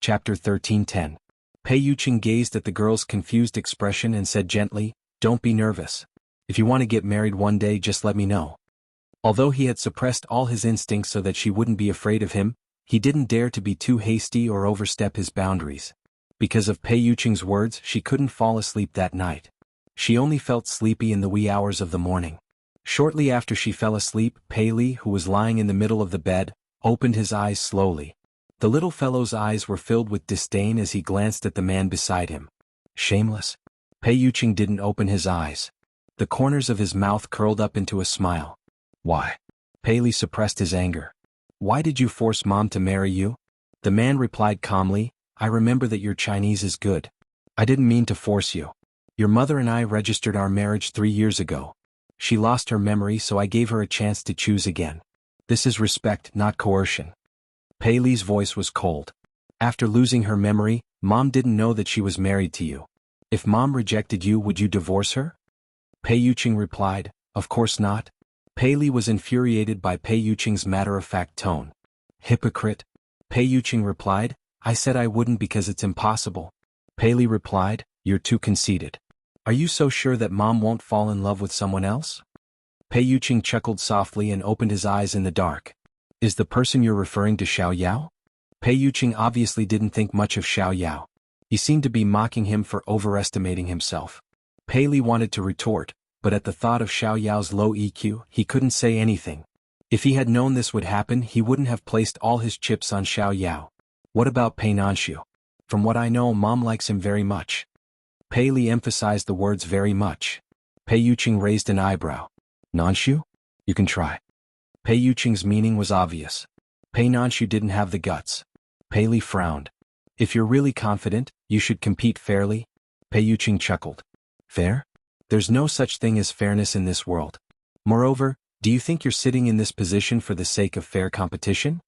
Chapter 13:10. Pei Yuqing gazed at the girl's confused expression and said gently, "Don't be nervous. If you want to get married one day, just let me know." Although he had suppressed all his instincts so that she wouldn't be afraid of him, he didn't dare to be too hasty or overstep his boundaries. Because of Pei Yuqing's words, she couldn't fall asleep that night. She only felt sleepy in the wee hours of the morning. Shortly after she fell asleep, Pei Li, who was lying in the middle of the bed, opened his eyes slowly. The little fellow's eyes were filled with disdain as he glanced at the man beside him. Shameless. Pei Yuqing didn't open his eyes. The corners of his mouth curled up into a smile. Why? Pei Li suppressed his anger. Why did you force Mom to marry you? The man replied calmly, I remember that your Chinese is good. I didn't mean to force you. Your mother and I registered our marriage 3 years ago. She lost her memory, so I gave her a chance to choose again. This is respect, not coercion. Pei Li's voice was cold. After losing her memory, Mom didn't know that she was married to you. If Mom rejected you, would you divorce her? Pei Yuqing replied, Of course not. Pei Li was infuriated by Pei Yuqing's matter-of-fact tone. Hypocrite. Pei Yuqing replied, I said I wouldn't because it's impossible. Pei Li replied, You're too conceited. Are you so sure that Mom won't fall in love with someone else? Pei Yuqing chuckled softly and opened his eyes in the dark. Is the person you're referring to Xiao Yao? Pei Yuqing obviously didn't think much of Xiao Yao. He seemed to be mocking him for overestimating himself. Pei Li wanted to retort, but at the thought of Xiao Yao's low EQ, he couldn't say anything. If he had known this would happen, he wouldn't have placed all his chips on Xiao Yao. What about Pei Nanshu? From what I know, Mom likes him very much. Pei Li emphasized the words very much. Pei Yuqing raised an eyebrow. Nanshu? You can try. Pei Yuqing's meaning was obvious. Pei Nanshu didn't have the guts. Pei Li frowned. If you're really confident, you should compete fairly. Pei Yuqing chuckled. Fair? There's no such thing as fairness in this world. Moreover, do you think you're sitting in this position for the sake of fair competition?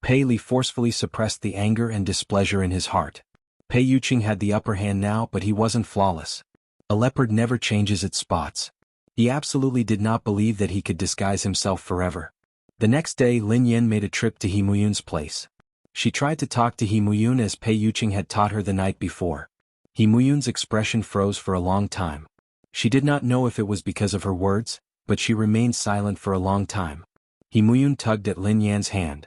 Pei Li forcefully suppressed the anger and displeasure in his heart. Pei Yuqing had the upper hand now, but he wasn't flawless. A leopard never changes its spots. He absolutely did not believe that he could disguise himself forever. The next day, Lin Yan made a trip to He Muyun's place. She tried to talk to He Muyun as Pei Yuqing had taught her the night before. He Muyun's expression froze for a long time. She did not know if it was because of her words, but she remained silent for a long time. He Muyun tugged at Lin Yan's hand.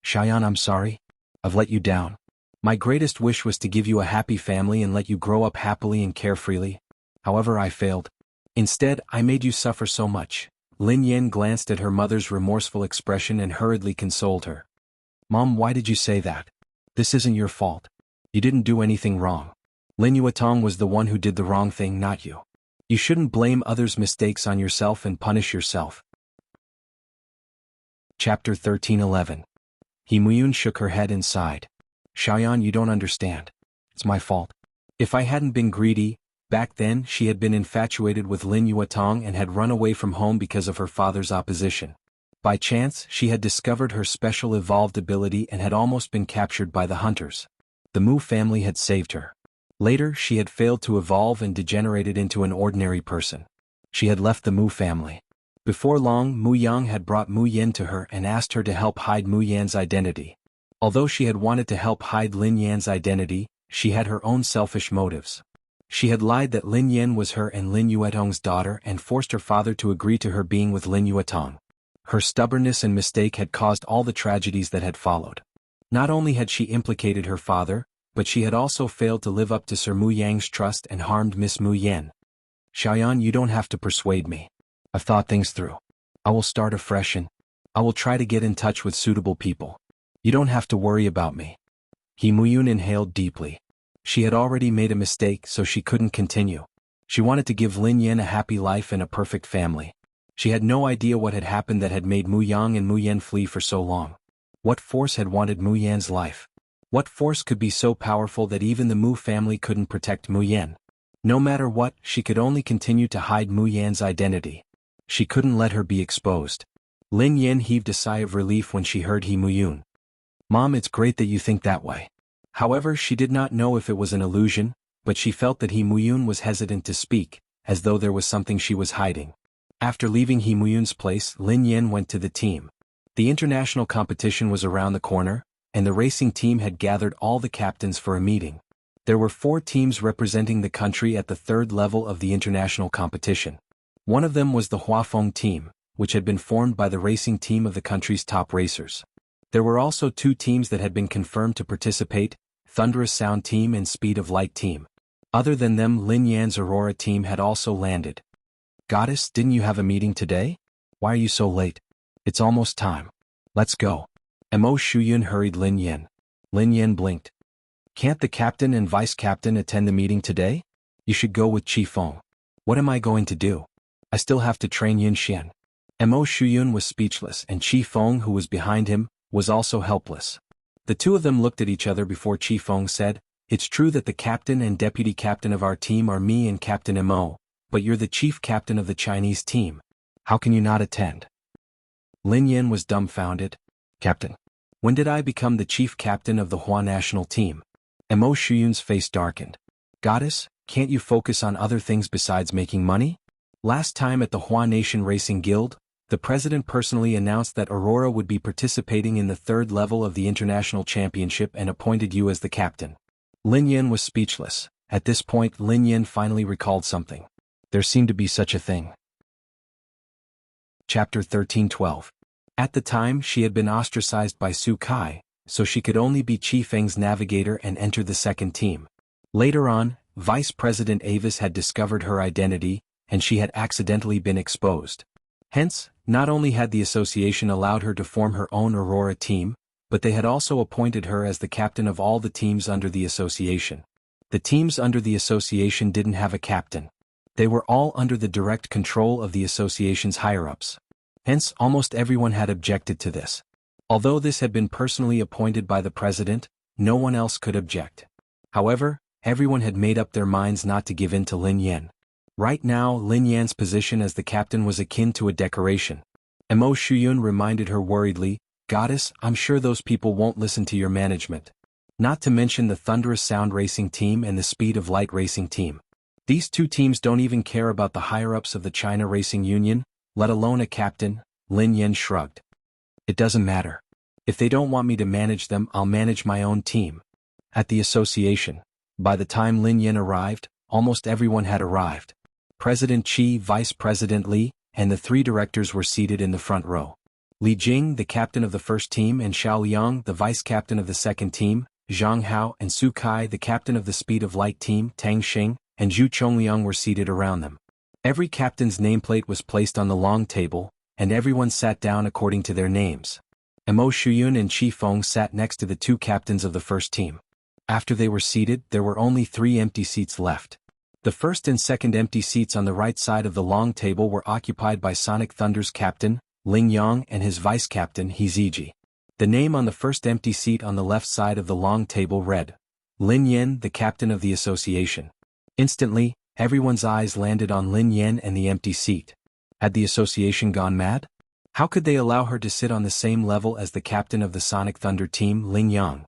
Xiaoyan, I'm sorry. I've let you down. My greatest wish was to give you a happy family and let you grow up happily and carefreely. However, I failed. Instead, I made you suffer so much. Lin Yan glanced at her mother's remorseful expression and hurriedly consoled her. Mom, why did you say that? This isn't your fault. You didn't do anything wrong. Lin Yuetong was the one who did the wrong thing, not you. You shouldn't blame others' mistakes on yourself and punish yourself. Chapter 13:11. He Muyun shook her head and sighed. Xiaoyan, you don't understand. It's my fault. If I hadn't been greedy, back then she had been infatuated with Lin Yuetong and had run away from home because of her father's opposition. By chance, she had discovered her special evolved ability and had almost been captured by the hunters. The Mu family had saved her. Later, she had failed to evolve and degenerated into an ordinary person. She had left the Mu family. Before long, Mu Yang had brought Mu Yin to her and asked her to help hide Mu Yan's identity. Although she had wanted to help hide Lin Yan's identity, she had her own selfish motives. She had lied that Lin Yan was her and Lin Yuetong's daughter and forced her father to agree to her being with Lin Yuetong. Her stubbornness and mistake had caused all the tragedies that had followed. Not only had she implicated her father, but she had also failed to live up to Sir Mu Yang's trust and harmed Miss Mu Yan. Xiaoyan, you don't have to persuade me. I've thought things through. I will start afresh and I will try to get in touch with suitable people. You don't have to worry about me. He Muyun inhaled deeply. She had already made a mistake, so she couldn't continue. She wanted to give Lin Yan a happy life and a perfect family. She had no idea what had happened that had made Mu Yang and Mu Yan flee for so long. What force had wanted Mu Yan's life? What force could be so powerful that even the Mu family couldn't protect Mu Yan? No matter what, she could only continue to hide Mu Yan's identity. She couldn't let her be exposed. Lin Yan heaved a sigh of relief when she heard He Muyun. Mom, it's great that you think that way. However, she did not know if it was an illusion, but she felt that He Muyun was hesitant to speak, as though there was something she was hiding. After leaving He Muyun's place, Lin Yan went to the team. The international competition was around the corner, and the racing team had gathered all the captains for a meeting. There were 4 teams representing the country at the 3rd level of the international competition. One of them was the Huafeng team, which had been formed by the racing team of the country's top racers. There were also 2 teams that had been confirmed to participate, Thunderous Sound team and Speed of Light team. Other than them, Lin Yan's Aurora team had also landed. "Goddess, didn't you have a meeting today? Why are you so late? It's almost time. Let's go." Mo Shuyun hurried Lin Yan. Lin Yan blinked. "Can't the captain and vice-captain attend the meeting today? You should go with Qi Feng." "What am I going to do? I still have to train Yin Xian." Mo Shuyun was speechless, and Qi Feng, who was behind him, was also helpless. The 2 of them looked at each other before Qi Feng said, "It's true that the captain and deputy captain of our team are me and Captain Mo, but you're the chief captain of the Chinese team. How can you not attend?" Lin Yan was dumbfounded. "Captain? When did I become the chief captain of the Hua national team?" Mo Shuyun's face darkened. "Goddess, can't you focus on other things besides making money? Last time at the Hua Nation Racing Guild, the president personally announced that Aurora would be participating in the 3rd level of the international championship and appointed you as the captain." Lin Yan was speechless. At this point, Lin Yan finally recalled something. There seemed to be such a thing. Chapter 13:12. At the time, she had been ostracized by Su Kai, so she could only be Qi Feng's navigator and enter the 2nd team. Later on, Vice President Avis had discovered her identity, and she had accidentally been exposed. Hence, not only had the association allowed her to form her own Aurora team, but they had also appointed her as the captain of all the teams under the association. The teams under the association didn't have a captain. They were all under the direct control of the association's higher-ups. Hence, almost everyone had objected to this. Although this had been personally appointed by the president, no one else could object. However, everyone had made up their minds not to give in to Lin Yan. Right now, Lin Yan's position as the captain was akin to a decoration. Mo Shuyun reminded her worriedly, "Goddess, I'm sure those people won't listen to your management. Not to mention the Thunderous Sound Racing team and the Speed of Light Racing team. These 2 teams don't even care about the higher-ups of the China Racing Union, let alone a captain." Lin Yan shrugged. "It doesn't matter. If they don't want me to manage them, I'll manage my own team." At the association, by the time Lin Yan arrived, almost everyone had arrived. President Qi, Vice President Li, and the 3 directors were seated in the front row. Li Jing, the captain of the 1st team, and Xiao Liang, the vice-captain of the 2nd team, Zhang Hao and Su Kai, the captain of the Speed of Light team, Tang Xing, and Zhu Chongliang were seated around them. Every captain's nameplate was placed on the long table, and everyone sat down according to their names. Mo Shuyun and Qi Feng sat next to the 2 captains of the 1st team. After they were seated, there were only 3 empty seats left. The 1st and 2nd empty seats on the right side of the long table were occupied by Sonic Thunder's captain, Ling Yang, and his vice-captain, He Ziji. The name on the 1st empty seat on the left side of the long table read, Lin Yan, the captain of the association. Instantly, everyone's eyes landed on Lin Yan and the empty seat. Had the association gone mad? How could they allow her to sit on the same level as the captain of the Sonic Thunder team, Ling Yang?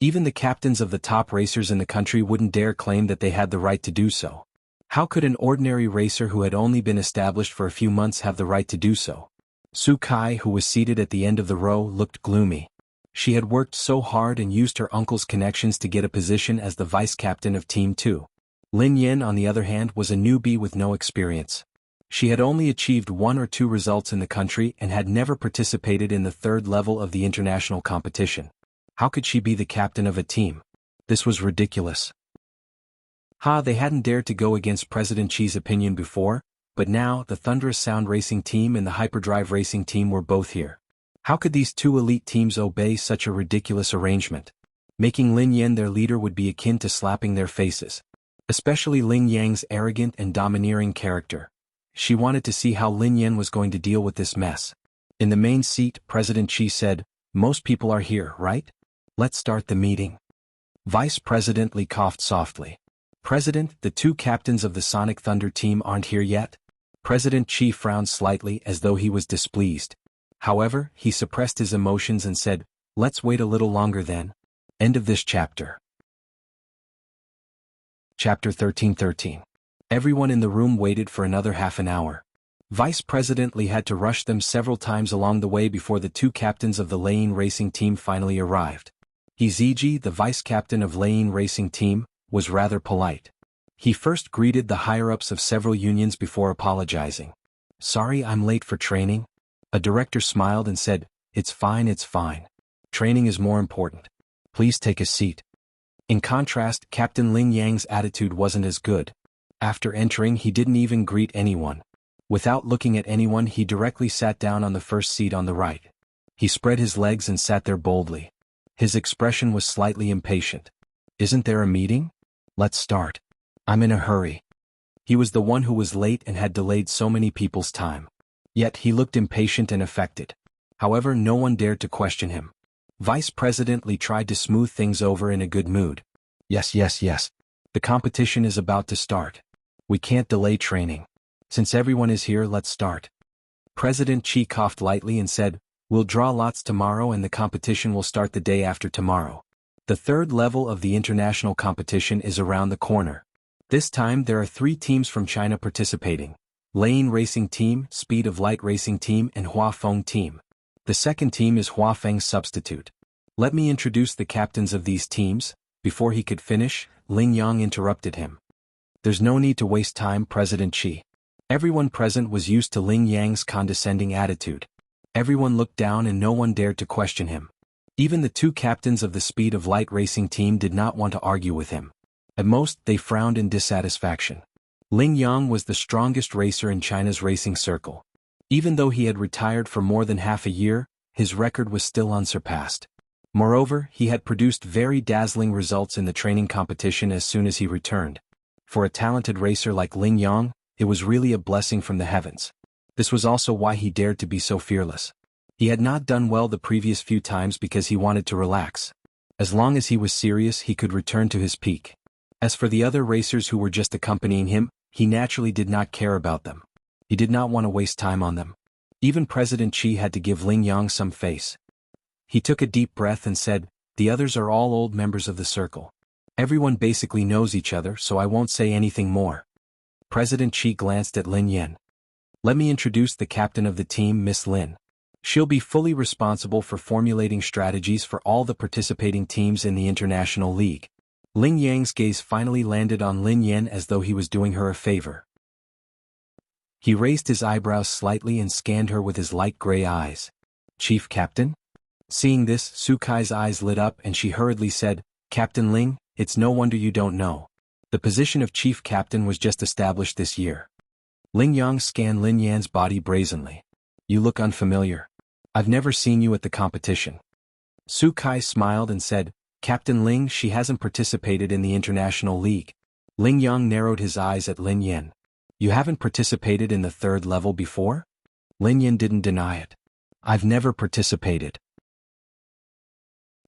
Even the captains of the top racers in the country wouldn't dare claim that they had the right to do so. How could an ordinary racer who had only been established for a few months have the right to do so? Su Kai, who was seated at the end of the row, looked gloomy. She had worked so hard and used her uncle's connections to get a position as the vice-captain of Team 2. Lin Yan, on the other hand, was a newbie with no experience. She had only achieved 1 or 2 results in the country and had never participated in the 3rd level of the international competition. How could she be the captain of a team? This was ridiculous. They hadn't dared to go against President Qi's opinion before, but now the Thunderous Sound Racing team and the Hyperdrive Racing team were both here. How could these 2 elite teams obey such a ridiculous arrangement? Making Lin Yan their leader would be akin to slapping their faces. Especially Ling Yang's arrogant and domineering character. She wanted to see how Lin Yan was going to deal with this mess. In the main seat, President Qi said, "Most people are here, right? Let's start the meeting." Vice President Li coughed softly. "President, the 2 captains of the Sonic Thunder team aren't here yet?" President Qi frowned slightly as though he was displeased. However, he suppressed his emotions and said, "Let's wait a little longer then." End of this chapter. Chapter 13:13. Everyone in the room waited for another half an hour. Vice President Li had to rush them several times along the way before the 2 captains of the Lane Racing team finally arrived. He Ziji, the vice-captain of Lane Racing Team, was rather polite. He first greeted the higher-ups of several unions before apologizing. "Sorry I'm late for training." A director smiled and said, It's fine. Training is more important. Please take a seat." In contrast, Captain Ling Yang's attitude wasn't as good. After entering, he didn't even greet anyone. Without looking at anyone, he directly sat down on the first seat on the right. He spread his legs and sat there boldly. His expression was slightly impatient. "Isn't there a meeting? Let's start. I'm in a hurry." He was the one who was late and had delayed so many people's time. Yet he looked impatient and affected. However, no one dared to question him. Vice President Li tried to smooth things over in a good mood. Yes. The competition is about to start. We can't delay training. Since everyone is here, let's start." President Chi coughed lightly and said, "We'll draw lots tomorrow and the competition will start the day after tomorrow. The third level of the international competition is around the corner. This time there are 3 teams from China participating: Lane Racing Team, Speed of Light Racing Team, and Huafeng Team. The second team is Huafeng's substitute. Let me introduce the captains of these teams." Before he could finish, Ling Yang interrupted him. "There's no need to waste time, President Chi." Everyone present was used to Ling Yang's condescending attitude. Everyone looked down and no one dared to question him. Even the 2 captains of the Speed of Light Racing Team did not want to argue with him. At most, they frowned in dissatisfaction. Ling Yang was the strongest racer in China's racing circle. Even though he had retired for more than half a year, his record was still unsurpassed. Moreover, he had produced very dazzling results in the training competition as soon as he returned. For a talented racer like Ling Yang, it was really a blessing from the heavens. This was also why he dared to be so fearless. He had not done well the previous few times because he wanted to relax. As long as he was serious, he could return to his peak. As for the other racers who were just accompanying him, he naturally did not care about them. He did not want to waste time on them. Even President Chi had to give Ling Yang some face. He took a deep breath and said, "The others are all old members of the circle. Everyone basically knows each other, so I won't say anything more." President Chi glanced at Lin Yan. "Let me introduce the captain of the team, Miss Lin. She'll be fully responsible for formulating strategies for all the participating teams in the International League." Ling Yang's gaze finally landed on Lin Yan as though he was doing her a favor. He raised his eyebrows slightly and scanned her with his light gray eyes. "Chief Captain?" Seeing this, Su Kai's eyes lit up and she hurriedly said, "Captain Ling, it's no wonder you don't know. The position of Chief Captain was just established this year." Ling Yang scanned Lin Yan's body brazenly. "You look unfamiliar. I've never seen you at the competition." Su Kai smiled and said, "Captain Ling, she hasn't participated in the International League." Ling Yang narrowed his eyes at Lin Yan. "You haven't participated in the third level before?" Lin Yan didn't deny it. "I've never participated."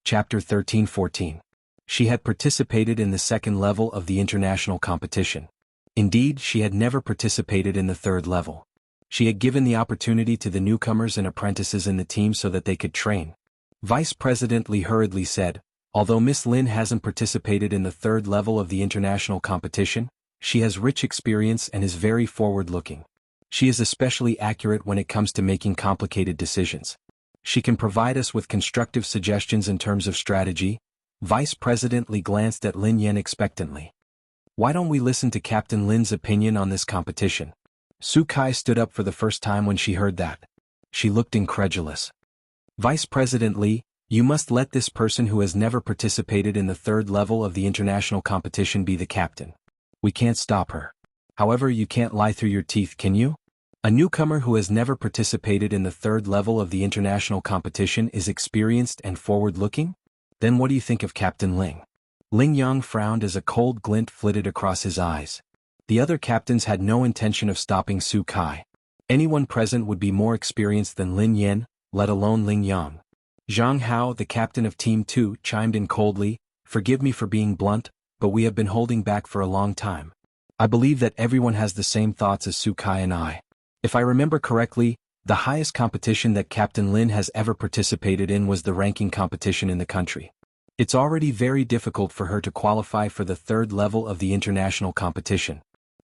Chapter 13-14. She had participated in the second level of the international competition. Indeed, she had never participated in the third level. She had given the opportunity to the newcomers and apprentices in the team so that they could train. Vice President Li hurriedly said, "Although Miss Lin hasn't participated in the third level of the international competition, she has rich experience and is very forward-looking. She is especially accurate when it comes to making complicated decisions. She can provide us with constructive suggestions in terms of strategy." Vice President Li glanced at Lin Yan expectantly. "Why don't we listen to Captain Lin's opinion on this competition?" Su Kai stood up for the first time when she heard that. She looked incredulous. "Vice President Li, you must let this person who has never participated in the third level of the international competition be the captain. We can't stop her. However, you can't lie through your teeth, can you? A newcomer who has never participated in the third level of the international competition is experienced and forward-looking? Then what do you think of Captain Ling?" Ling Yang frowned as a cold glint flitted across his eyes. The other captains had no intention of stopping Su Kai. Anyone present would be more experienced than Lin Yan, let alone Ling Yang. Zhang Hao, the captain of Team 2, chimed in coldly, "Forgive me for being blunt, but we have been holding back for a long time. I believe that everyone has the same thoughts as Su Kai and I. If I remember correctly, the highest competition that Captain Lin has ever participated in was the ranking competition in the country. It's already very difficult for her to qualify for the third level of the international competition.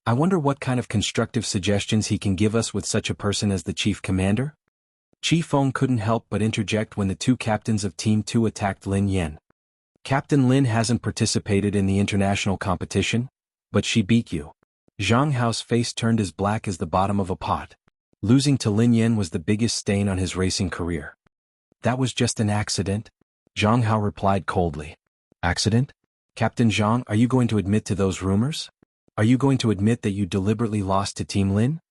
I wonder what kind of constructive suggestions he can give us with such a person as the chief commander?" Chi Feng couldn't help but interject when the 2 captains of Team 2 attacked Lin Yan. Captain Lin hasn't participated in the international competition, but she beat you. Zhang Hao's face turned as black as the bottom of a pot. Losing to Lin Yan was the biggest stain on his racing career. That was just an accident, Zhang Hao replied coldly. Accident? Captain Zhang, are you going to admit to those rumors? Are you going to admit that you deliberately lost to Team Lin?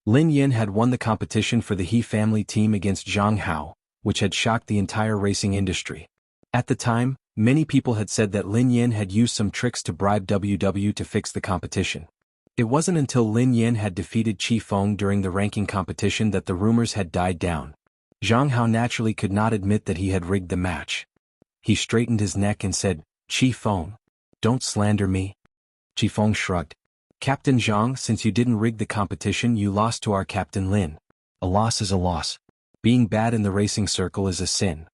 Lin Yan had won the competition for the He family team against Zhang Hao, which had shocked the entire racing industry. At the time, many people had said that Lin Yan had used some tricks to bribe WW to fix the competition. It wasn't until Lin Yan had defeated Qi Feng during the ranking competition that the rumors had died down. Zhang Hao naturally could not admit that he had rigged the match. He straightened his neck and said, Qi Feng, don't slander me. Qi Feng shrugged. Captain Zhang, since you didn't rig the competition, you lost to our Captain Lin. A loss is a loss. Being bad in the racing circle is a sin.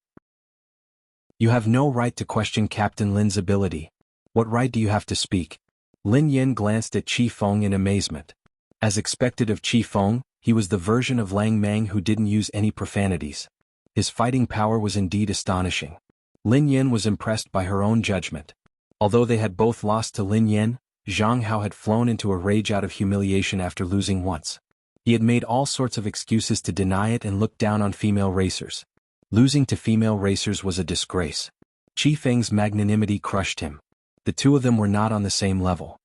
You have no right to question Captain Lin's ability. What right do you have to speak? Lin Yan glanced at Qi Feng in amazement. As expected of Qi Feng, he was the version of Lang Mang who didn't use any profanities. His fighting power was indeed astonishing. Lin Yan was impressed by her own judgment. Although they had both lost to Lin Yan, Zhang Hao had flown into a rage out of humiliation after losing once. He had made all sorts of excuses to deny it and looked down on female racers. Losing to female racers was a disgrace. Qi Feng's magnanimity crushed him. The two of them were not on the same level.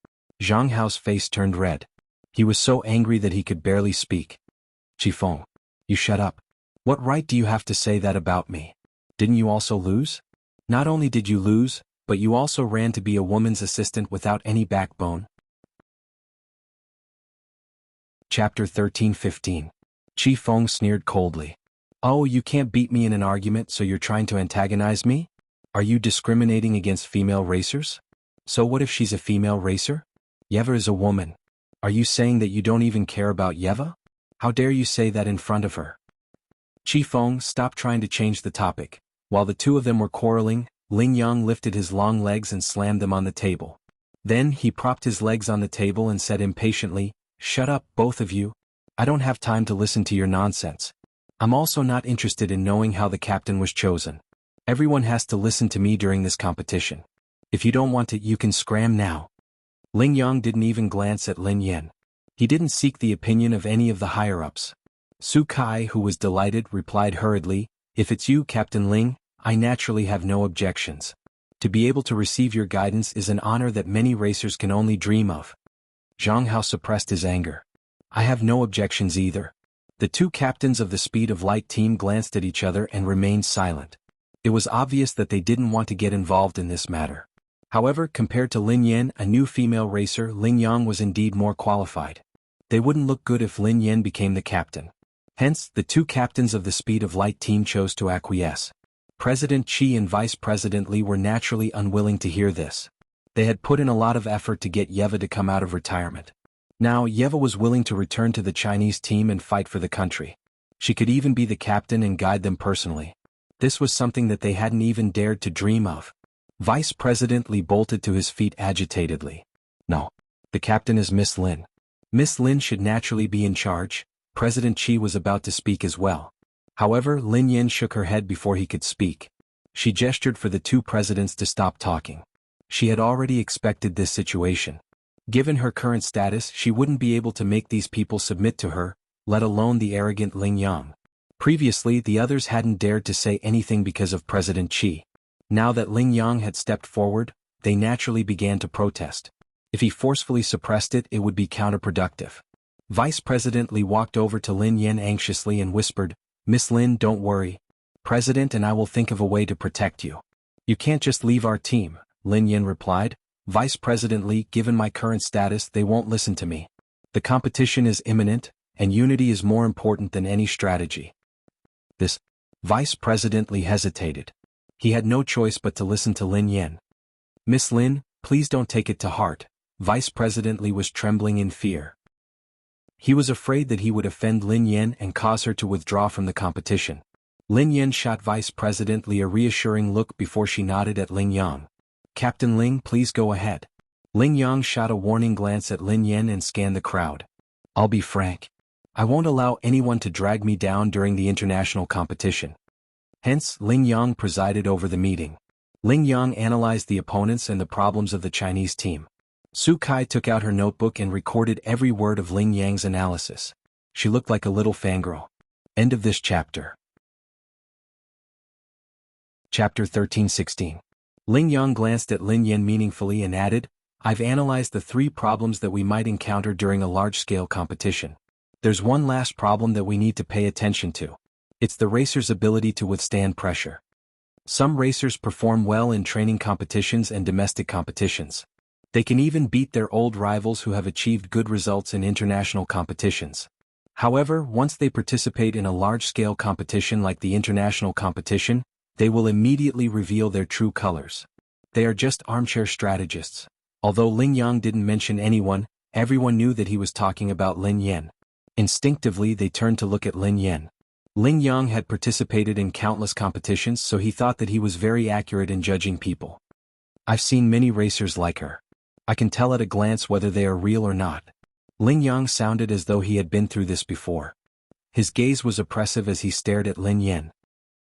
Zhang Hao's face turned red. He was so angry that he could barely speak. Qi Feng, you shut up. What right do you have to say that about me? Didn't you also lose? Not only did you lose, but you also ran to be a woman's assistant without any backbone. Chapter 13-15. Qi Feng sneered coldly. Oh, you can't beat me in an argument, so you're trying to antagonize me? Are you discriminating against female racers? So what if she's a female racer? Yeva is a woman. Are you saying that you don't even care about Yeva? How dare you say that in front of her? Qi Feng, stop trying to change the topic. While the two of them were quarreling, Ling Yang lifted his long legs and slammed them on the table. Then he propped his legs on the table and said impatiently, Shut up, both of you. I don't have time to listen to your nonsense. I'm also not interested in knowing how the captain was chosen. Everyone has to listen to me during this competition. If you don't want it, you can scram now. Ling Yang didn't even glance at Lin Yan. He didn't seek the opinion of any of the higher-ups. Su Kai, who was delighted, replied hurriedly, If it's you, Captain Ling, I naturally have no objections. To be able to receive your guidance is an honor that many racers can only dream of. Zhang Hao suppressed his anger. I have no objections either. The two captains of the Speed of Light team glanced at each other and remained silent. It was obvious that they didn't want to get involved in this matter. However, compared to Lin Yan, a new female racer, Ling Yang was indeed more qualified. They wouldn't look good if Lin Yan became the captain. Hence, the two captains of the Speed of Light team chose to acquiesce. President Qi and Vice President Li were naturally unwilling to hear this. They had put in a lot of effort to get Yeva to come out of retirement. Now, Yeva was willing to return to the Chinese team and fight for the country. She could even be the captain and guide them personally. This was something that they hadn't even dared to dream of. Vice President Li bolted to his feet agitatedly. No. The captain is Miss Lin. Miss Lin should naturally be in charge. President Qi was about to speak as well. However, Lin Yan shook her head before he could speak. She gestured for the two presidents to stop talking. She had already expected this situation. Given her current status, she wouldn't be able to make these people submit to her, let alone the arrogant Ling Yang. Previously, the others hadn't dared to say anything because of President Qi. Now that Ling Yang had stepped forward, they naturally began to protest. If he forcefully suppressed it, it would be counterproductive. Vice President Li walked over to Lin Yan anxiously and whispered, Miss Lin, don't worry. President and I will think of a way to protect you. You can't just leave our team, Lin Yan replied. Vice President Li, given my current status, they won't listen to me. The competition is imminent, and unity is more important than any strategy. Vice President Li hesitated. He had no choice but to listen to Lin Yan. Miss Lin, please don't take it to heart. Vice President Li was trembling in fear. He was afraid that he would offend Lin Yan and cause her to withdraw from the competition. Lin Yan shot Vice President Li a reassuring look before she nodded at Ling Yang. Captain Ling, please go ahead. Ling Yang shot a warning glance at Lin Yan and scanned the crowd. I'll be frank. I won't allow anyone to drag me down during the international competition. Hence, Ling Yang presided over the meeting. Ling Yang analyzed the opponents and the problems of the Chinese team. Su Kai took out her notebook and recorded every word of Ling Yang's analysis. She looked like a little fangirl. End of this chapter. Chapter 13-16. Ling Yang glanced at Lin Yan meaningfully and added, I've analyzed the 3 problems that we might encounter during a large-scale competition. There's one last problem that we need to pay attention to. It's the racer's ability to withstand pressure. Some racers perform well in training competitions and domestic competitions. They can even beat their old rivals who have achieved good results in international competitions. However, once they participate in a large-scale competition like the international competition, they will immediately reveal their true colors. They are just armchair strategists. Although Ling Yang didn't mention anyone, everyone knew that he was talking about Lin Yan. Instinctively they turned to look at Lin Yan. Ling Yang had participated in countless competitions, so he thought that he was very accurate in judging people. I've seen many racers like her. I can tell at a glance whether they are real or not. Ling Yang sounded as though he had been through this before. His gaze was oppressive as he stared at Lin Yan.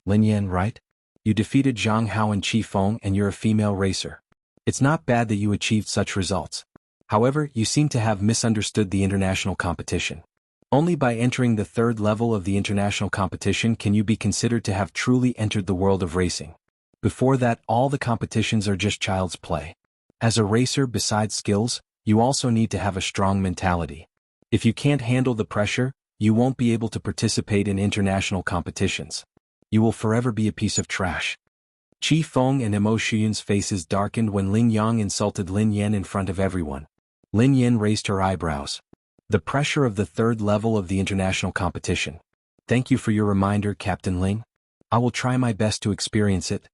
Lin Yan, right? You defeated Zhang Hao and Qi Feng and you're a female racer. It's not bad that you achieved such results. However, you seem to have misunderstood the international competition. Only by entering the 3rd level of the international competition can you be considered to have truly entered the world of racing. Before that, all the competitions are just child's play. As a racer, besides skills, you also need to have a strong mentality. If you can't handle the pressure, you won't be able to participate in international competitions. You will forever be a piece of trash. Qi Feng and Mo Shuyun's faces darkened when Ling Yang insulted Lin Yan in front of everyone. Lin Yan raised her eyebrows. The pressure of the 3rd level of the international competition. Thank you for your reminder, Captain Ling. I will try my best to experience it.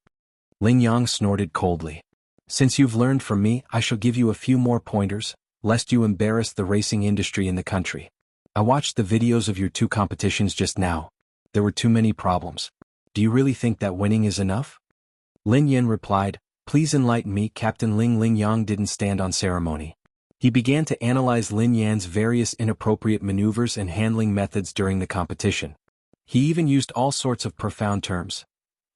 Ling Yang snorted coldly. Since you've learned from me, I shall give you a few more pointers, lest you embarrass the racing industry in the country. I watched the videos of your 2 competitions just now. There were too many problems. Do you really think that winning is enough? Lin Yan replied, Please enlighten me, Captain Ling. Ling Yang didn't stand on ceremony. He began to analyze Lin Yan's various inappropriate maneuvers and handling methods during the competition. He even used all sorts of profound terms.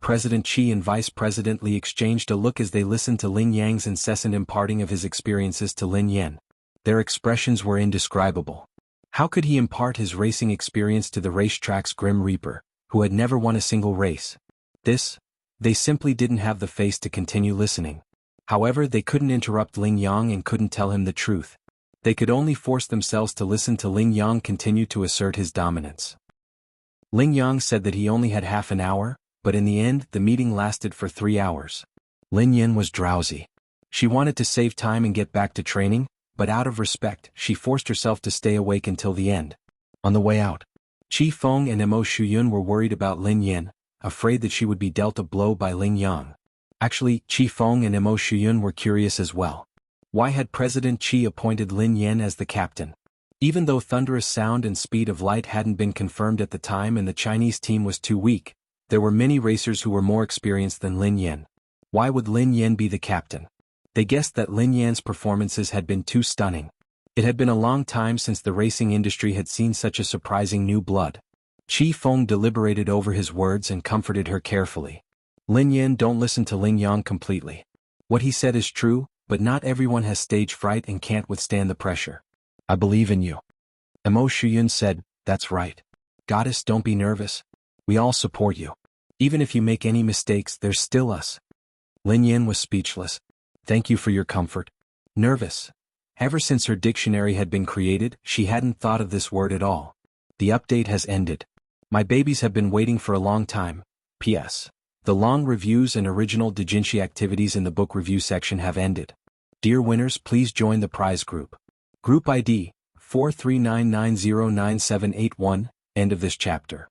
President Qi and Vice President Li exchanged a look as they listened to Ling Yang's incessant imparting of his experiences to Lin Yan. Their expressions were indescribable. How could he impart his racing experience to the racetrack's Grim Reaper, who had never won a single race? They simply didn't have the face to continue listening. However, they couldn't interrupt Ling Yang and couldn't tell him the truth. They could only force themselves to listen to Ling Yang continue to assert his dominance. Ling Yang said that he only had half an hour, but in the end, the meeting lasted for 3 hours. Lin Yan was drowsy. She wanted to save time and get back to training, but out of respect, she forced herself to stay awake until the end. On the way out, Qi Feng and Mo Shuyun were worried about Lin Yan, afraid that she would be dealt a blow by Ling Yang. Actually, Qi Feng and Mo Shuyun were curious as well. Why had President Qi appointed Lin Yan as the captain? Even though thunderous sound and speed of light hadn't been confirmed at the time and the Chinese team was too weak, there were many racers who were more experienced than Lin Yan. Why would Lin Yan be the captain? They guessed that Lin Yan's performances had been too stunning. It had been a long time since the racing industry had seen such a surprising new blood. Qi Feng deliberated over his words and comforted her carefully. Lin Yan, don't listen to Ling Yang completely. What he said is true, but not everyone has stage fright and can't withstand the pressure. I believe in you. Mo Shuyun said, That's right. Goddess, don't be nervous. We all support you. Even if you make any mistakes, there's still us. Lin Yan was speechless. Thank you for your comfort. Nervous. Ever since her dictionary had been created, she hadn't thought of this word at all. The update has ended. My babies have been waiting for a long time. P.S. The long reviews and original doujinshi activities in the book review section have ended. Dear winners, please join the prize group. Group ID, 4399097881, end of this chapter.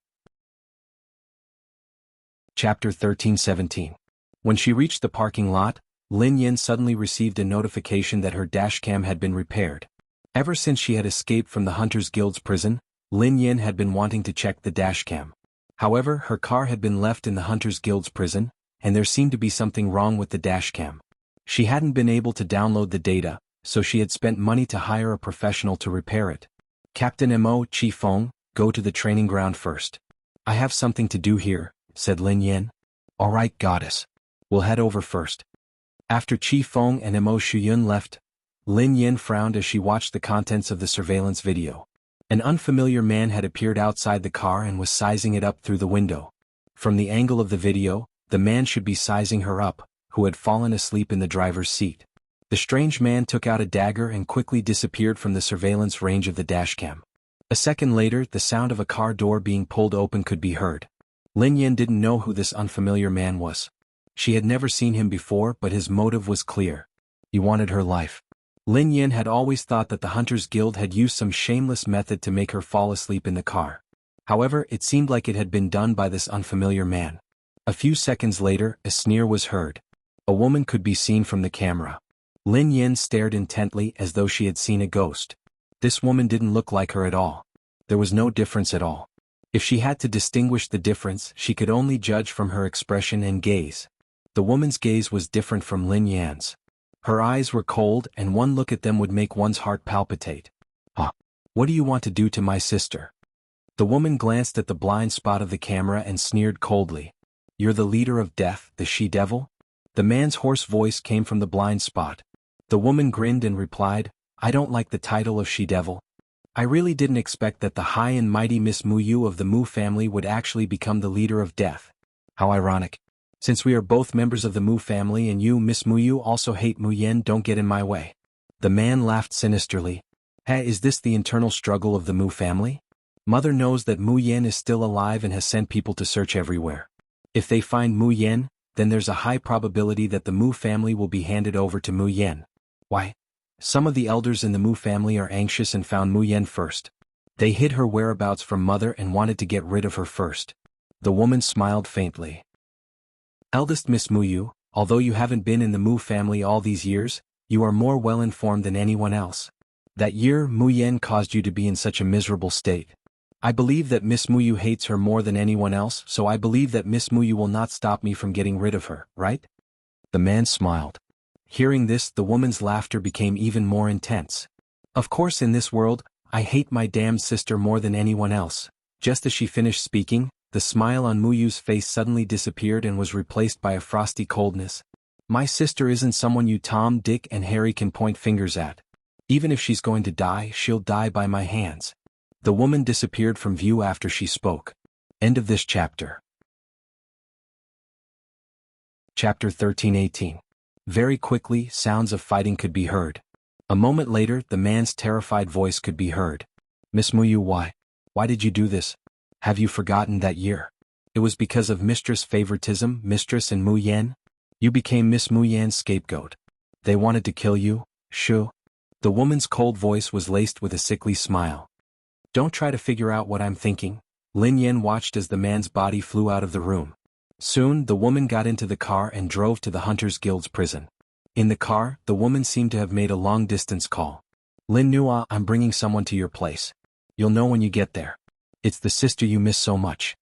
Chapter 13-17. When she reached the parking lot, Lin Yan suddenly received a notification that her dashcam had been repaired. Ever since she had escaped from the Hunters Guild's prison, Lin Yan had been wanting to check the dashcam. However, her car had been left in the Hunters Guild's prison, and there seemed to be something wrong with the dashcam. She hadn't been able to download the data, so she had spent money to hire a professional to repair it. Captain Mo, Qi Feng, go to the training ground first. I have something to do here, said Lin Yan. All right, goddess. We'll head over first. After Qi Feng and Mo Shuyun left, Lin Yin frowned as she watched the contents of the surveillance video. An unfamiliar man had appeared outside the car and was sizing it up through the window. From the angle of the video, the man should be sizing her up, who had fallen asleep in the driver's seat. The strange man took out a dagger and quickly disappeared from the surveillance range of the dashcam. A second later, the sound of a car door being pulled open could be heard. Lin Yin didn't know who this unfamiliar man was. She had never seen him before, but his motive was clear. He wanted her life. Lin Yin had always thought that the Hunters Guild had used some shameless method to make her fall asleep in the car. However, it seemed like it had been done by this unfamiliar man. A few seconds later, a sneer was heard. A woman could be seen from the camera. Lin Yin stared intently as though she had seen a ghost. This woman didn't look like her at all. There was no difference at all. If she had to distinguish the difference, she could only judge from her expression and gaze. The woman's gaze was different from Lin Yan's. Her eyes were cold, and one look at them would make one's heart palpitate. "Ah, what do you want to do to my sister?" The woman glanced at the blind spot of the camera and sneered coldly. "You're the leader of death, the she-devil?" The man's hoarse voice came from the blind spot. The woman grinned and replied, "I don't like the title of she-devil. I really didn't expect that the high and mighty Miss Muyu of the Mu family would actually become the leader of death. How ironic. Since we are both members of the Mu family and you, Miss Muyu, also hate Mu Yen, don't get in my way." The man laughed sinisterly. "Hey, is this the internal struggle of the Mu family? Mother knows that Mu Yen is still alive and has sent people to search everywhere. If they find Mu Yen, then there's a high probability that the Mu family will be handed over to Mu Yen. Why? Some of the elders in the Mu family are anxious and found Mu Yen first. They hid her whereabouts from Mother and wanted to get rid of her first." The woman smiled faintly. "Eldest Miss Muyu, although you haven't been in the Mu family all these years, you are more well-informed than anyone else. That year Mu Yen caused you to be in such a miserable state. I believe that Miss Muyu hates her more than anyone else, so I believe that Miss Muyu will not stop me from getting rid of her, right?" The man smiled. Hearing this, the woman's laughter became even more intense. "Of course, in this world, I hate my damned sister more than anyone else." Just as she finished speaking, the smile on Muyu's face suddenly disappeared and was replaced by a frosty coldness. "My sister isn't someone you Tom, Dick, and Harry can point fingers at. Even if she's going to die, she'll die by my hands." The woman disappeared from view after she spoke. End of this chapter. Chapter 13-18. Very quickly, sounds of fighting could be heard. A moment later, the man's terrified voice could be heard. "Miss Muyu, why did you do this? Have you forgotten that year? It was because of Mistress favoritism, Mistress and Mu Yen? You became Miss Mu Yan's scapegoat. They wanted to kill you, Shu?" The woman's cold voice was laced with a sickly smile. "Don't try to figure out what I'm thinking." Lin Yen watched as the man's body flew out of the room. Soon, the woman got into the car and drove to the Hunters Guild's prison. In the car, the woman seemed to have made a long-distance call. "Lin Nua, I'm bringing someone to your place. You'll know when you get there. It's the sister you miss so much."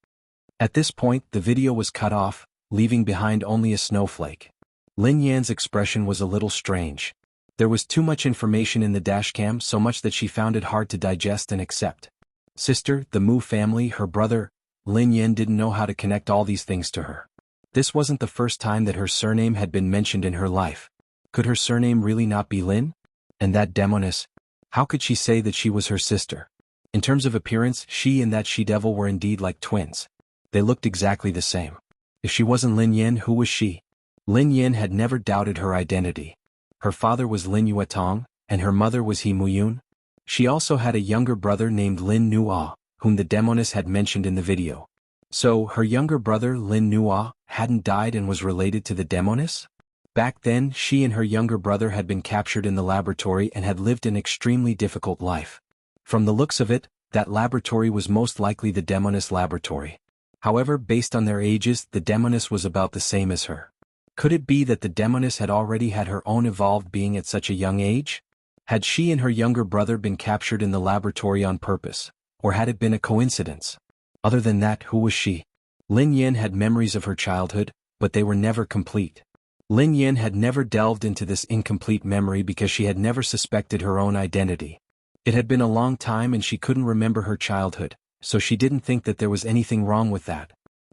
At this point, the video was cut off, leaving behind only a snowflake. Lin Yan's expression was a little strange. There was too much information in the dashcam, so much that she found it hard to digest and accept. Sister, the Mu family, her brother. Lin Yan didn't know how to connect all these things to her. This wasn't the first time that her surname had been mentioned in her life. Could her surname really not be Lin? And that demoness? How could she say that she was her sister? In terms of appearance, she and that she-devil were indeed like twins. They looked exactly the same. If she wasn't Lin Yan, who was she? Lin Yan had never doubted her identity. Her father was Lin Yuetong, and her mother was He Muyun. She also had a younger brother named Lin Nua, whom the demoness had mentioned in the video. So, her younger brother Lin Nua hadn't died and was related to the demoness? Back then, she and her younger brother had been captured in the laboratory and had lived an extremely difficult life. From the looks of it, that laboratory was most likely the demoness laboratory. However, based on their ages, the demoness was about the same as her. Could it be that the demoness had already had her own evolved being at such a young age? Had she and her younger brother been captured in the laboratory on purpose? Or had it been a coincidence? Other than that, who was she? Lin Yan had memories of her childhood, but they were never complete. Lin Yan had never delved into this incomplete memory because she had never suspected her own identity. It had been a long time and she couldn't remember her childhood, so she didn't think that there was anything wrong with that.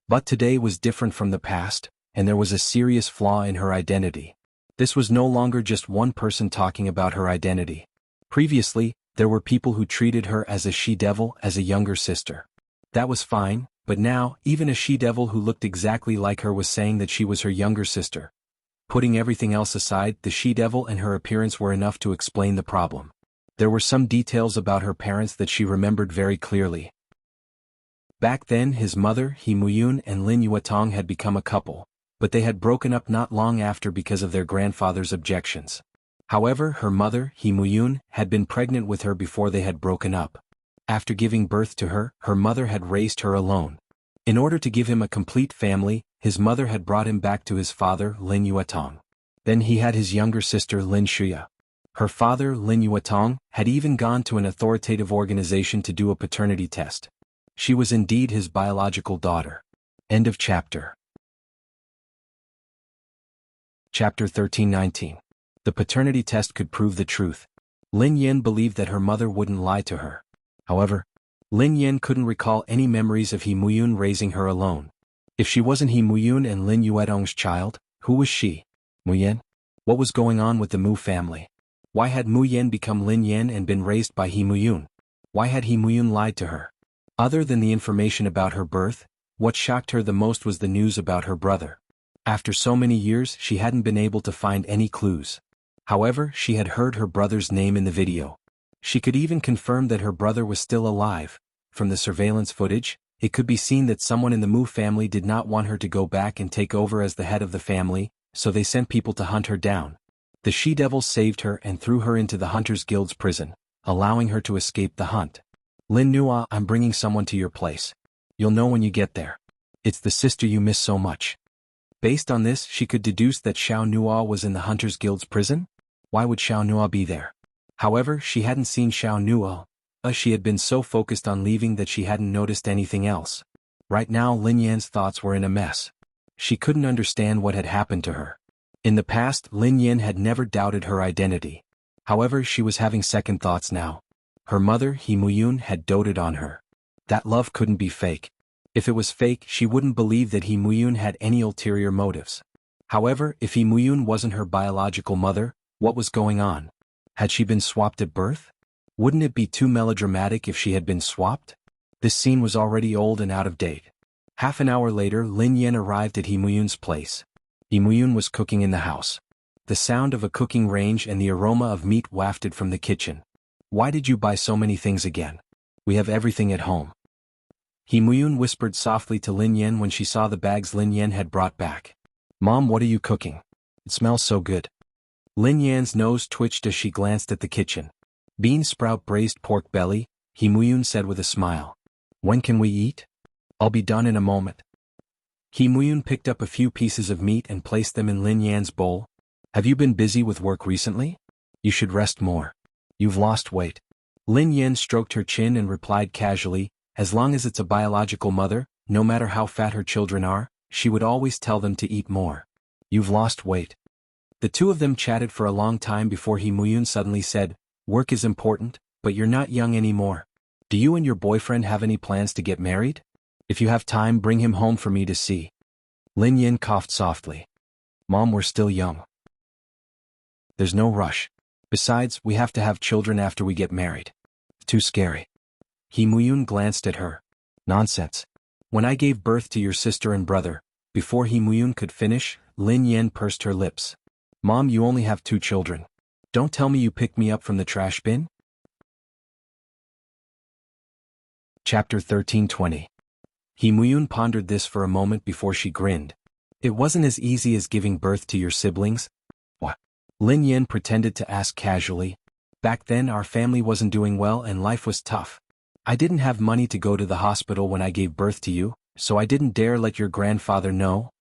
But today was different from the past, and there was a serious flaw in her identity. This was no longer just one person talking about her identity. Previously, there were people who treated her as a she-devil, as a younger sister. That was fine, but now, even a she-devil who looked exactly like her was saying that she was her younger sister. Putting everything else aside, the she-devil and her appearance were enough to explain the problem. There were some details about her parents that she remembered very clearly. Back then, his mother, He Muyun, and Lin Yuetong had become a couple, but they had broken up not long after because of their grandfather's objections. However, her mother, He Muyun, had been pregnant with her before they had broken up. After giving birth to her, her mother had raised her alone. In order to give him a complete family, his mother had brought him back to his father, Lin Yuetong. Then he had his younger sister, Lin Shuya. Her father, Lin Yuetong, had even gone to an authoritative organization to do a paternity test. She was indeed his biological daughter. End of chapter. Chapter 13-19. The paternity test could prove the truth. Lin Yen believed that her mother wouldn't lie to her. However, Lin Yen couldn't recall any memories of He Muyun raising her alone. If she wasn't He Muyun and Lin Yuetong's child, who was she? Muyen? What was going on with the Mu family? Why had Mu Yen become Lin Yen and been raised by He Muyun? Why had He Muyun lied to her? Other than the information about her birth, what shocked her the most was the news about her brother. After so many years, she hadn't been able to find any clues. However, she had heard her brother's name in the video. She could even confirm that her brother was still alive. From the surveillance footage, it could be seen that someone in the Mu family did not want her to go back and take over as the head of the family, so they sent people to hunt her down. The she-devils saved her and threw her into the Hunters Guild's prison, allowing her to escape the hunt. Lin Nua, I'm bringing someone to your place. You'll know when you get there. It's the sister you miss so much. Based on this, she could deduce that Xiao Nua was in the Hunters Guild's prison? Why would Xiao Nua be there? However, she hadn't seen Xiao Nua. She had been so focused on leaving that she hadn't noticed anything else. Right now, Lin Yan's thoughts were in a mess. She couldn't understand what had happened to her. In the past, Lin Yan had never doubted her identity. However, she was having second thoughts now. Her mother, He Muyun, had doted on her. That love couldn't be fake. If it was fake, she wouldn't believe that He Muyun had any ulterior motives. However, if He Muyun wasn't her biological mother, what was going on? Had she been swapped at birth? Wouldn't it be too melodramatic if she had been swapped? This scene was already old and out of date. Half an hour later, Lin Yan arrived at He Muyun's place. He Muyun was cooking in the house. The sound of a cooking range and the aroma of meat wafted from the kitchen. Why did you buy so many things again? We have everything at home. He Muyun whispered softly to Lin Yan when she saw the bags Lin Yan had brought back. Mom, what are you cooking? It smells so good. Lin Yan's nose twitched as she glanced at the kitchen. Bean sprout braised pork belly, He Muyun said with a smile. When can we eat? I'll be done in a moment. He Muyun picked up a few pieces of meat and placed them in Lin Yan's bowl. Have you been busy with work recently? You should rest more. You've lost weight. Lin Yan stroked her chin and replied casually, as long as it's a biological mother, no matter how fat her children are, she would always tell them to eat more. You've lost weight. The two of them chatted for a long time before He Muyun suddenly said, work is important, but you're not young anymore. Do you and your boyfriend have any plans to get married? If you have time, bring him home for me to see. Lin Yan coughed softly. Mom, we're still young. There's no rush. Besides, we have to have children after we get married. Too scary. He Muyun glanced at her. Nonsense. When I gave birth to your sister and brother, before He Muyun could finish, Lin Yan pursed her lips. Mom, you only have 2 children. Don't tell me you picked me up from the trash bin? Chapter 13-20. He Muyun pondered this for a moment before she grinned. It wasn't as easy as giving birth to your siblings. What? Lin Yan pretended to ask casually. Back then our family wasn't doing well and life was tough. I didn't have money to go to the hospital when I gave birth to you, so I didn't dare let your grandfather know.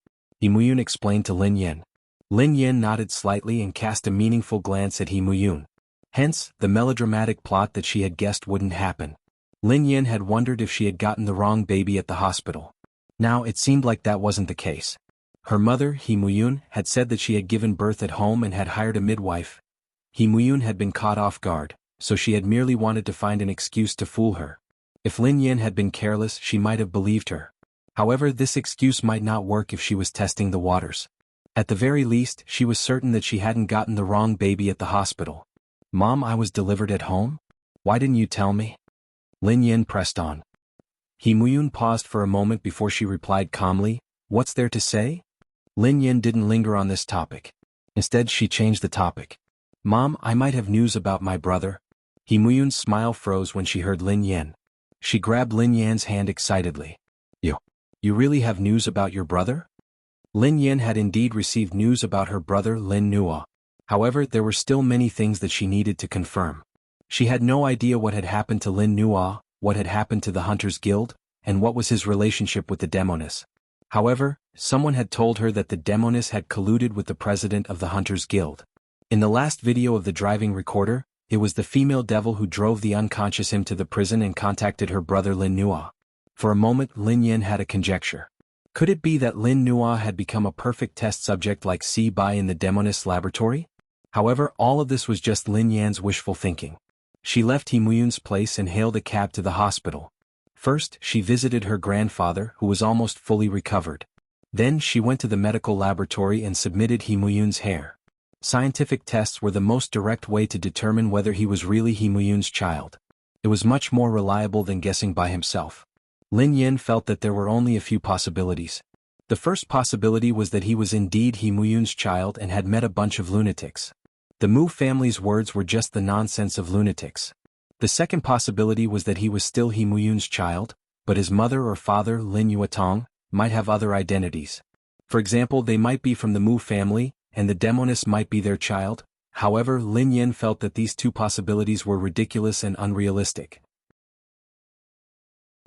He Muyun explained to Lin Yan. Lin Yan nodded slightly and cast a meaningful glance at He Muyun. Hence, the melodramatic plot that she had guessed wouldn't happen. Lin Yan had wondered if she had gotten the wrong baby at the hospital. Now it seemed like that wasn't the case. Her mother, He Muyun, had said that she had given birth at home and had hired a midwife. He Muyun had been caught off guard, so she had merely wanted to find an excuse to fool her. If Lin Yan had been careless, she might have believed her. However, this excuse might not work if she was testing the waters. At the very least, she was certain that she hadn't gotten the wrong baby at the hospital. Mom, I was delivered at home? Why didn't you tell me? Lin Yin pressed on. He Muyun paused for a moment before she replied calmly, what's there to say? Lin Yin didn't linger on this topic. Instead, she changed the topic. Mom, I might have news about my brother. He Muyun's smile froze when she heard Lin Yin. She grabbed Lin Yan's hand excitedly. You really have news about your brother? Lin Yin had indeed received news about her brother Lin Nua. However, there were still many things that she needed to confirm. She had no idea what had happened to Lin Nua, what had happened to the Hunters Guild, and what was his relationship with the Demoness. However, someone had told her that the Demoness had colluded with the president of the Hunters Guild. In the last video of the driving recorder, it was the female devil who drove the unconscious him to the prison and contacted her brother Lin Nua. For a moment, Lin Yin had a conjecture. Could it be that Lin Nua had become a perfect test subject like Si Bai in the Demoness laboratory? However, all of this was just Lin Yan's wishful thinking. She left He Muyun's place and hailed a cab to the hospital. First, she visited her grandfather, who was almost fully recovered. Then she went to the medical laboratory and submitted He Muyun's hair. Scientific tests were the most direct way to determine whether he was really He Muyun's child. It was much more reliable than guessing by himself. Lin Yin felt that there were only a few possibilities. The first possibility was that he was indeed He Muyun's child and had met a bunch of lunatics. The Mu family's words were just the nonsense of lunatics. The second possibility was that he was still He Muyun's child, but his mother or father Lin Yuatong might have other identities. For example, they might be from the Mu family, and the Demoness might be their child. However, Lin Yin felt that these two possibilities were ridiculous and unrealistic.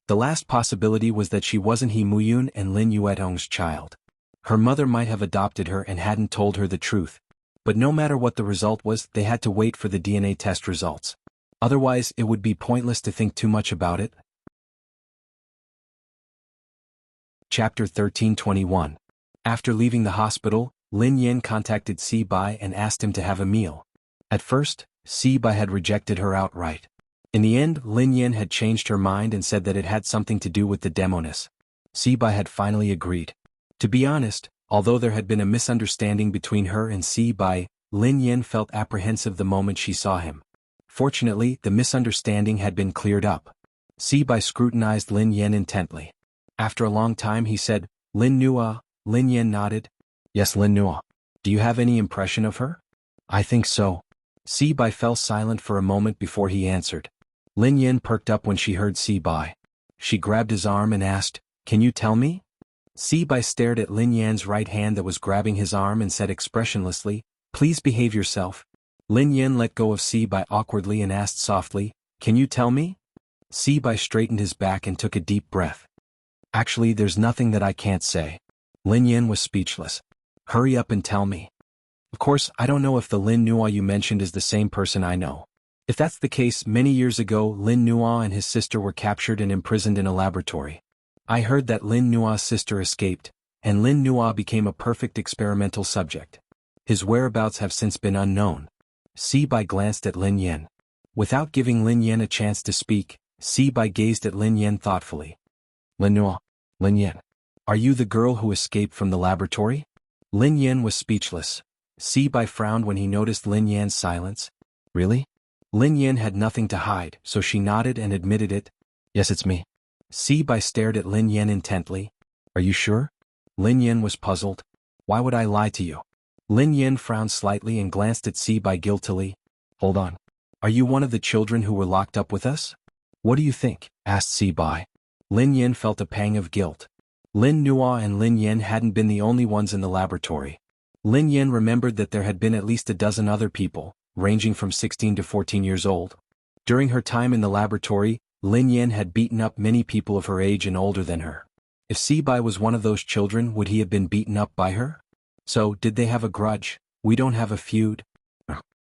The last possibility was that she wasn't He Muyun and Lin Yuetong's child. Her mother might have adopted her and hadn't told her the truth. But no matter what the result was, they had to wait for the DNA test results. Otherwise, it would be pointless to think too much about it. Chapter 1321. After leaving the hospital, Lin Yin contacted Si Bai and asked him to have a meal. At first, Si Bai had rejected her outright. In the end, Lin Yin had changed her mind and said that it had something to do with the Demoness. Si Bai had finally agreed. To be honest, although there had been a misunderstanding between her and Si Bai, Lin Yin felt apprehensive the moment she saw him. Fortunately, the misunderstanding had been cleared up. Si Bai scrutinized Lin Yin intently. After a long time he said, Lin Nua. Lin Yin nodded. Yes, Lin Nua. Do you have any impression of her? I think so. Si Bai fell silent for a moment before he answered. Lin Yin perked up when she heard Si Bai. She grabbed his arm and asked, Can you tell me? Si Bai stared at Lin Yan's right hand that was grabbing his arm and said expressionlessly, Please behave yourself. Lin Yin let go of Si Bai awkwardly and asked softly, Can you tell me? Si Bai straightened his back and took a deep breath. Actually, there's nothing that I can't say. Lin Yin was speechless. Hurry up and tell me. Of course, I don't know if the Lin Nua you mentioned is the same person I know. If that's the case, many years ago Lin Nua and his sister were captured and imprisoned in a laboratory. I heard that Lin Nua's sister escaped, and Lin Nua became a perfect experimental subject. His whereabouts have since been unknown. Si Bai glanced at Lin Yin. Without giving Lin Yin a chance to speak, Si Bai gazed at Lin Yin thoughtfully. Lin Nua. Lin Yin. Are you the girl who escaped from the laboratory? Lin Yin was speechless. Si Bai frowned when he noticed Lin Yan's silence. Really? Lin Yin had nothing to hide, so she nodded and admitted it. Yes, it's me. Si Bai stared at Lin Yin intently. Are you sure? Lin Yin was puzzled. Why would I lie to you? Lin Yin frowned slightly and glanced at Si Bai guiltily. Hold on. Are you one of the children who were locked up with us? What do you think? Asked Si Bai. Lin Yin felt a pang of guilt. Lin Nua and Lin Yin hadn't been the only ones in the laboratory. Lin Yin remembered that there had been at least a dozen other people, ranging from 16 to 14 years old. During her time in the laboratory, Lin Yin had beaten up many people of her age and older than her. If Si Bai was one of those children, would he have been beaten up by her? So, did they have a grudge? We don't have a feud.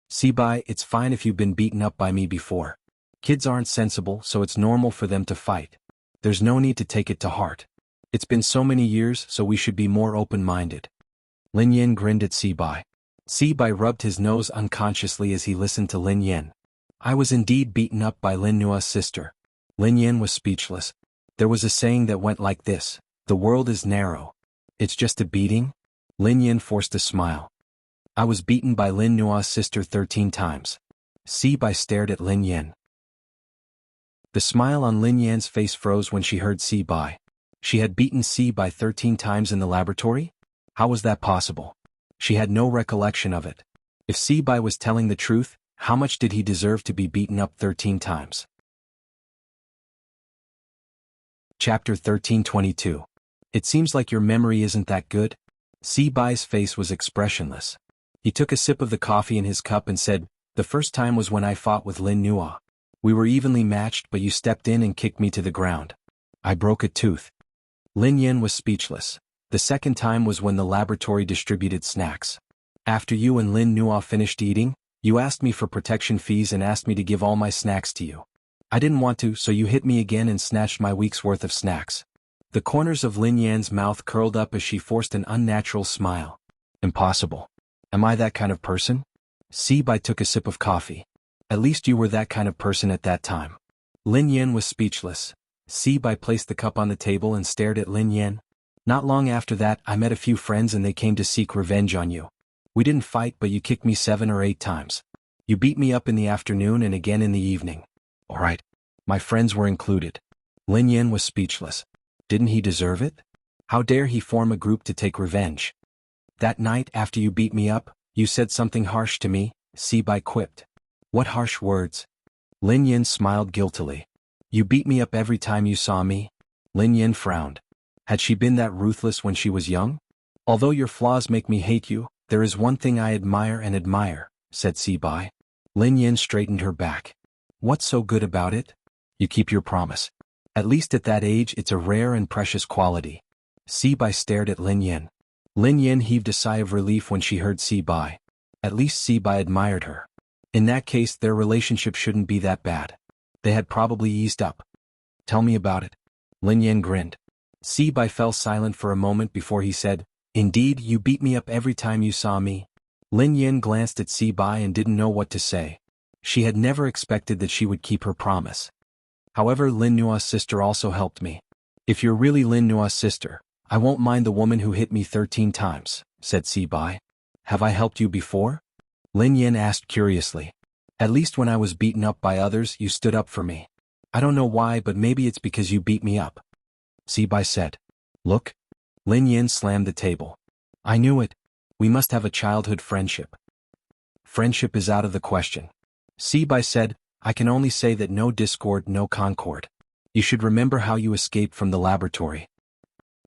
Si Bai, it's fine if you've been beaten up by me before. Kids aren't sensible, so it's normal for them to fight. There's no need to take it to heart. It's been so many years, so we should be more open-minded. Lin Yin grinned at Si Bai. Si Bai rubbed his nose unconsciously as he listened to Lin Yin. I was indeed beaten up by Lin Nua's sister. Lin Yin was speechless. There was a saying that went like this, The world is narrow. It's just a beating? Lin Yin forced a smile. I was beaten by Lin Nua's sister 13 times. Si Bai stared at Lin Yin. The smile on Lin Yan's face froze when she heard Si Bai. She had beaten Si Bai 13 times in the laboratory? How was that possible? She had no recollection of it. If Si Bai was telling the truth, how much did he deserve to be beaten up 13 times? Chapter 1322. It seems like your memory isn't that good. Si Bai's face was expressionless. He took a sip of the coffee in his cup and said, the first time was when I fought with Lin Nua. We were evenly matched, but you stepped in and kicked me to the ground. I broke a tooth. Lin Yin was speechless. The second time was when the laboratory distributed snacks. After you and Lin Nua finished eating, you asked me for protection fees and asked me to give all my snacks to you. I didn't want to, so you hit me again and snatched my week's worth of snacks. The corners of Lin Yan's mouth curled up as she forced an unnatural smile. Impossible. Am I that kind of person? Si Bai took a sip of coffee. At least you were that kind of person at that time. Lin Yan was speechless. Si Bai placed the cup on the table and stared at Lin Yan. Not long after that, I met a few friends and they came to seek revenge on you. We didn't fight, but you kicked me 7 or 8 times. You beat me up in the afternoon and again in the evening. All right. My friends were included. Lin Yan was speechless. Didn't he deserve it? How dare he form a group to take revenge? That night after you beat me up, you said something harsh to me, Si Bai quipped. What harsh words? Lin Yin smiled guiltily. You beat me up every time you saw me? Lin Yin frowned. Had she been that ruthless when she was young? Although your flaws make me hate you, there is one thing I admire, said Si Bai. Lin Yin straightened her back. What's so good about it? You keep your promise. At least at that age it's a rare and precious quality. Si Bai stared at Lin Yin. Lin Yin heaved a sigh of relief when she heard Si Bai. At least Si Bai admired her. In that case their relationship shouldn't be that bad. They had probably eased up. Tell me about it. Lin Yin grinned. Si Bai fell silent for a moment before he said, Indeed, you beat me up every time you saw me. Lin Yin glanced at Si Bai and didn't know what to say. She had never expected that she would keep her promise. However, Lin Nua's sister also helped me. If you're really Lin Nua's sister, I won't mind the woman who hit me 13 times, said Si Bai. Have I helped you before? Lin Yin asked curiously. At least when I was beaten up by others, you stood up for me. I don't know why, but maybe it's because you beat me up. Si Bai said. Look. Lin Yin slammed the table. I knew it. We must have a childhood friendship. Friendship is out of the question. Si Bai said, I can only say that no discord, no concord. You should remember how you escaped from the laboratory.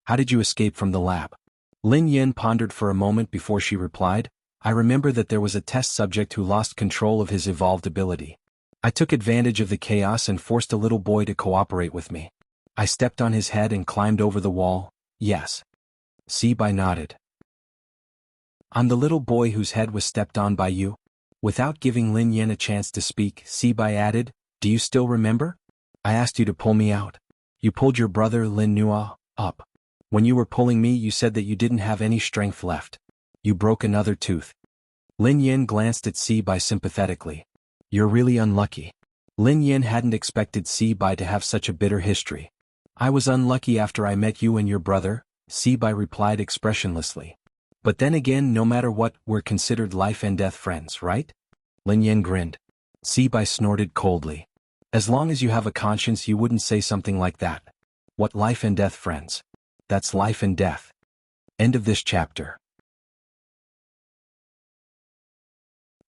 How did you escape from the lab? Lin Yin pondered for a moment before she replied, I remember that there was a test subject who lost control of his evolved ability. I took advantage of the chaos and forced a little boy to cooperate with me. I stepped on his head and climbed over the wall, yes. Si Bai nodded. I'm the little boy whose head was stepped on by you? Without giving Lin Yin a chance to speak, Si Bai added, Do you still remember? I asked you to pull me out. You pulled your brother Lin Nua up. When you were pulling me, you said that you didn't have any strength left. You broke another tooth. Lin Yin glanced at Si Bai sympathetically. You're really unlucky. Lin Yin hadn't expected Si Bai to have such a bitter history. I was unlucky after I met you and your brother, Si Bai replied expressionlessly. But then again, no matter what, we're considered life and death friends, right? Lin Yin grinned. Si Bai snorted coldly. As long as you have a conscience, you wouldn't say something like that. What life and death friends? That's life and death. End of this chapter.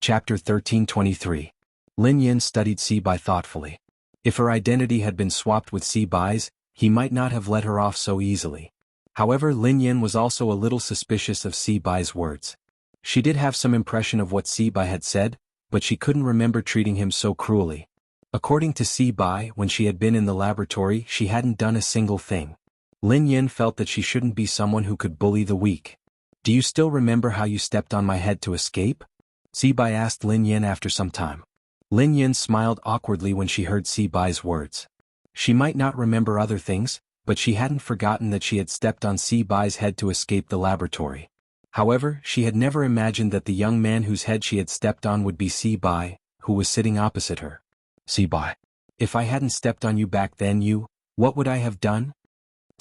Chapter 1323. Lin Yin studied Si Bai thoughtfully. If her identity had been swapped with Si Bai's, he might not have let her off so easily. However, Lin Yin was also a little suspicious of Si Bai's words. She did have some impression of what Si Bai had said, but she couldn't remember treating him so cruelly. According to Si Bai, when she had been in the laboratory, she hadn't done a single thing. Lin Yin felt that she shouldn't be someone who could bully the weak. Do you still remember how you stepped on my head to escape? Si Bai asked Lin Yin after some time. Lin Yin smiled awkwardly when she heard Si Bai's words. She might not remember other things, but she hadn't forgotten that she had stepped on Si Bai's head to escape the laboratory. However, she had never imagined that the young man whose head she had stepped on would be Si Bai, who was sitting opposite her. Si Bai. If I hadn't stepped on you back then, what would I have done?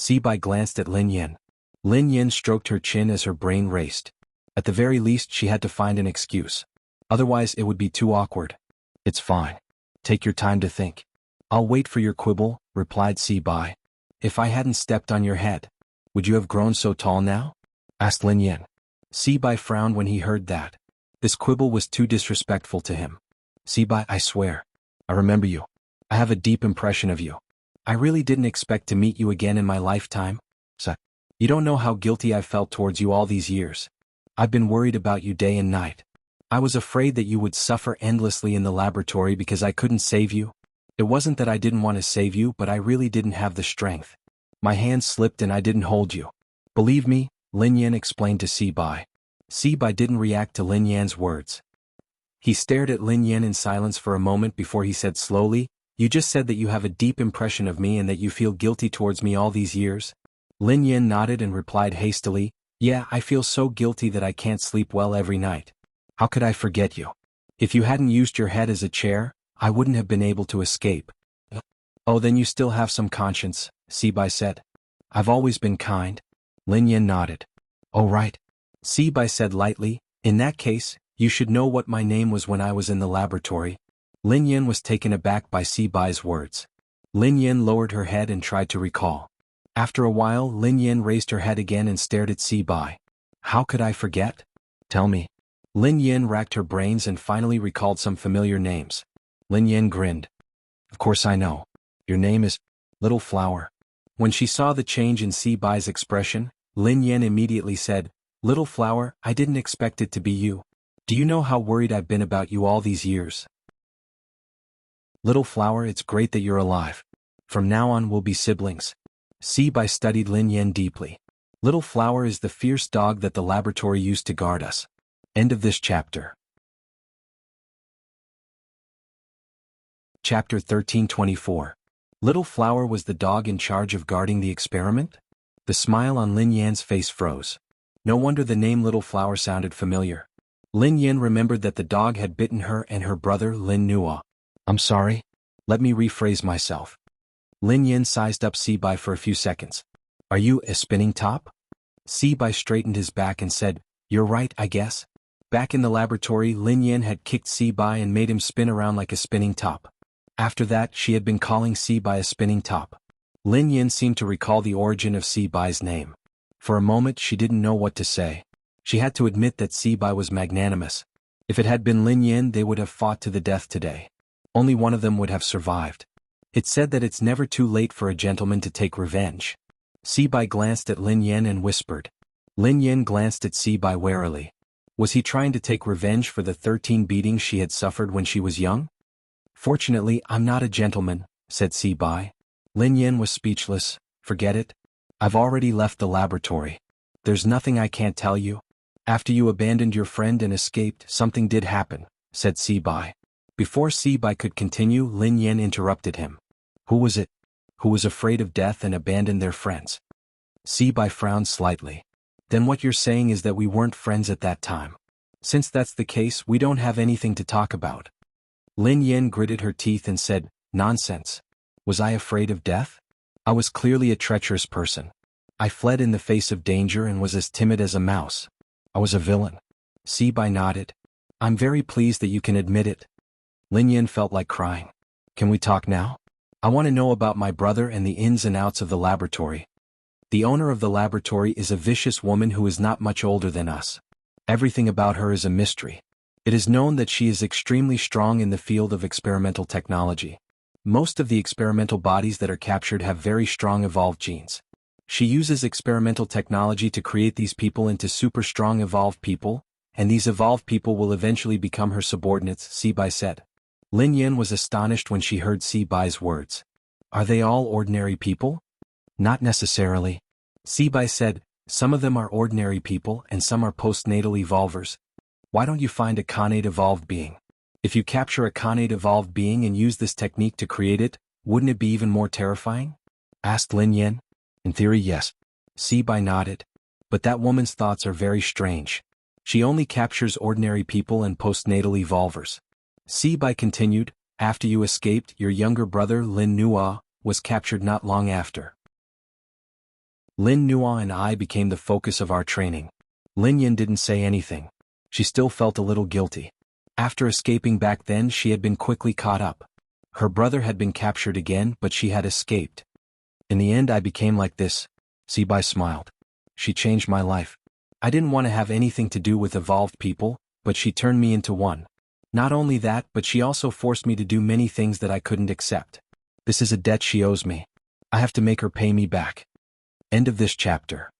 Sibai glanced at Lin Yin. Lin Yin stroked her chin as her brain raced. At the very least she had to find an excuse. Otherwise it would be too awkward. It's fine. Take your time to think. I'll wait for your quibble, replied Sibai. If I hadn't stepped on your head, would you have grown so tall now? Asked Lin Yin. Sibai frowned when he heard that. This quibble was too disrespectful to him. Sibai, I swear. I remember you. I have a deep impression of you. I really didn't expect to meet you again in my lifetime. So, you don't know how guilty I've felt towards you all these years. I've been worried about you day and night. I was afraid that you would suffer endlessly in the laboratory because I couldn't save you. It wasn't that I didn't want to save you, but I really didn't have the strength. My hand slipped and I didn't hold you. Believe me, Lin Yan explained to Sibai. Sibai didn't react to Lin Yan's words. He stared at Lin Yan in silence for a moment before he said slowly, You just said that you have a deep impression of me and that you feel guilty towards me all these years? Lin Yan nodded and replied hastily, Yeah, I feel so guilty that I can't sleep well every night. How could I forget you? If you hadn't used your head as a chair, I wouldn't have been able to escape. Oh, then you still have some conscience, Sibai said. I've always been kind. Lin Yan nodded. Oh right. Sibai said lightly, In that case, you should know what my name was when I was in the laboratory. Lin Yan was taken aback by Sibai's words. Lin Yan lowered her head and tried to recall. After a while Lin Yan raised her head again and stared at Sibai. How could I forget? Tell me. Lin Yan racked her brains and finally recalled some familiar names. Lin Yan grinned. Of course I know. Your name is Little Flower. When she saw the change in Sibai's expression, Lin Yan immediately said, Little Flower, I didn't expect it to be you. Do you know how worried I've been about you all these years? Little Flower, it's great that you're alive. From now on we'll be siblings. Sibai studied Lin Yan deeply. Little Flower is the fierce dog that the laboratory used to guard us. End of this chapter. Chapter 1324. Little Flower was the dog in charge of guarding the experiment? The smile on Lin Yan's face froze. No wonder the name Little Flower sounded familiar. Lin Yan remembered that the dog had bitten her and her brother Lin Nua. I'm sorry. Let me rephrase myself. Lin Yan sized up Sibai for a few seconds. Are you a spinning top? Sibai straightened his back and said, You're right, I guess. Back in the laboratory, Lin Yan had kicked Sibai and made him spin around like a spinning top. After that, she had been calling Sibai a spinning top. Lin Yan seemed to recall the origin of Sibai's name. For a moment she didn't know what to say. She had to admit that Sibai was magnanimous. If it had been Lin Yan, they would have fought to the death today. Only one of them would have survived. It's said that it's never too late for a gentleman to take revenge. Sibai glanced at Lin Yan and whispered. Lin Yan glanced at Sibai warily. Was he trying to take revenge for the 13 beatings she had suffered when she was young? Fortunately, I'm not a gentleman, said Sibai. Lin Yan was speechless. Forget it. I've already left the laboratory. There's nothing I can't tell you. After you abandoned your friend and escaped, something did happen, said Sibai. Before Sibai could continue, Lin Yan interrupted him. Who was it? Who was afraid of death and abandoned their friends? Sibai frowned slightly. Then what you're saying is that we weren't friends at that time. Since that's the case, we don't have anything to talk about. Lin Yan gritted her teeth and said, Nonsense. Was I afraid of death? I was clearly a treacherous person. I fled in the face of danger and was as timid as a mouse. I was a villain. Sibai nodded. I'm very pleased that you can admit it. Lin Yan felt like crying. Can we talk now? I want to know about my brother and the ins and outs of the laboratory. The owner of the laboratory is a vicious woman who is not much older than us. Everything about her is a mystery. It is known that she is extremely strong in the field of experimental technology. Most of the experimental bodies that are captured have very strong evolved genes. She uses experimental technology to create these people into super strong evolved people, and these evolved people will eventually become her subordinates, Sibai said. Lin Yan was astonished when she heard Sibai's words. Are they all ordinary people? Not necessarily. Sibai said, some of them are ordinary people and some are postnatal evolvers. Why don't you find a connate evolved being? If you capture a connate evolved being and use this technique to create it, wouldn't it be even more terrifying? Asked Lin Yan. In theory, yes. Sibai nodded. But that woman's thoughts are very strange. She only captures ordinary people and postnatal evolvers. Sibai continued, after you escaped, your younger brother Lin Nua was captured not long after. Lin Nuo and I became the focus of our training. Lin Yin didn't say anything. She still felt a little guilty. After escaping back then, she had been quickly caught up. Her brother had been captured again, but she had escaped. In the end, I became like this. Sibai smiled. She changed my life. I didn't want to have anything to do with evolved people, but she turned me into one. Not only that, but she also forced me to do many things that I couldn't accept. This is a debt she owes me. I have to make her pay me back. End of this chapter.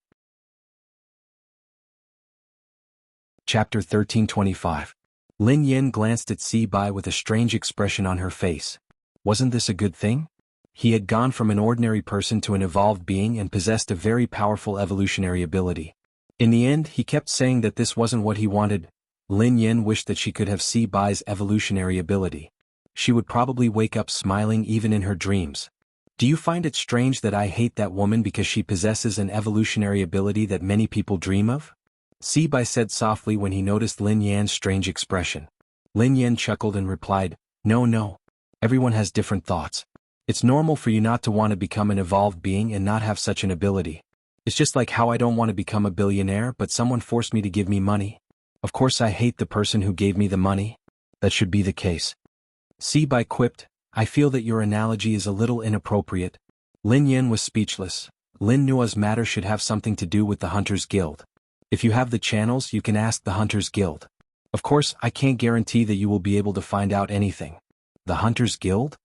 Chapter 1325. Lin Yin glanced at Sibai with a strange expression on her face. Wasn't this a good thing? He had gone from an ordinary person to an evolved being and possessed a very powerful evolutionary ability. In the end, he kept saying that this wasn't what he wanted. Lin Yin wished that she could have Sibai's evolutionary ability. She would probably wake up smiling even in her dreams. Do you find it strange that I hate that woman because she possesses an evolutionary ability that many people dream of? Sibai said softly when he noticed Lin Yan's strange expression. Lin Yan chuckled and replied, No. Everyone has different thoughts. It's normal for you not to want to become an evolved being and not have such an ability. It's just like how I don't want to become a billionaire but someone forced me to give me money. Of course I hate the person who gave me the money. That should be the case. Sibai quipped, I feel that your analogy is a little inappropriate. Lin Yin was speechless. Lin Nua's matter should have something to do with the Hunters Guild. If you have the channels, you can ask the Hunters Guild. Of course, I can't guarantee that you will be able to find out anything. The Hunters Guild?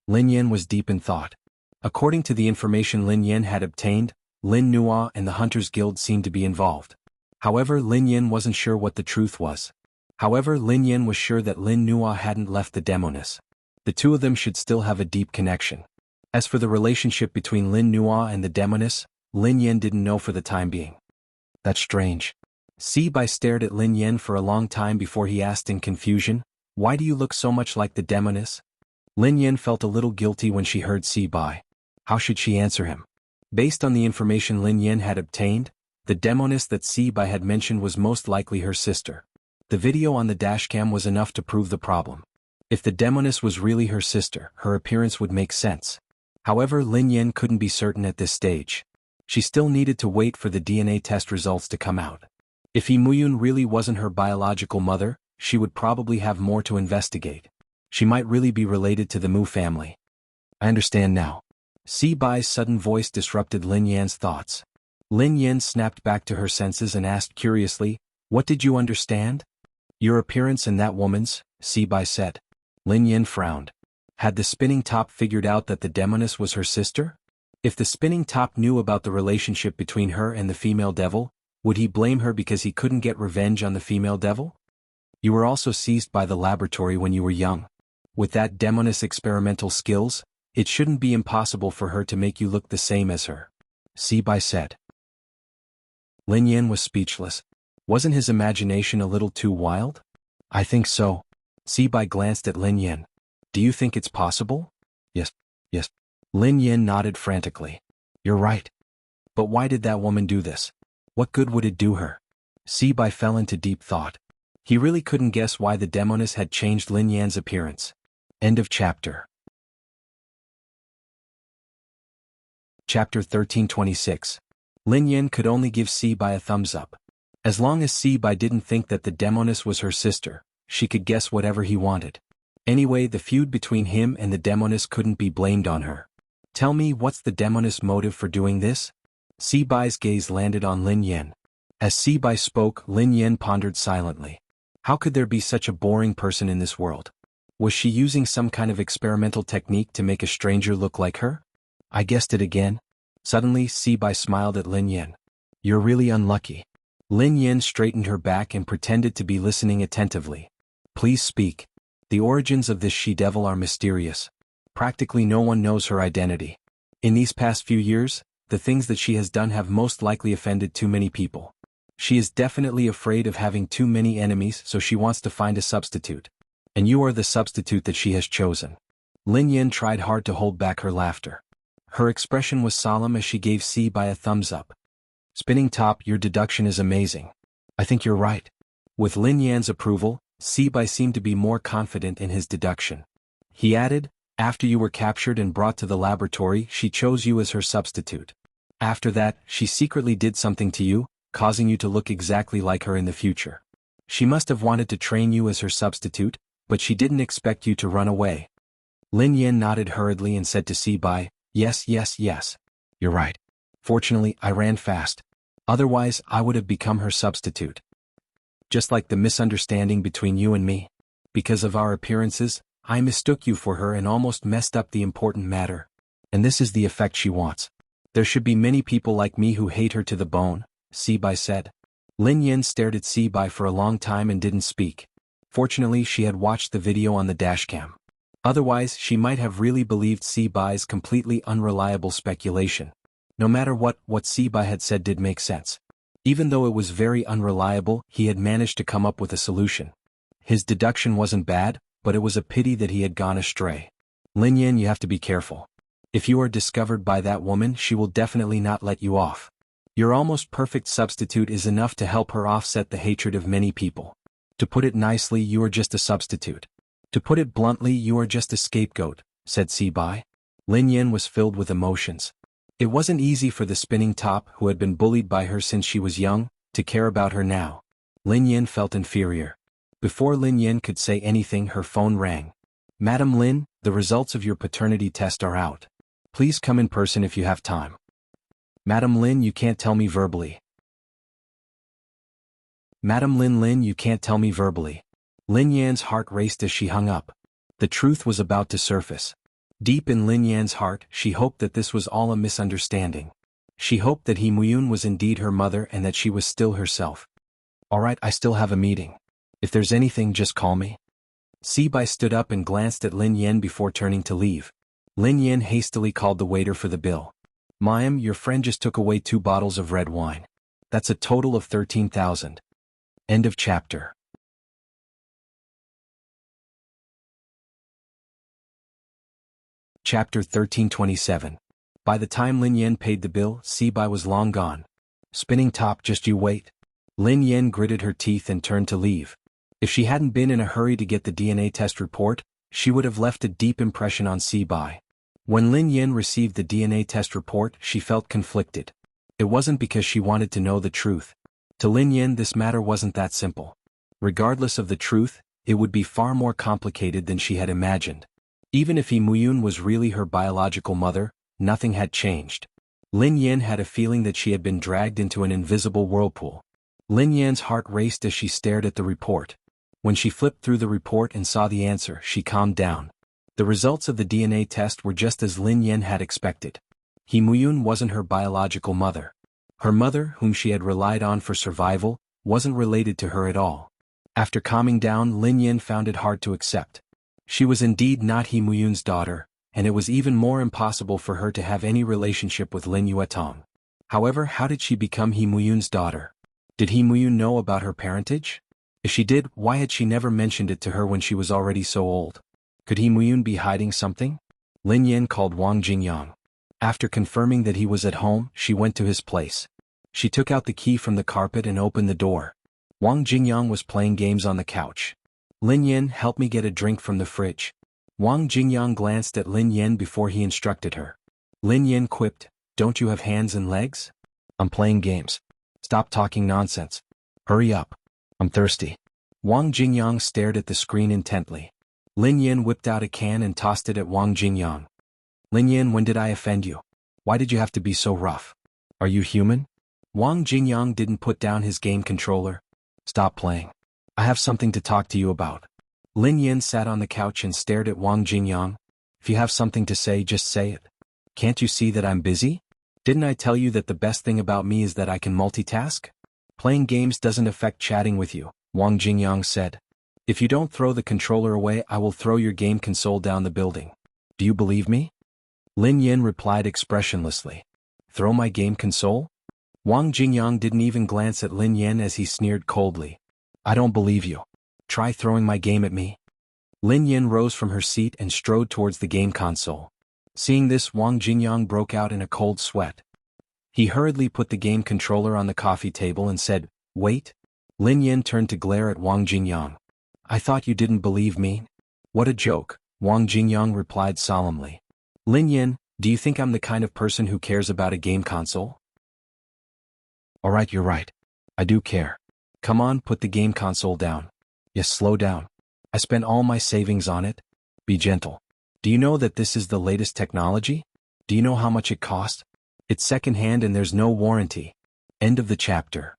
Lin Yin was deep in thought. According to the information Lin Yin had obtained, Lin Nua and the Hunters Guild seemed to be involved. However, Lin Yin wasn't sure what the truth was. However, Lin Yin was sure that Lin Nua hadn't left the Demoness. The two of them should still have a deep connection. As for the relationship between Lin Nua and the Demoness, Lin Yin didn't know for the time being. That's strange. Sibai stared at Lin Yin for a long time before he asked in confusion, Why do you look so much like the Demoness? Lin Yin felt a little guilty when she heard Sibai. How should she answer him? Based on the information Lin Yin had obtained, the Demoness that Sibai had mentioned was most likely her sister. The video on the dashcam was enough to prove the problem. If the Demoness was really her sister, her appearance would make sense. However, Lin Yin couldn't be certain at this stage. She still needed to wait for the DNA test results to come out. If Muyun really wasn't her biological mother, she would probably have more to investigate. She might really be related to the Mu family. I understand now. Sibai's sudden voice disrupted Lin Yan's thoughts. Lin Yin snapped back to her senses and asked curiously, What did you understand? Your appearance and that woman's, Sibai said. Lin Yin frowned. Had the spinning top figured out that the Demoness was her sister? If the spinning top knew about the relationship between her and the female devil, would he blame her because he couldn't get revenge on the female devil? You were also seized by the laboratory when you were young. With that Demoness experimental skills, it shouldn't be impossible for her to make you look the same as her. Sibai said. Lin Yin was speechless. Wasn't his imagination a little too wild? I think so. Sibai glanced at Lin Yin. Do you think it's possible? Yes. Lin Yin nodded frantically. You're right. But why did that woman do this? What good would it do her? Sibai fell into deep thought. He really couldn't guess why the Demoness had changed Lin Yan's appearance. End of chapter. Chapter 1326. Lin Yin could only give Sibai a thumbs up. As long as Sibai didn't think that the Demoness was her sister, she could guess whatever he wanted. Anyway, the feud between him and the Demoness couldn't be blamed on her. Tell me, what's the Demoness' motive for doing this? Sibai's gaze landed on Lin Yin. As Sibai spoke, Lin Yin pondered silently. How could there be such a boring person in this world? Was she using some kind of experimental technique to make a stranger look like her? I guessed it again. Suddenly, Sibai smiled at Lin Yin. You're really unlucky. Lin Yin straightened her back and pretended to be listening attentively. Please speak. The origins of this she-devil are mysterious. Practically no one knows her identity. In these past few years, the things that she has done have most likely offended too many people. She is definitely afraid of having too many enemies, so she wants to find a substitute. And you are the substitute that she has chosen. Lin Yin tried hard to hold back her laughter. Her expression was solemn as she gave Sibai a thumbs up. Spinning top, your deduction is amazing. I think you're right. With Lin Yan's approval, Sibai seemed to be more confident in his deduction. He added, After you were captured and brought to the laboratory, she chose you as her substitute. After that, she secretly did something to you, causing you to look exactly like her in the future. She must have wanted to train you as her substitute, but she didn't expect you to run away. Lin Yen nodded hurriedly and said to Si-bai, yes, yes, yes. You're right. Fortunately, I ran fast. Otherwise, I would have become her substitute. Just like the misunderstanding between you and me. Because of our appearances, I mistook you for her and almost messed up the important matter. And this is the effect she wants. There should be many people like me who hate her to the bone, Si-bai said. Lin Yen stared at Si-bai for a long time and didn't speak. Fortunately, she had watched the video on the dashcam. Otherwise, she might have really believed Si-bai's completely unreliable speculation. No matter what Si-bai had said did make sense. Even though it was very unreliable, he had managed to come up with a solution. His deduction wasn't bad, but it was a pity that he had gone astray. Lin Yen, you have to be careful. If you are discovered by that woman, she will definitely not let you off. Your almost perfect substitute is enough to help her offset the hatred of many people. To put it nicely, you are just a substitute. To put it bluntly, you are just a scapegoat, said Si-bai. Lin Yen was filled with emotions. It wasn't easy for the spinning top who had been bullied by her since she was young, to care about her now. Lin Yen felt inferior. Before Lin Yen could say anything, her phone rang. Madam Lin, the results of your paternity test are out. Please come in person if you have time. Madam Lin, you can't tell me verbally. Madam Lin, you can't tell me verbally. Lin Yan's heart raced as she hung up. The truth was about to surface. Deep in Lin Yan's heart, she hoped that this was all a misunderstanding. She hoped that He Muyun was indeed her mother and that she was still herself. Alright, I still have a meeting. If there's anything, just call me. Si-bai stood up and glanced at Lin Yan before turning to leave. Lin Yan hastily called the waiter for the bill. Ma'am, your friend just took away 2 bottles of red wine. That's a total of 13,000. End of chapter. Chapter 1327. By the time Lin Yan paid the bill, Si-bai was long gone. Spinning top, just you wait. Lin Yan gritted her teeth and turned to leave. If she hadn't been in a hurry to get the DNA test report, she would have left a deep impression on Si-bai. When Lin Yan received the DNA test report, she felt conflicted. It wasn't because she wanted to know the truth. To Lin Yan, this matter wasn't that simple. Regardless of the truth, it would be far more complicated than she had imagined. Even if He Muyun was really her biological mother, nothing had changed. Lin Yan had a feeling that she had been dragged into an invisible whirlpool. Lin Yan's heart raced as she stared at the report. When she flipped through the report and saw the answer, she calmed down. The results of the DNA test were just as Lin Yan had expected. He Muyun wasn't her biological mother. Her mother, whom she had relied on for survival, wasn't related to her at all. After calming down, Lin Yan found it hard to accept. She was indeed not He Muyun's daughter, and it was even more impossible for her to have any relationship with Lin Yuetong. However, how did she become He Muyun's daughter? Did He Muyun know about her parentage? If she did, why had she never mentioned it to her when she was already so old? Could He Muyun be hiding something? Lin Yan called Wang Jingyang. After confirming that he was at home, she went to his place. She took out the key from the carpet and opened the door. Wang Jingyang was playing games on the couch. Lin Yan, help me get a drink from the fridge. Wang Jingyang glanced at Lin Yan before he instructed her. Lin Yan quipped, don't you have hands and legs? I'm playing games. Stop talking nonsense. Hurry up. I'm thirsty. Wang Jingyang stared at the screen intently. Lin Yan whipped out a can and tossed it at Wang Jingyang. Lin Yan, when did I offend you? Why did you have to be so rough? Are you human? Wang Jingyang didn't put down his game controller. Stop playing. I have something to talk to you about. Lin Yan sat on the couch and stared at Wang Jingyang. If you have something to say, just say it. Can't you see that I'm busy? Didn't I tell you that the best thing about me is that I can multitask? Playing games doesn't affect chatting with you, Wang Jingyang said. If you don't throw the controller away, I will throw your game console down the building. Do you believe me? Lin Yan replied expressionlessly. Throw my game console? Wang Jingyang didn't even glance at Lin Yan as he sneered coldly. I don't believe you. Try throwing my game at me. Lin Yan rose from her seat and strode towards the game console. Seeing this, Wang Jingyang broke out in a cold sweat. He hurriedly put the game controller on the coffee table and said, Wait. Lin Yan turned to glare at Wang Jingyang. I thought you didn't believe me. What a joke, Wang Jingyang replied solemnly. Lin Yan, Do you think I'm the kind of person who cares about a game console? Alright, you're right. I do care. Come on, put the game console down. Yes, slow down. I spent all my savings on it. Be gentle. Do you know that this is the latest technology? Do you know how much it costs? It's second-hand and there's no warranty. End of the chapter.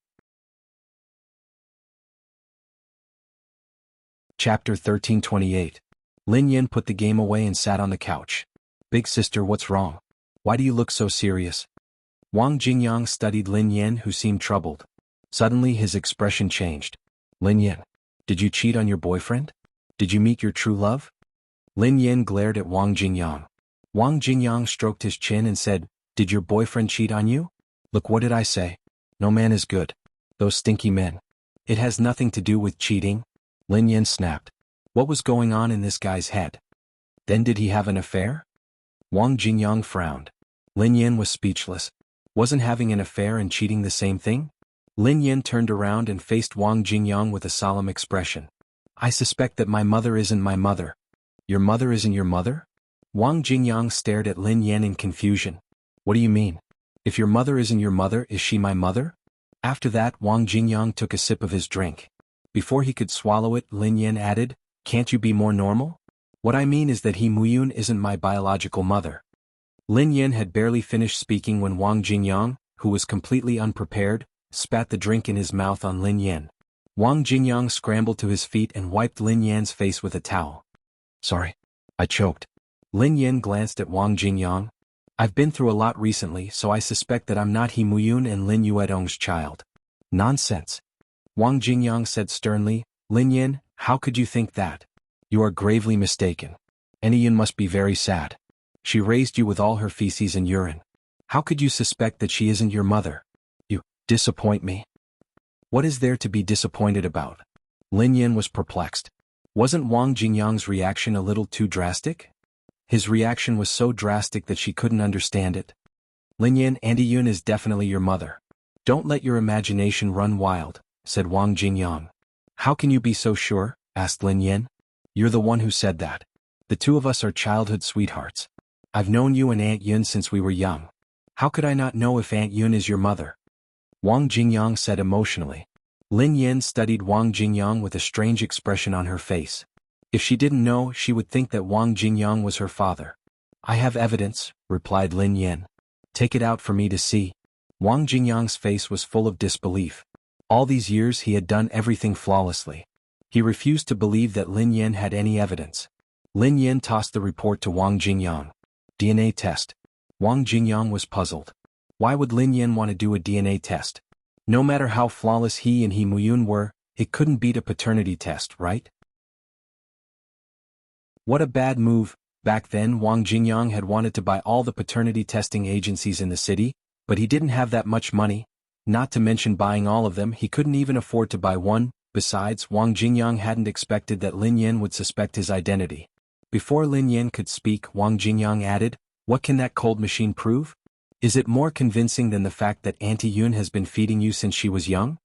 Chapter 1328. Lin Yin put the game away and sat on the couch. Big sister, what's wrong? Why do you look so serious? Wang Jingyang studied Lin Yin, who seemed troubled. Suddenly his expression changed. Lin Yin, did you cheat on your boyfriend? Did you meet your true love? Lin Yin glared at Wang Jingyang. Wang Jingyang stroked his chin and said, Did your boyfriend cheat on you? Look, what did I say? No man is good. Those stinky men. It has nothing to do with cheating. Lin Yin snapped. What was going on in this guy's head? Then did he have an affair? Wang Jingyang frowned. Lin Yin was speechless. Wasn't having an affair and cheating the same thing? Lin Yin turned around and faced Wang Jingyang with a solemn expression. I suspect that my mother isn't my mother. Your mother isn't your mother? Wang Jingyang stared at Lin Yin in confusion. What do you mean? If your mother isn't your mother, is she my mother? After that, Wang Jingyang took a sip of his drink. Before he could swallow it, Lin Yin added, Can't you be more normal? What I mean is that He Muyun isn't my biological mother. Lin Yin had barely finished speaking when Wang Jingyang, who was completely unprepared, spat the drink in his mouth on Lin Yin. Wang Jingyang scrambled to his feet and wiped Lin Yan's face with a towel. Sorry. I choked. Lin Yin glanced at Wang Jingyang. I've been through a lot recently, so I suspect that I'm not He Muyun and Lin Yuedong's child. Nonsense. Wang Jingyang said sternly, Lin Yin, how could you think that? You are gravely mistaken. Yin must be very sad. She raised you with all her feces and urine. How could you suspect that she isn't your mother? You disappoint me. What is there to be disappointed about? Lin Yin was perplexed. Wasn't Wang Jingyang's reaction a little too drastic? His reaction was so drastic that she couldn't understand it. Lin Yin, Auntie Yun is definitely your mother. Don't let your imagination run wild, said Wang Jingyang. How can you be so sure? Asked Lin Yin. You're the one who said that. The two of us are childhood sweethearts. I've known you and Aunt Yun since we were young. How could I not know if Aunt Yun is your mother? Wang Jingyang said emotionally. Lin Yin studied Wang Jingyang with a strange expression on her face. If she didn't know, she would think that Wang Jingyang was her father. I have evidence, replied Lin Yin. Take it out for me to see. Wang Jingyang's face was full of disbelief. All these years he had done everything flawlessly. He refused to believe that Lin Yin had any evidence. Lin Yin tossed the report to Wang Jingyang. DNA test. Wang Jingyang was puzzled. Why would Lin Yin want to do a DNA test? No matter how flawless he and He Muyun were, it couldn't beat a paternity test, right? What a bad move. Back then Wang Jingyang had wanted to buy all the paternity testing agencies in the city, but he didn't have that much money. Not to mention buying all of them, he couldn't even afford to buy one. Besides, Wang Jingyang hadn't expected that Lin Yin would suspect his identity. Before Lin Yin could speak, Wang Jingyang added, What can that cold machine prove? Is it more convincing than the fact that Auntie Yun has been feeding you since she was young?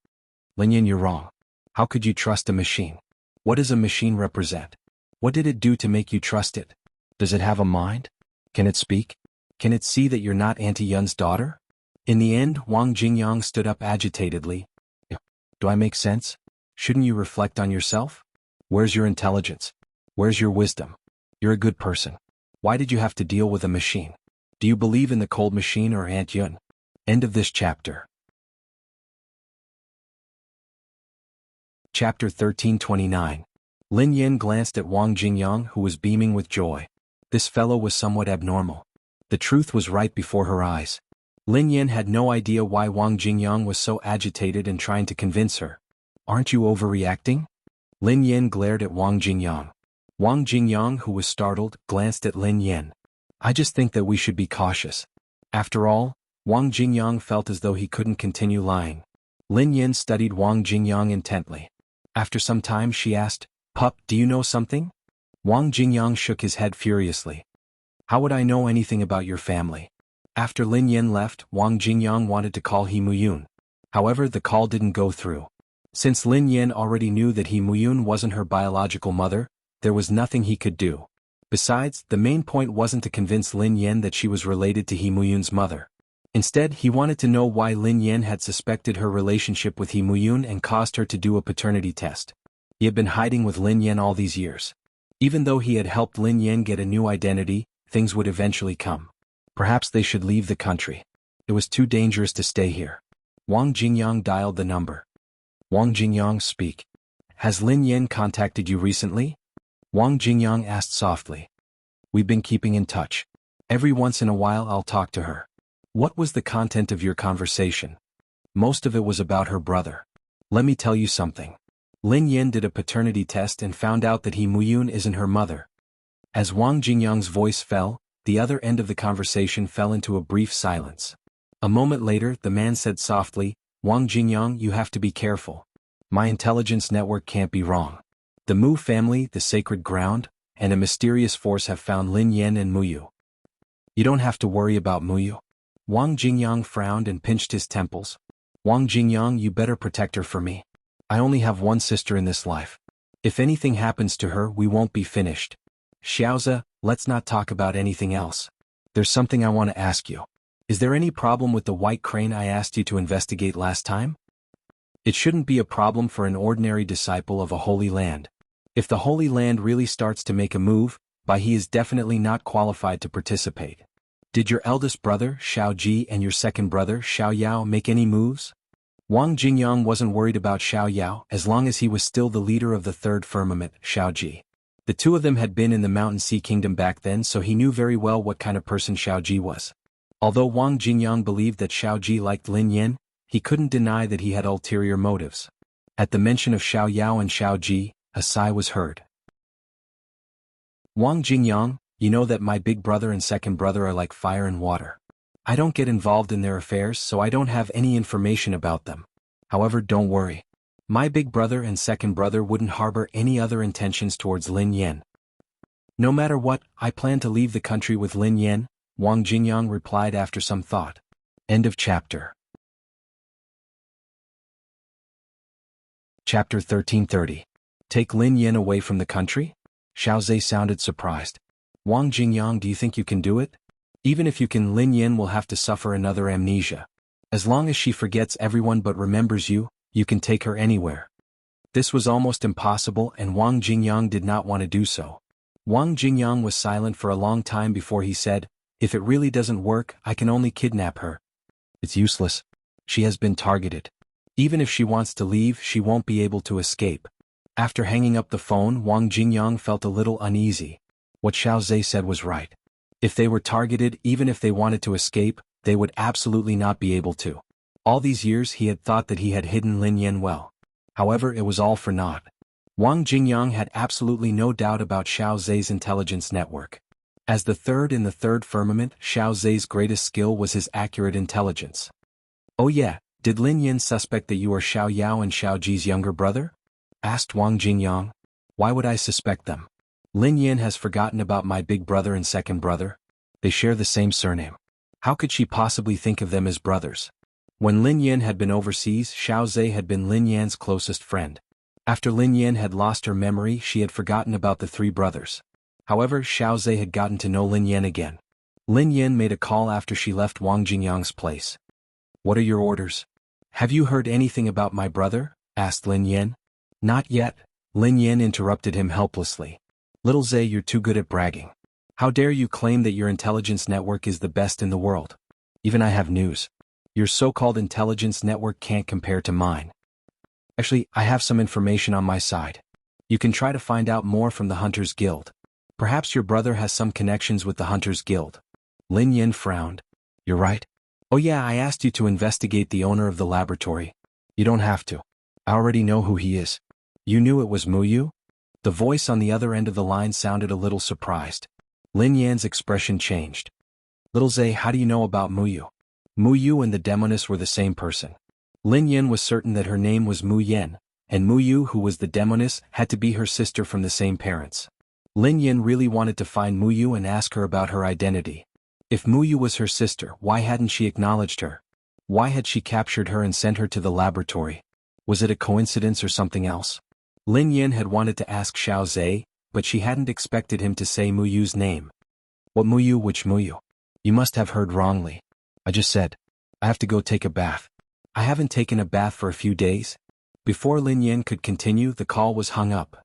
Lin Yin, you're wrong. How could you trust a machine? What does a machine represent? What did it do to make you trust it? Does it have a mind? Can it speak? Can it see that you're not Auntie Yun's daughter? In the end, Wang Jingyang stood up agitatedly. Do I make sense? Shouldn't you reflect on yourself? Where's your intelligence? Where's your wisdom? You're a good person. Why did you have to deal with a machine? Do you believe in the cold machine or Aunt Yun? End of this chapter. Chapter 1329. Lin Yin glanced at Wang Jingyang, who was beaming with joy. This fellow was somewhat abnormal. The truth was right before her eyes. Lin Yin had no idea why Wang Jingyang was so agitated and trying to convince her. Aren't you overreacting? Lin Yin glared at Wang Jingyang. Wang Jingyang, who was startled, glanced at Lin Yin. I just think that we should be cautious. After all, Wang Jingyang felt as though he couldn't continue lying. Lin Yin studied Wang Jingyang intently. After some time she asked, Pup, do you know something? Wang Jingyang shook his head furiously. How would I know anything about your family? After Lin Yin left, Wang Jingyang wanted to call He Muyun. However, the call didn't go through. Since Lin Yin already knew that He Muyun wasn't her biological mother, there was nothing he could do. Besides, the main point wasn't to convince Lin Yan that she was related to He Muyun's mother. Instead, he wanted to know why Lin Yan had suspected her relationship with He Muyun and caused her to do a paternity test. He had been hiding with Lin Yan all these years. Even though he had helped Lin Yan get a new identity, things would eventually come. Perhaps they should leave the country. It was too dangerous to stay here. Wang Jingyang dialed the number. Wang Jingyang, speak. Has Lin Yan contacted you recently? Wang Jingyang asked softly. We've been keeping in touch. Every once in a while I'll talk to her. What was the content of your conversation? Most of it was about her brother. Let me tell you something. Lin Yan did a paternity test and found out that He Muyun isn't her mother. As Wang Jingyang's voice fell, the other end of the conversation fell into a brief silence. A moment later, the man said softly, Wang Jingyang, you have to be careful. My intelligence network can't be wrong. The Mu family, the sacred ground, and a mysterious force have found Lin Yan and Muyu. You don't have to worry about Muyu. Wang Jingyang frowned and pinched his temples. Wang Jingyang, you better protect her for me. I only have one sister in this life. If anything happens to her, we won't be finished. Xiaoze, let's not talk about anything else. There's something I want to ask you. Is there any problem with the white crane I asked you to investigate last time? It shouldn't be a problem for an ordinary disciple of a holy land. If the holy land really starts to make a move, he is definitely not qualified to participate. Did your eldest brother, Xiao Ji, and your second brother, Xiao Yao, make any moves? Wang Jingyang wasn't worried about Xiao Yao as long as he was still the leader of the third firmament, Xiao Ji. The two of them had been in the Mountain Sea Kingdom back then, so he knew very well what kind of person Xiao Ji was. Although Wang Jingyang believed that Xiao Ji liked Lin Yan, he couldn't deny that he had ulterior motives. At the mention of Xiao Yao and Xiao Ji, a sigh was heard. Wang Jingyang, you know that my big brother and second brother are like fire and water. I don't get involved in their affairs, so I don't have any information about them. However, don't worry. My big brother and second brother wouldn't harbor any other intentions towards Lin Yan. No matter what, I plan to leave the country with Lin Yan, Wang Jingyang replied after some thought. End of chapter. Chapter 1330. Take Lin Yan away from the country? Xiaoze sounded surprised. Wang Jingyang, do you think you can do it? Even if you can, Lin Yan will have to suffer another amnesia. As long as she forgets everyone but remembers you, you can take her anywhere. This was almost impossible, and Wang Jingyang did not want to do so. Wang Jingyang was silent for a long time before he said, if it really doesn't work, I can only kidnap her. It's useless. She has been targeted. Even if she wants to leave, she won't be able to escape. After hanging up the phone, Wang Jingyang felt a little uneasy. What Xiaoze said was right. If they were targeted, even if they wanted to escape, they would absolutely not be able to. All these years he had thought that he had hidden Lin Yan well. However, it was all for naught. Wang Jingyang had absolutely no doubt about Xiaoze's intelligence network. As the third in the third firmament, Xiaoze's greatest skill was his accurate intelligence. Oh yeah, did Lin Yan suspect that you are Xiao Yao and Xiao Ji's younger brother? Asked Wang Jingyang. Why would I suspect them? Lin Yan has forgotten about my big brother and second brother. They share the same surname. How could she possibly think of them as brothers? When Lin Yan had been overseas, Xiaoze had been Lin Yan's closest friend. After Lin Yan had lost her memory, she had forgotten about the three brothers. However, Xiaoze had gotten to know Lin Yan again. Lin Yan made a call after she left Wang Jingyang's place. What are your orders? Have you heard anything about my brother? Asked Lin Yan. Not yet. Lin Yan interrupted him helplessly. Little Zay, you're too good at bragging. How dare you claim that your intelligence network is the best in the world? Even I have news. Your so-called intelligence network can't compare to mine. Actually, I have some information on my side. You can try to find out more from the Hunters Guild. Perhaps your brother has some connections with the Hunters Guild. Lin Yan frowned. You're right. Oh yeah, I asked you to investigate the owner of the laboratory. You don't have to. I already know who he is. You knew it was Muyu? The voice on the other end of the line sounded a little surprised. Lin Yan's expression changed. Little Zay, how do you know about Muyu? Muyu and the demoness were the same person. Lin Yan was certain that her name was Mu Yan, and Muyu, who was the demoness, had to be her sister from the same parents. Lin Yan really wanted to find Muyu and ask her about her identity. If Muyu was her sister, why hadn't she acknowledged her? Why had she captured her and sent her to the laboratory? Was it a coincidence or something else? Lin Yan had wanted to ask Xiaoze, but she hadn't expected him to say Muyu's name. What Muyu? Which Muyu? You must have heard wrongly. I just said, I have to go take a bath. I haven't taken a bath for a few days. Before Lin Yan could continue, the call was hung up.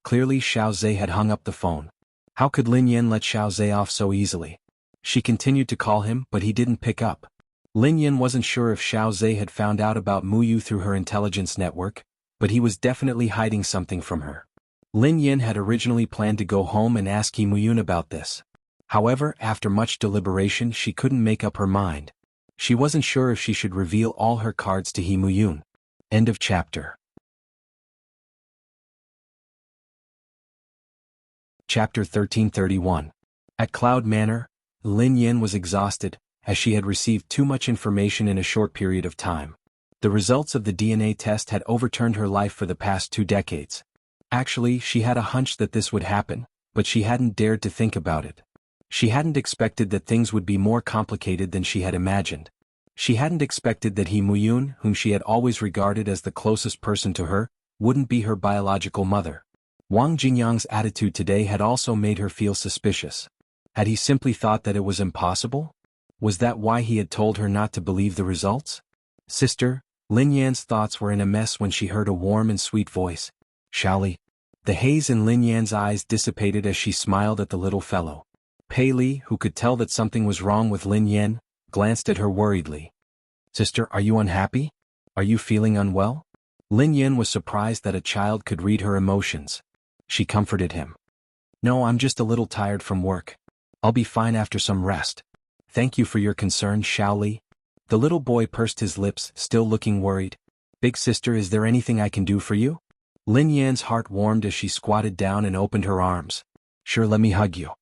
Clearly Xiao Zhe had hung up the phone. How could Lin Yan let Xiao Zhe off so easily? She continued to call him, but he didn't pick up. Lin Yan wasn't sure if Xiao Zhe had found out about Muyu through her intelligence network, but he was definitely hiding something from her. Lin Yan had originally planned to go home and ask He Muyun about this. However, after much deliberation, she couldn't make up her mind. She wasn't sure if she should reveal all her cards to He Muyun. End of chapter. Chapter 1331. At Cloud Manor, Lin Yan was exhausted, as she had received too much information in a short period of time. The results of the DNA test had overturned her life for the past 2 decades. Actually, she had a hunch that this would happen, but she hadn't dared to think about it. She hadn't expected that things would be more complicated than she had imagined. She hadn't expected that He Muyun, whom she had always regarded as the closest person to her, wouldn't be her biological mother. Wang Jingyang's attitude today had also made her feel suspicious. Had he simply thought that it was impossible? Was that why he had told her not to believe the results? Sister, Lin Yan's thoughts were in a mess when she heard a warm and sweet voice. Xiaoli. The haze in Lin Yan's eyes dissipated as she smiled at the little fellow. Pei Li, who could tell that something was wrong with Lin Yan, glanced at her worriedly. Sister, are you unhappy? Are you feeling unwell? Lin Yan was surprised that a child could read her emotions. She comforted him. No, I'm just a little tired from work. I'll be fine after some rest. Thank you for your concern, Xiaoli. The little boy pursed his lips, still looking worried. Big sister, is there anything I can do for you? Lin Yan's heart warmed as she squatted down and opened her arms. Sure, let me hug you.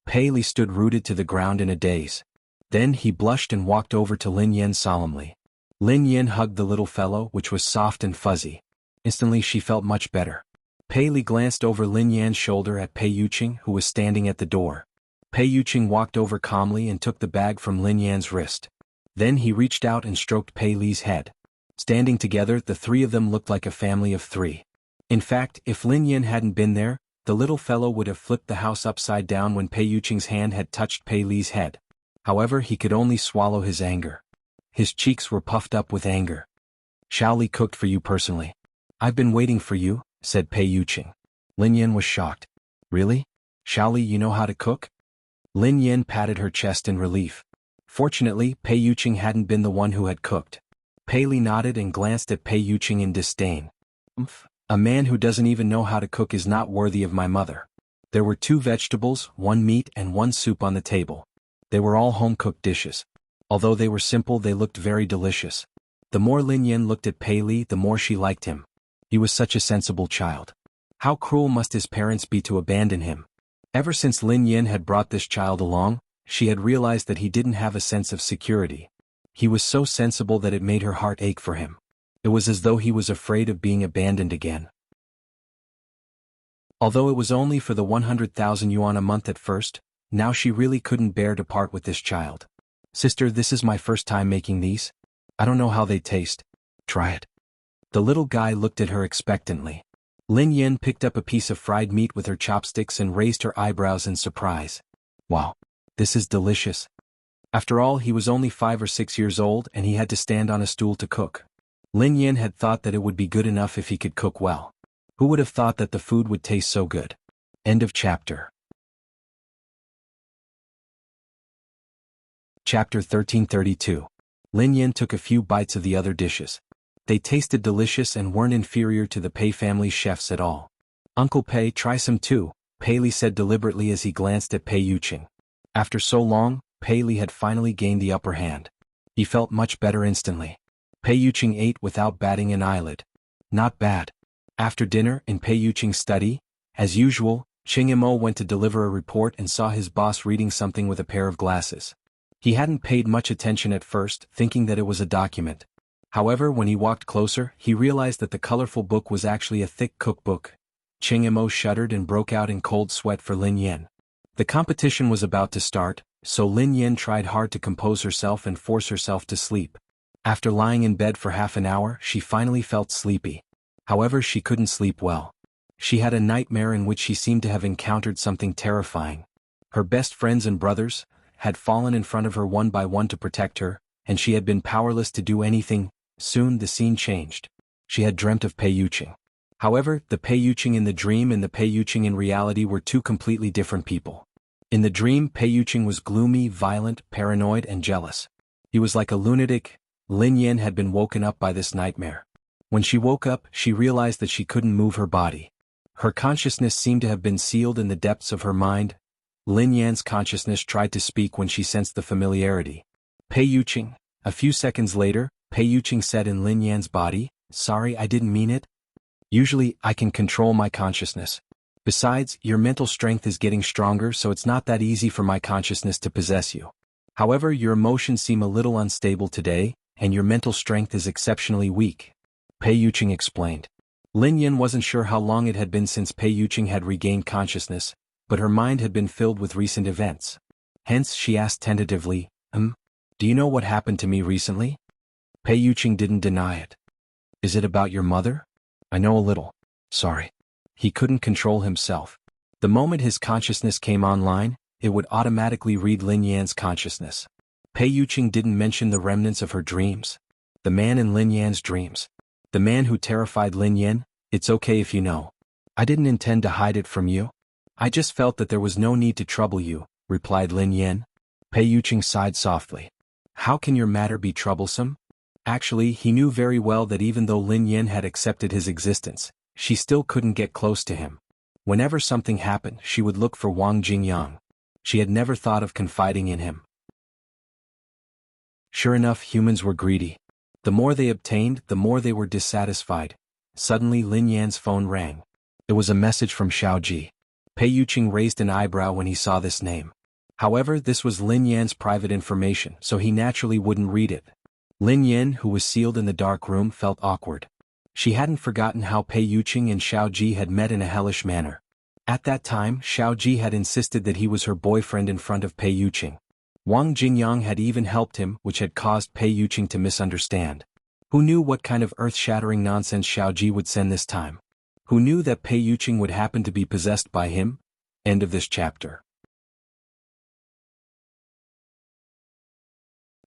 Pei Li stood rooted to the ground in a daze. Then he blushed and walked over to Lin Yan solemnly. Lin Yan hugged the little fellow, which was soft and fuzzy. Instantly she felt much better. Pei Li glanced over Lin Yan's shoulder at Pei Yuqing, who was standing at the door. Pei Yuqing walked over calmly and took the bag from Lin Yan's wrist. Then he reached out and stroked Pei Li's head. Standing together, the 3 of them looked like a family of 3. In fact, if Lin Yan hadn't been there, the little fellow would have flipped the house upside down when Pei Yuqing's hand had touched Pei Li's head. However, he could only swallow his anger. His cheeks were puffed up with anger. Xiaoli cooked for you personally. I've been waiting for you, said Pei Yuqing. Lin Yan was shocked. Really? Xiaoli, you know how to cook? Lin Yan patted her chest in relief. Fortunately, Pei Yuqing hadn't been the one who had cooked. Pei Li nodded and glanced at Pei Yuqing in disdain. A man who doesn't even know how to cook is not worthy of my mother. There were 2 vegetables, 1 meat and 1 soup on the table. They were all home-cooked dishes. Although they were simple, they looked very delicious. The more Lin Yan looked at Pei Li, the more she liked him. He was such a sensible child. How cruel must his parents be to abandon him? Ever since Lin Yan had brought this child along, she had realized that he didn't have a sense of security. He was so sensible that it made her heart ache for him. It was as though he was afraid of being abandoned again. Although it was only for the 100,000 yuan a month at first, now she really couldn't bear to part with this child. Sister, this is my first time making these. I don't know how they taste. Try it. The little guy looked at her expectantly. Lin Yan picked up a piece of fried meat with her chopsticks and raised her eyebrows in surprise. Wow, this is delicious. After all, he was only 5 or 6 years old and he had to stand on a stool to cook. Lin Yan had thought that it would be good enough if he could cook well. Who would have thought that the food would taste so good? End of chapter. Chapter 1332. Lin Yan took a few bites of the other dishes. They tasted delicious and weren't inferior to the Pei family chefs at all. Uncle Pei, try some too, Pei Li said deliberately as he glanced at Pei Yuqing. After so long, Pei Li had finally gained the upper hand. He felt much better instantly. Pei Yuqing ate without batting an eyelid. Not bad. After dinner, in Pei Yuqing's study, as usual, Ching Imo went to deliver a report and saw his boss reading something with a pair of glasses. He hadn't paid much attention at first, thinking that it was a document. However, when he walked closer, he realized that the colorful book was actually a thick cookbook. Ching Imo shuddered and broke out in cold sweat for Lin Yan. The competition was about to start, so Lin Yan tried hard to compose herself and force herself to sleep. After lying in bed for half an hour, she finally felt sleepy. However, she couldn't sleep well. She had a nightmare in which she seemed to have encountered something terrifying. Her best friends and brothers had fallen in front of her one by one to protect her, and she had been powerless to do anything. Soon the scene changed. She had dreamt of Pei Yuqing. However, the Pei Yuqing in the dream and the Pei Yuqing in reality were two completely different people. In the dream, Pei Yuqing was gloomy, violent, paranoid, and jealous. He was like a lunatic. Lin Yan had been woken up by this nightmare. When she woke up, she realized that she couldn't move her body. Her consciousness seemed to have been sealed in the depths of her mind. Lin Yan's consciousness tried to speak when she sensed the familiarity. Pei Yuqing. A few seconds later, Pei Yuqing said in Lin Yan's body, "Sorry, I didn't mean it. Usually, I can control my consciousness. Besides, your mental strength is getting stronger, so it's not that easy for my consciousness to possess you. However, your emotions seem a little unstable today, and your mental strength is exceptionally weak," Pei Yuqing explained. Lin Yan wasn't sure how long it had been since Pei Yuqing had regained consciousness, but her mind had been filled with recent events. Hence, she asked tentatively, "Do you know what happened to me recently?" Pei Yuqing didn't deny it. "Is it about your mother?" "I know a little. Sorry." He couldn't control himself. The moment his consciousness came online, it would automatically read Lin Yan's consciousness. Pei Yuqing didn't mention the remnants of her dreams. The man in Lin Yan's dreams. The man who terrified Lin Yan. "It's okay if you know. I didn't intend to hide it from you. I just felt that there was no need to trouble you," replied Lin Yan. Pei Yuqing sighed softly. "How can your matter be troublesome?" Actually, he knew very well that even though Lin Yan had accepted his existence, she still couldn't get close to him. Whenever something happened, she would look for Wang Jingyang. She had never thought of confiding in him. Sure enough, humans were greedy. The more they obtained, the more they were dissatisfied. Suddenly Lin Yan's phone rang. It was a message from Xiaoji. Pei Yuqing raised an eyebrow when he saw this name. However, this was Lin Yan's private information, so he naturally wouldn't read it. Lin Yan, who was sealed in the dark room, felt awkward. She hadn't forgotten how Pei Yuqing and Xiaoji had met in a hellish manner. At that time, Xiaoji had insisted that he was her boyfriend in front of Pei Yuqing. Wang Jingyang had even helped him, which had caused Pei Yuqing to misunderstand. Who knew what kind of earth-shattering nonsense Xiaoji would send this time? Who knew that Pei Yuqing would happen to be possessed by him? End of this chapter.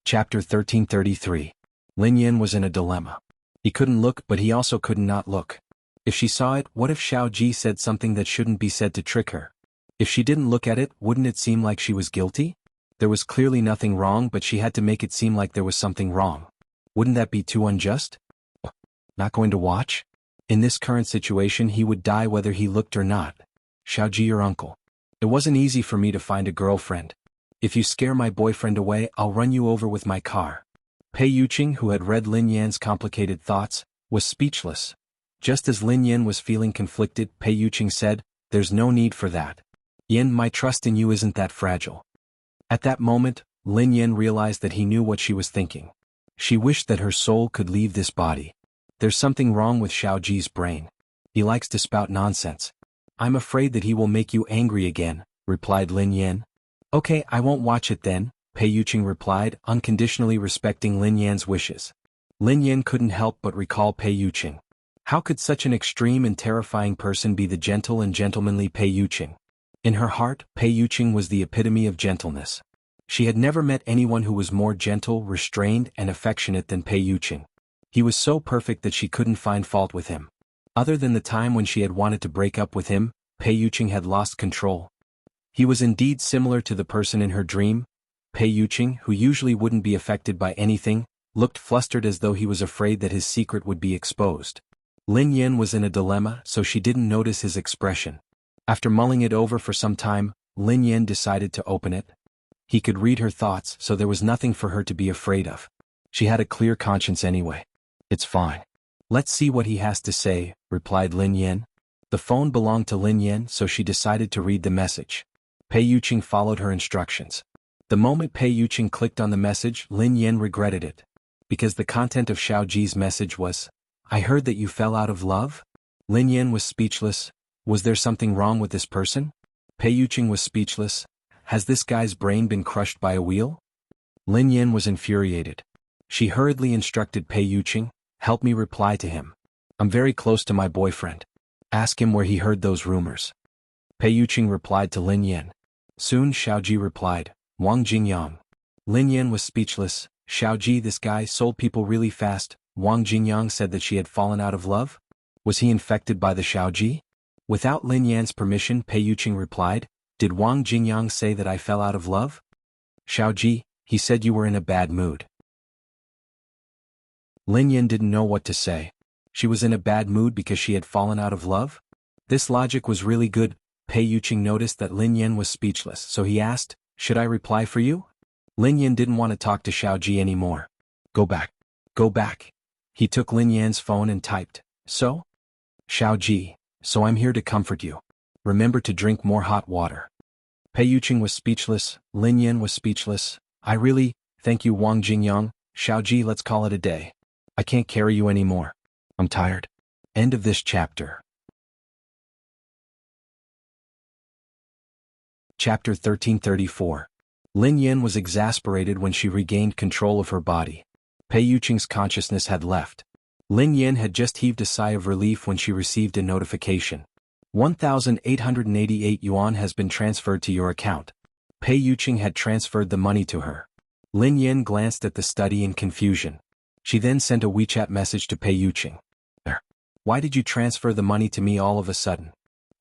Chapter 1333. Lin Yan was in a dilemma. He couldn't look, but he also could not look. If she saw it, what if Xiaoji said something that shouldn't be said to trick her? If she didn't look at it, wouldn't it seem like she was guilty? There was clearly nothing wrong, but she had to make it seem like there was something wrong. Wouldn't that be too unjust? Not going to watch? In this current situation, he would die whether he looked or not. Xiaoji, your uncle. It wasn't easy for me to find a girlfriend. If you scare my boyfriend away, I'll run you over with my car. Pei Yuqing, who had read Lin Yan's complicated thoughts, was speechless. Just as Lin Yan was feeling conflicted, Pei Yuqing said, "There's no need for that. Yan, my trust in you isn't that fragile." At that moment, Lin Yan realized that he knew what she was thinking. She wished that her soul could leave this body. There's something wrong with Xiaoji's brain. He likes to spout nonsense. "I'm afraid that he will make you angry again," replied Lin Yan. "Okay, I won't watch it then," Pei Yuqing replied, unconditionally respecting Lin Yan's wishes. Lin Yan couldn't help but recall Pei Yuqing. How could such an extreme and terrifying person be the gentle and gentlemanly Pei Yuqing? In her heart, Pei Yuqing was the epitome of gentleness. She had never met anyone who was more gentle, restrained, and affectionate than Pei Yuqing. He was so perfect that she couldn't find fault with him. Other than the time when she had wanted to break up with him, Pei Yuqing had lost control. He was indeed similar to the person in her dream. Pei Yuqing, who usually wouldn't be affected by anything, looked flustered as though he was afraid that his secret would be exposed. Lin Yan was in a dilemma, so she didn't notice his expression. After mulling it over for some time, Lin Yan decided to open it. He could read her thoughts, so there was nothing for her to be afraid of. She had a clear conscience anyway. "It's fine. Let's see what he has to say," replied Lin Yan. The phone belonged to Lin Yan, so she decided to read the message. Pei Yuqing followed her instructions. The moment Pei Yuqing clicked on the message, Lin Yan regretted it. Because the content of Xiaoji's message was, "I heard that you fell out of love?" Lin Yan was speechless. Was there something wrong with this person? Pei Yuqing was speechless. Has this guy's brain been crushed by a wheel? Lin Yan was infuriated. She hurriedly instructed Pei Yuqing, "Help me reply to him. I'm very close to my boyfriend. Ask him where he heard those rumors. Pei Yuqing replied to Lin Yan. Soon Xiaoji replied, Wang Jingyang. Lin Yan was speechless. Xiaoji, this guy sold people really fast. Wang Jingyang said that she had fallen out of love? Was he infected by the Xiaoji? Without Lin Yan's permission, Pei Yuqing replied, Did Wang Jingyang say that I fell out of love? Xiaoji, he said you were in a bad mood. Lin Yan didn't know what to say. She was in a bad mood because she had fallen out of love? This logic was really good. Pei Yuqing noticed that Lin Yan was speechless, so he asked, Should I reply for you? Lin Yan didn't want to talk to Xiaoji anymore. Go back. Go back. He took Lin Yan's phone and typed, So? Xiaoji, so I'm here to comfort you. Remember to drink more hot water. Pei Yuqing was speechless, Lin Yan was speechless. Thank you Wang Jingyang. Xiaoji, let's call it a day. I can't carry you anymore. I'm tired. End of this chapter. Chapter 1334. Lin Yan was exasperated when she regained control of her body. Pei Yuqing's consciousness had left. Lin Yan had just heaved a sigh of relief when she received a notification. 1,888 yuan has been transferred to your account. Pei Yuqing had transferred the money to her. Lin Yan glanced at the study in confusion. She then sent a WeChat message to Pei Yuqing. Why did you transfer the money to me all of a sudden?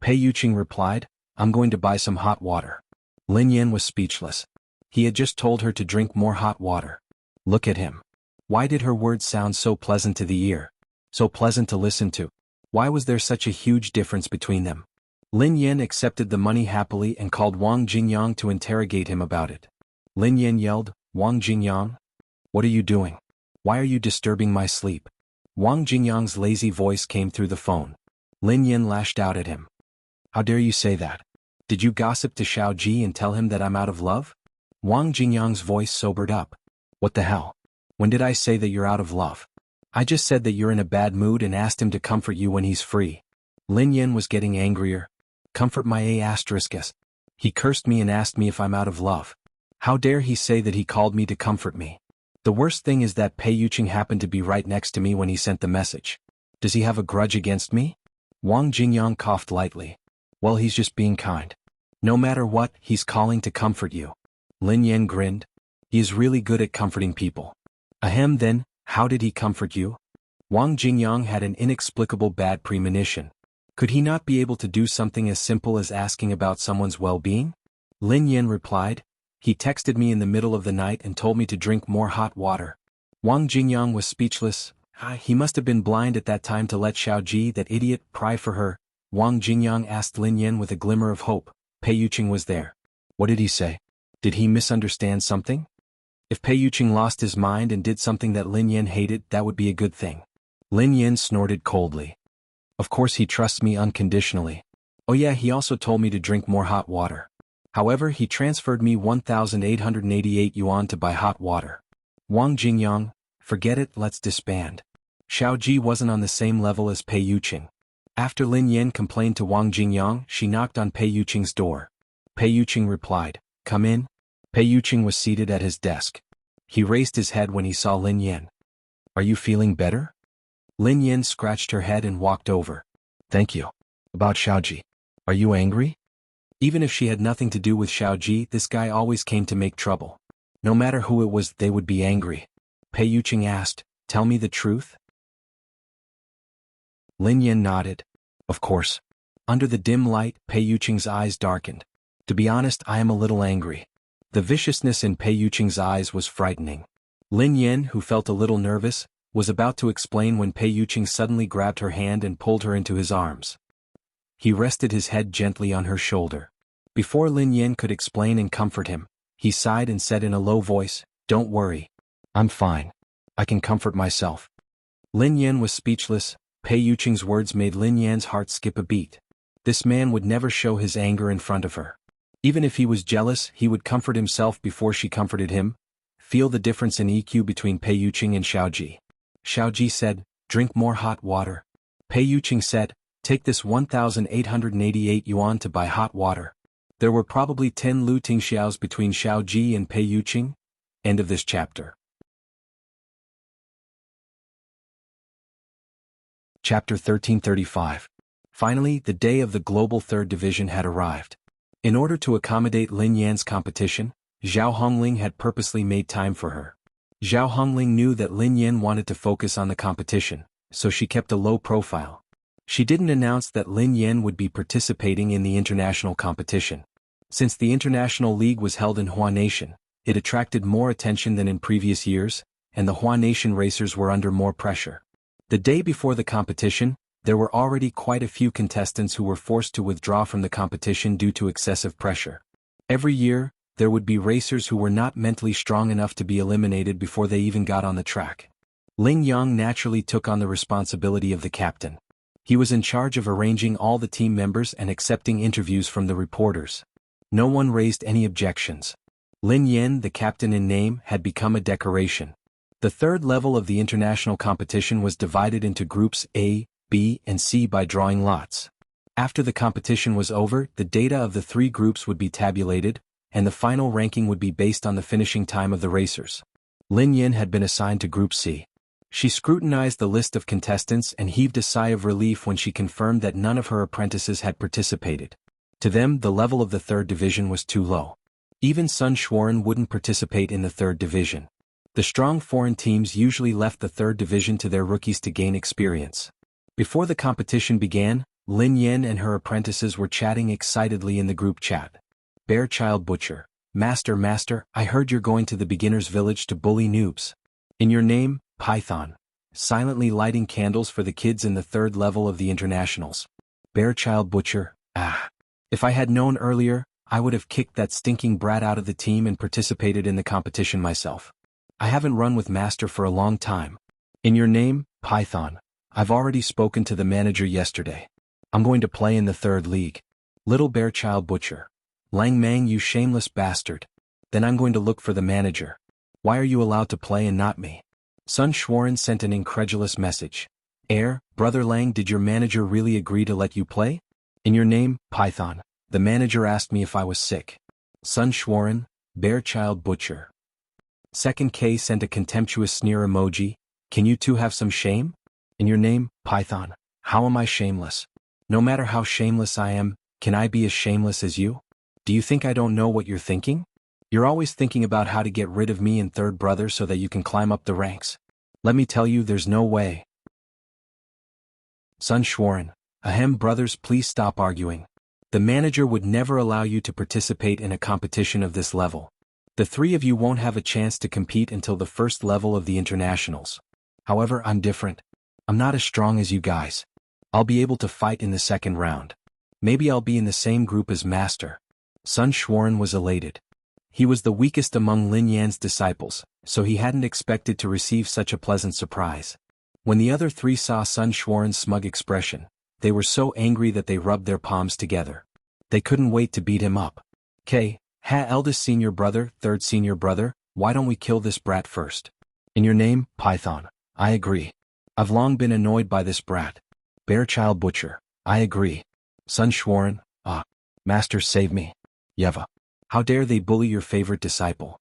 Pei Yuqing replied, I'm going to buy some hot water. Lin Yan was speechless. He had just told her to drink more hot water. Look at him. Why did her words sound so pleasant to the ear? So pleasant to listen to? Why was there such a huge difference between them? Lin Yan accepted the money happily and called Wang Jingyang to interrogate him about it. Lin Yan yelled, Wang Jingyang? What are you doing? Why are you disturbing my sleep? Wang Jingyang's lazy voice came through the phone. Lin Yan lashed out at him. How dare you say that? Did you gossip to Xiaoji and tell him that I'm out of love? Wang Jingyang's voice sobered up. What the hell? When did I say that you're out of love? I just said that you're in a bad mood and asked him to comfort you when he's free. Lin Yan was getting angrier. Comfort my A***s. He cursed me and asked me if I'm out of love. How dare he say that he called me to comfort me? The worst thing is that Pei Yuqing happened to be right next to me when he sent the message. Does he have a grudge against me? Wang Jingyang coughed lightly. Well, he's just being kind. No matter what, he's calling to comfort you. Lin Yan grinned. He is really good at comforting people. Ahem, then, how did he comfort you? Wang Jingyang had an inexplicable bad premonition. Could he not be able to do something as simple as asking about someone's well-being? Lin Yan replied, He texted me in the middle of the night and told me to drink more hot water. Wang Jingyang was speechless. He must have been blind at that time to let Xiaoji, that idiot, pry for her. Wang Jingyang asked Lin Yan with a glimmer of hope. Pei Yuqing was there. What did he say? Did he misunderstand something? If Pei Yuqing lost his mind and did something that Lin Yan hated, that would be a good thing. Lin Yan snorted coldly. Of course he trusts me unconditionally. Oh yeah, he also told me to drink more hot water. However, he transferred me 1,888 yuan to buy hot water. Wang Jingyang, forget it, let's disband. Xiaoji wasn't on the same level as Pei Yuqing. After Lin Yan complained to Wang Jingyang, she knocked on Pei Yuqing's door. Pei Yuqing replied, Come in. Pei Yuqing was seated at his desk. He raised his head when he saw Lin Yan. Are you feeling better? Lin Yan scratched her head and walked over. Thank you. About Xiaoji. Are you angry? Even if she had nothing to do with Xiaoji, this guy always came to make trouble. No matter who it was, they would be angry. Pei Yuqing asked, Tell me the truth? Lin Yan nodded. Of course. Under the dim light, Pei Yuqing's eyes darkened. To be honest, I am a little angry. The viciousness in Pei Yuqing's eyes was frightening. Lin Yan, who felt a little nervous, was about to explain when Pei Yuqing suddenly grabbed her hand and pulled her into his arms. He rested his head gently on her shoulder. Before Lin Yan could explain and comfort him, he sighed and said in a low voice, Don't worry. I'm fine. I can comfort myself. Lin Yan was speechless. Pei Yuqing's words made Lin Yan's heart skip a beat. This man would never show his anger in front of her. Even if he was jealous, he would comfort himself before she comforted him. Feel the difference in EQ between Pei Yuqing and Xiaoji. Xiaoji said, Drink more hot water. Pei Yuqing said, Take this 1,888 yuan to buy hot water. There were probably 10 Lu Tingxiaos between Xiaoji and Pei Yuqing. End of this chapter. Chapter 1335. Finally, the day of the global third division had arrived. In order to accommodate Lin Yan's competition, Zhao Hongling had purposely made time for her. Zhao Hongling knew that Lin Yan wanted to focus on the competition, so she kept a low profile. She didn't announce that Lin Yan would be participating in the international competition. Since the international league was held in Hua Nation, it attracted more attention than in previous years, and the Hua Nation racers were under more pressure. The day before the competition, there were already quite a few contestants who were forced to withdraw from the competition due to excessive pressure. Every year, there would be racers who were not mentally strong enough to be eliminated before they even got on the track. Ling Yang naturally took on the responsibility of the captain. He was in charge of arranging all the team members and accepting interviews from the reporters. No one raised any objections. Lin Yan, the captain in name, had become a decoration. The third level of the international competition was divided into groups A, B, and C by drawing lots. After the competition was over, the data of the three groups would be tabulated, and the final ranking would be based on the finishing time of the racers. Lin Yan had been assigned to Group C. She scrutinized the list of contestants and heaved a sigh of relief when she confirmed that none of her apprentices had participated. To them, the level of the third division was too low. Even Sun Xuan wouldn't participate in the third division. The strong foreign teams usually left the third division to their rookies to gain experience. Before the competition began, Lin Yan and her apprentices were chatting excitedly in the group chat. Bear-child butcher, Master, I heard you're going to the beginner's village to bully noobs. In your name, Python. Silently lighting candles for the kids in the third level of the internationals. Bear-child butcher, If I had known earlier, I would have kicked that stinking brat out of the team and participated in the competition myself. I haven't run with Master for a long time. In your name, Python. I've already spoken to the manager yesterday. I'm going to play in the third league. Little Bear-child butcher. Lang Mang, you shameless bastard. Then I'm going to look for the manager. Why are you allowed to play and not me? Sun Xuan sent an incredulous message. Brother Lang, did your manager really agree to let you play? In your name, Python. The manager asked me if I was sick. Sun Xuan, Bear-child butcher. Second K sent a contemptuous sneer emoji. Can you two have some shame? In your name, Python. How am I shameless? No matter how shameless I am, can I be as shameless as you? Do you think I don't know what you're thinking? You're always thinking about how to get rid of me and third brother so that you can climb up the ranks. Let me tell you, there's no way. Sun Xuan. Ahem, brothers, please stop arguing. The manager would never allow you to participate in a competition of this level. The three of you won't have a chance to compete until the first level of the internationals. However, I'm different. I'm not as strong as you guys. I'll be able to fight in the second round. Maybe I'll be in the same group as Master. Sun Xuan was elated. He was the weakest among Lin Yan's disciples, so he hadn't expected to receive such a pleasant surprise. When the other three saw Sun Xuan's smug expression, they were so angry that they rubbed their palms together. They couldn't wait to beat him up. Eldest senior brother, third senior brother, why don't we kill this brat first? In your name, Python. I agree. I've long been annoyed by this brat. Bear-child butcher. I agree. Sun Xuan. Master, save me. Yeva. How dare they bully your favorite disciple?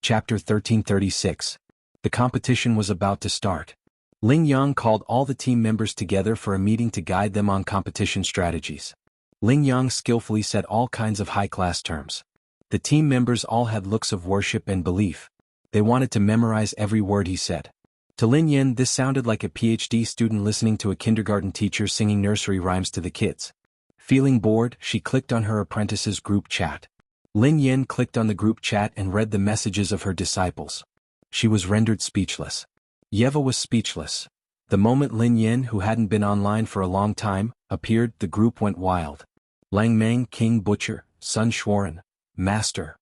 Chapter 1336. The competition was about to start. Ling Yang called all the team members together for a meeting to guide them on competition strategies. Ling Yang skillfully said all kinds of high-class terms. The team members all had looks of worship and belief. They wanted to memorize every word he said. To Lin Yan, this sounded like a PhD student listening to a kindergarten teacher singing nursery rhymes to the kids. Feeling bored, she clicked on her apprentice's group chat. Lin Yan clicked on the group chat and read the messages of her disciples. She was rendered speechless. Yeva was speechless. The moment Lin Yan, who hadn't been online for a long time, appeared, the group went wild. Lang Mang, King Butcher, Sun Xuan, Master.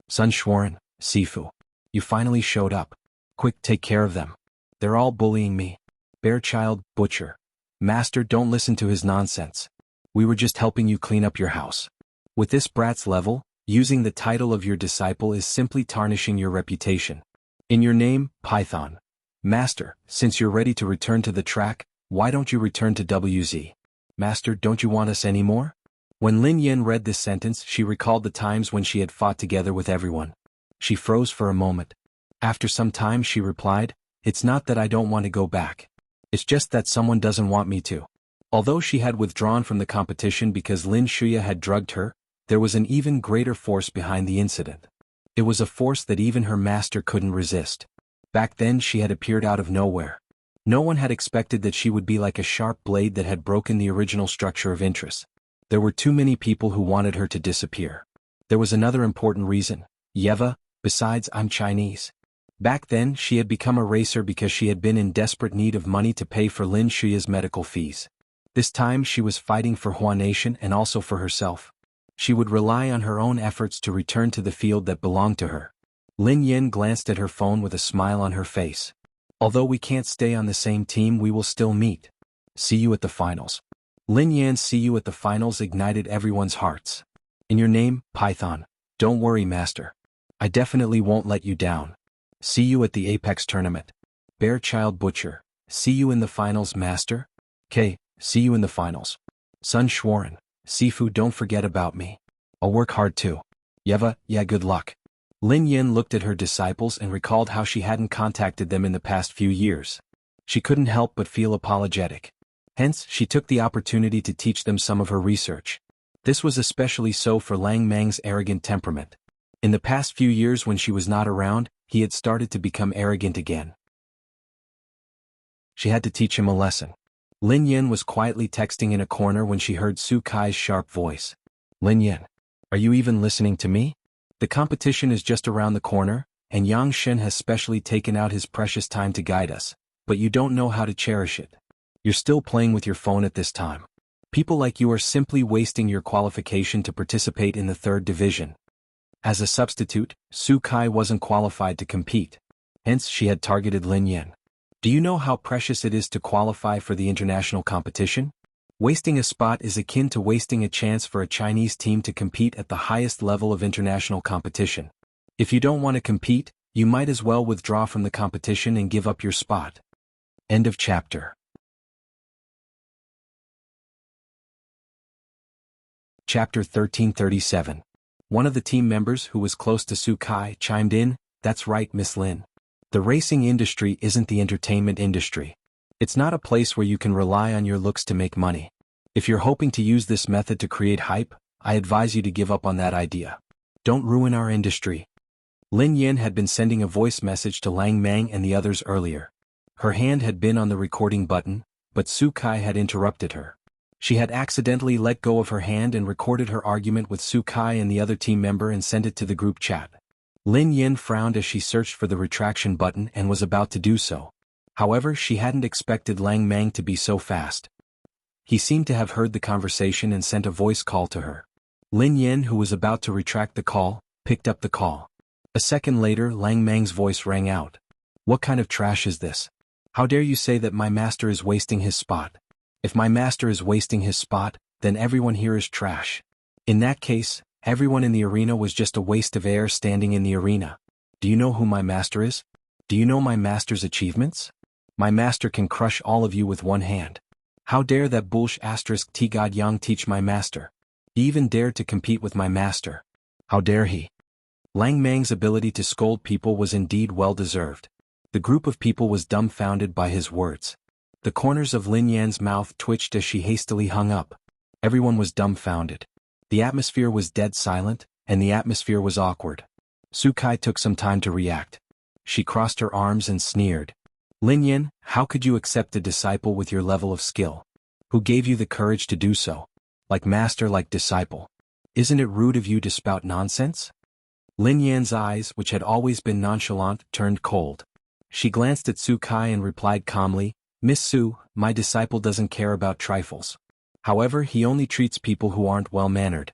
Sun Xuan, Sifu. You finally showed up. Quick, take care of them. They're all bullying me. Bear-child butcher. Master, don't listen to his nonsense. We were just helping you clean up your house. With this brat's level, using the title of your disciple is simply tarnishing your reputation. In your name, Python. Master, since you're ready to return to the track, why don't you return to WZ? Master, don't you want us anymore? When Lin Yan read this sentence, she recalled the times when she had fought together with everyone. She froze for a moment. After some time she replied, It's not that I don't want to go back. It's just that someone doesn't want me to. Although she had withdrawn from the competition because Lin Shuya had drugged her, there was an even greater force behind the incident. It was a force that even her master couldn't resist. Back then she had appeared out of nowhere. No one had expected that she would be like a sharp blade that had broken the original structure of interest. There were too many people who wanted her to disappear. There was another important reason. Yeva, besides I'm Chinese. Back then she had become a racer because she had been in desperate need of money to pay for Lin Shuya's medical fees. This time she was fighting for Hua Nation and also for herself. She would rely on her own efforts to return to the field that belonged to her. Lin Yin glanced at her phone with a smile on her face. Although we can't stay on the same team, we will still meet. See you at the finals. Lin Yan's see you at the finals ignited everyone's hearts. In your name, Python. Don't worry, master. I definitely won't let you down. See you at the Apex tournament. Bear Child Butcher. See you in the finals, master. K. See you in the finals. Sun Schwarin. Sifu, don't forget about me. I'll work hard too. Yeva, yeah, good luck. Lin Yin looked at her disciples and recalled how she hadn't contacted them in the past few years. She couldn't help but feel apologetic. Hence, she took the opportunity to teach them some of her research. This was especially so for Lang Mang's arrogant temperament. In the past few years when she was not around, he had started to become arrogant again. She had to teach him a lesson. Lin Yin was quietly texting in a corner when she heard Su Kai's sharp voice. Lin Yin, are you even listening to me? The competition is just around the corner, and Yang Shen has specially taken out his precious time to guide us, but you don't know how to cherish it. You're still playing with your phone at this time. People like you are simply wasting your qualification to participate in the 3rd division. As a substitute, Su Kai wasn't qualified to compete. Hence she had targeted Lin Yin. Do you know how precious it is to qualify for the international competition? Wasting a spot is akin to wasting a chance for a Chinese team to compete at the highest level of international competition. If you don't want to compete, you might as well withdraw from the competition and give up your spot. End of chapter. Chapter 1337. One of the team members who was close to Su Kai chimed in, "That's right, Miss Lin. The racing industry isn't the entertainment industry. It's not a place where you can rely on your looks to make money. If you're hoping to use this method to create hype, I advise you to give up on that idea. Don't ruin our industry." Lin Yin had been sending a voice message to Lang Mang and the others earlier. Her hand had been on the recording button, but Su Kai had interrupted her. She had accidentally let go of her hand and recorded her argument with Su Kai and the other team member and sent it to the group chat. Lin Yin frowned as she searched for the retraction button and was about to do so. However, she hadn't expected Lang Mang to be so fast. He seemed to have heard the conversation and sent a voice call to her. Lin Yin, who was about to retract the call, picked up the call. A second later, Lang Mang's voice rang out. "What kind of trash is this? How dare you say that my master is wasting his spot? If my master is wasting his spot, then everyone here is trash. In that case, everyone in the arena was just a waste of air standing in the arena. Do you know who my master is? Do you know my master's achievements? My master can crush all of you with one hand. How dare that bullsh asterisk T God Yang teach my master? He even dared to compete with my master. How dare he?" Lang Mang's ability to scold people was indeed well-deserved. The group of people was dumbfounded by his words. The corners of Lin Yan's mouth twitched as she hastily hung up. Everyone was dumbfounded. The atmosphere was dead silent, and the atmosphere was awkward. Su Kai took some time to react. She crossed her arms and sneered. "Lin Yan, how could you accept a disciple with your level of skill? Who gave you the courage to do so? Like master, like disciple. Isn't it rude of you to spout nonsense?" Lin Yan's eyes, which had always been nonchalant, turned cold. She glanced at Su Kai and replied calmly, "Miss Su, my disciple doesn't care about trifles. However, he only treats people who aren't well-mannered."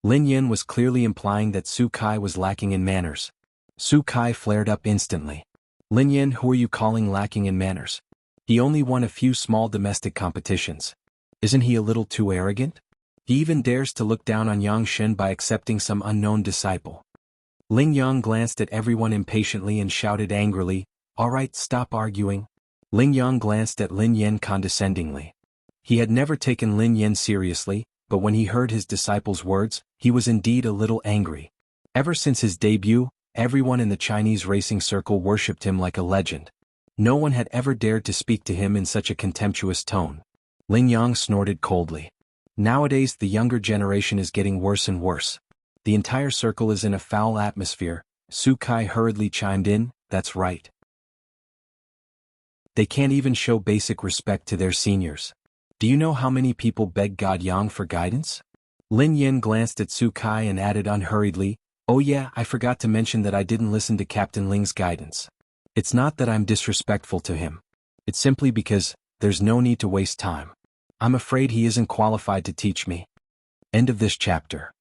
Lin Yan was clearly implying that Su Kai was lacking in manners. Su Kai flared up instantly. "Lin Yan, who are you calling lacking in manners? He only won a few small domestic competitions. Isn't he a little too arrogant? He even dares to look down on Yang Shen by accepting some unknown disciple." Ling Yang glanced at everyone impatiently and shouted angrily, "All right, stop arguing." Ling Yang glanced at Lin Yan condescendingly. He had never taken Lin Yan seriously, but when he heard his disciple's words, he was indeed a little angry. Ever since his debut, everyone in the Chinese racing circle worshipped him like a legend. No one had ever dared to speak to him in such a contemptuous tone. Lin Yang snorted coldly. Nowadays the younger generation is getting worse and worse. The entire circle is in a foul atmosphere. Su Kai hurriedly chimed in, that's right. They can't even show basic respect to their seniors. Do you know how many people beg God Yang for guidance? Lin Yen glanced at Su Kai and added unhurriedly, oh yeah, I forgot to mention that I didn't listen to Captain Ling's guidance. It's not that I'm disrespectful to him. It's simply because there's no need to waste time. I'm afraid he isn't qualified to teach me. End of this chapter.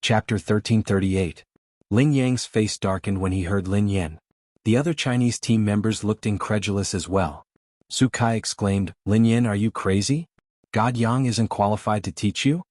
Chapter 1338. Ling Yang's face darkened when he heard Lin Yen. The other Chinese team members looked incredulous as well. Su Kai exclaimed, Lin Yen, are you crazy? God Yang isn't qualified to teach you?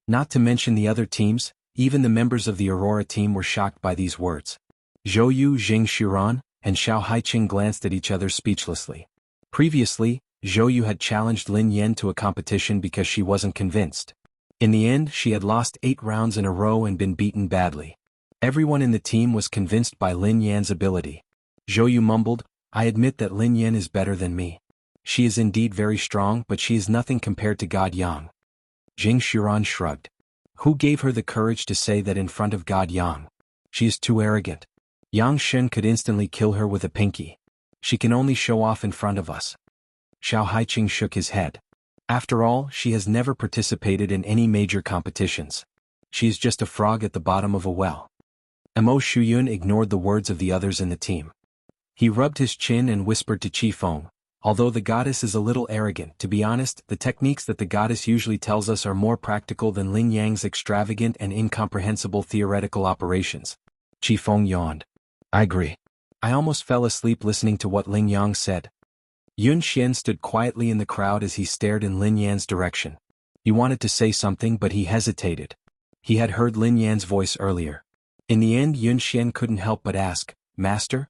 Not to mention the other teams, even the members of the Aurora team were shocked by these words. Zhou Yu, Jing Xiran, and Xiao Haiqing glanced at each other speechlessly. Previously, Zhou Yu had challenged Lin Yen to a competition because she wasn't convinced. In the end, she had lost 8 rounds in a row and been beaten badly. Everyone in the team was convinced by Lin Yan's ability. Zhou Yu mumbled, I admit that Lin Yan is better than me. She is indeed very strong, but she is nothing compared to God Yang. Jing Xiran shrugged. Who gave her the courage to say that in front of God Yang? She is too arrogant. Yang Shen could instantly kill her with a pinky. She can only show off in front of us. Xiao Haiqing shook his head. After all, she has never participated in any major competitions. She is just a frog at the bottom of a well. Mo Shuyun ignored the words of the others in the team. He rubbed his chin and whispered to Qi Feng, although the goddess is a little arrogant, to be honest, the techniques that the goddess usually tells us are more practical than Lin Yang's extravagant and incomprehensible theoretical operations. Qi Feng yawned. I agree. I almost fell asleep listening to what Lin Yang said. Yun Xian stood quietly in the crowd as he stared in Lin Yan's direction. He wanted to say something but he hesitated. He had heard Lin Yan's voice earlier. In the end, Yun Xian couldn't help but ask, Master?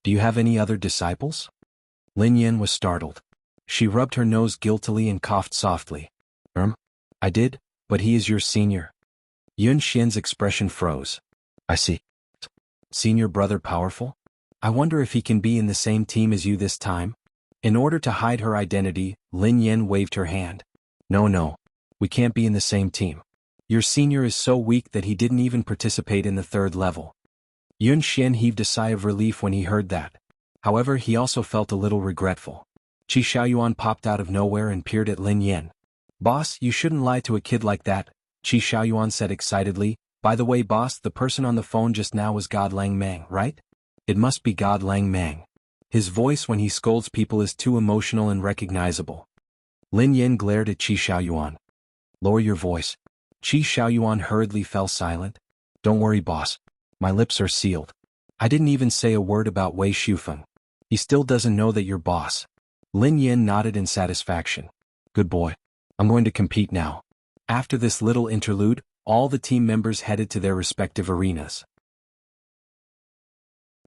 Do you have any other disciples? Lin Yan was startled. She rubbed her nose guiltily and coughed softly. I did, but he is your senior. Yun Xian's expression froze. I see. Senior brother powerful? I wonder if he can be in the same team as you this time? In order to hide her identity, Lin Yan waved her hand. No, we can't be in the same team. Your senior is so weak that he didn't even participate in the 3rd level. Yun Xian heaved a sigh of relief when he heard that. However, he also felt a little regretful. Qi Xiaoyuan popped out of nowhere and peered at Lin Yan. Boss, you shouldn't lie to a kid like that, Qi Xiaoyuan said excitedly. By the way, boss, the person on the phone just now was God Lang Mang, right? It must be God Lang Mang. His voice when he scolds people is too emotional and recognizable. Lin Yan glared at Qi Xiaoyuan. Lower your voice. Qi Xiaoyuan hurriedly fell silent. Don't worry, boss. My lips are sealed. I didn't even say a word about Wei Shufeng. He still doesn't know that you're boss. Lin Yan nodded in satisfaction. Good boy. I'm going to compete now. After this little interlude, all the team members headed to their respective arenas.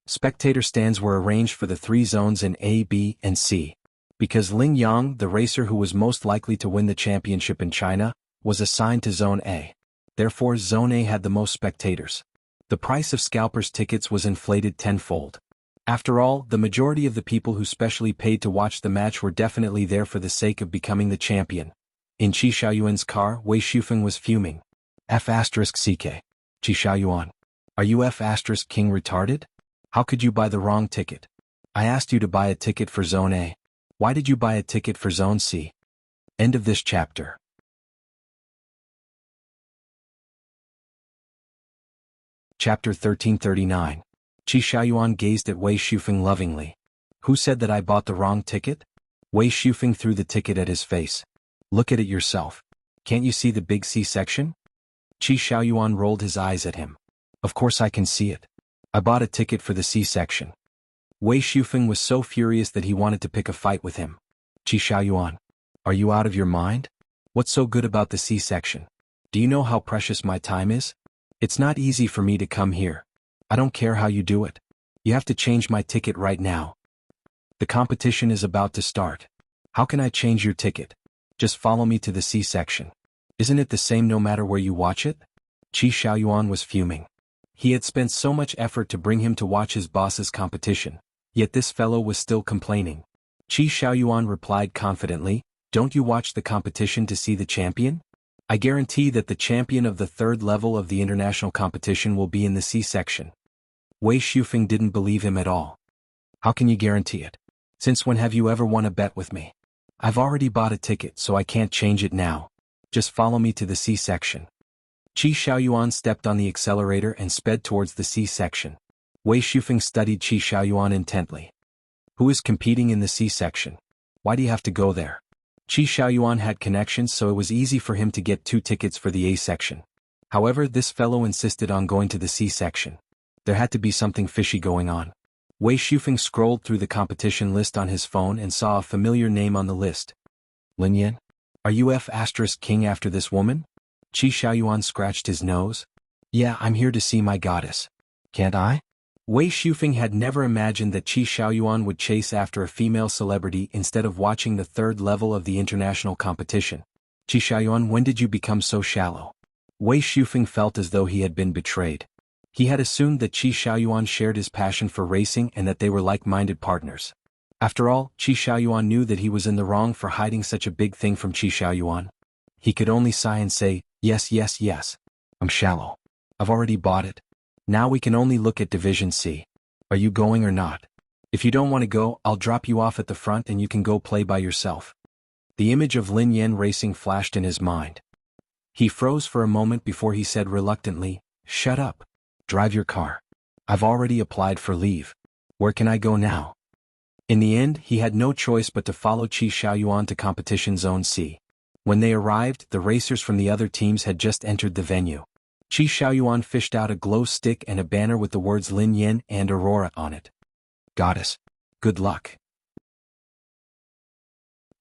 Spectator stands were arranged for the 3 zones in A, B, and C. Because Ling Yang, the racer who was most likely to win the championship in China, was assigned to Zone A. Therefore, Zone A had the most spectators. The price of scalpers' tickets was inflated tenfold. After all, the majority of the people who specially paid to watch the match were definitely there for the sake of becoming the champion. In Qi Xiaoyuan's car, Wei Shufeng was fuming. F***CK. Qi Xiaoyuan. Are you F***King retarded? How could you buy the wrong ticket? I asked you to buy a ticket for Zone A. Why did you buy a ticket for Zone C? End of this chapter. Chapter 1339. Qi Xiaoyuan gazed at Wei Shufeng lovingly. Who said that I bought the wrong ticket? Wei Shufeng threw the ticket at his face. Look at it yourself. Can't you see the big C section? Qi Xiaoyuan rolled his eyes at him. Of course I can see it. I bought a ticket for the C section. Wei Shufeng was so furious that he wanted to pick a fight with him. Qi Xiaoyuan. Are you out of your mind? What's so good about the C section? Do you know how precious my time is? It's not easy for me to come here. I don't care how you do it. You have to change my ticket right now. The competition is about to start. How can I change your ticket? Just follow me to the C section. Isn't it the same no matter where you watch it? Qi Xiaoyuan was fuming. He had spent so much effort to bring him to watch his boss's competition, yet this fellow was still complaining. Qi Xiaoyuan replied confidently, "Don't you watch the competition to see the champion? I guarantee that the champion of the third level of the international competition will be in the C section." Wei Shufeng didn't believe him at all. "How can you guarantee it? Since when have you ever won a bet with me? I've already bought a ticket so I can't change it now. Just follow me to the C section." Qi Xiaoyuan stepped on the accelerator and sped towards the C section. Wei Shufeng studied Qi Xiaoyuan intently. "Who is competing in the C section? Why do you have to go there?" Qi Xiaoyuan had connections, so it was easy for him to get 2 tickets for the A section. However, this fellow insisted on going to the C section. There had to be something fishy going on. Wei Shufeng scrolled through the competition list on his phone and saw a familiar name on the list. "Lin Yan? Are you F***king after this woman?" Qi Xiaoyuan scratched his nose. "Yeah, I'm here to see my goddess. Can't I?" Wei Shufeng had never imagined that Qi Xiaoyuan would chase after a female celebrity instead of watching the third level of the international competition. "Qi Xiaoyuan, when did you become so shallow?" Wei Shufeng felt as though he had been betrayed. He had assumed that Qi Xiaoyuan shared his passion for racing and that they were like-minded partners. After all, Qi Xiaoyuan knew that he was in the wrong for hiding such a big thing from Qi Xiaoyuan. He could only sigh and say, yes. "I'm shallow. I've already bought it. Now we can only look at Division C. Are you going or not? If you don't want to go, I'll drop you off at the front and you can go play by yourself." The image of Lin Yan racing flashed in his mind. He froze for a moment before he said reluctantly, "Shut up. Drive your car. I've already applied for leave. Where can I go now?" In the end, he had no choice but to follow Qi Xiaoyuan to competition zone C. When they arrived, the racers from the other teams had just entered the venue. Qi Xiaoyuan fished out a glow stick and a banner with the words Lin Yan and Aurora on it. "Goddess, good luck."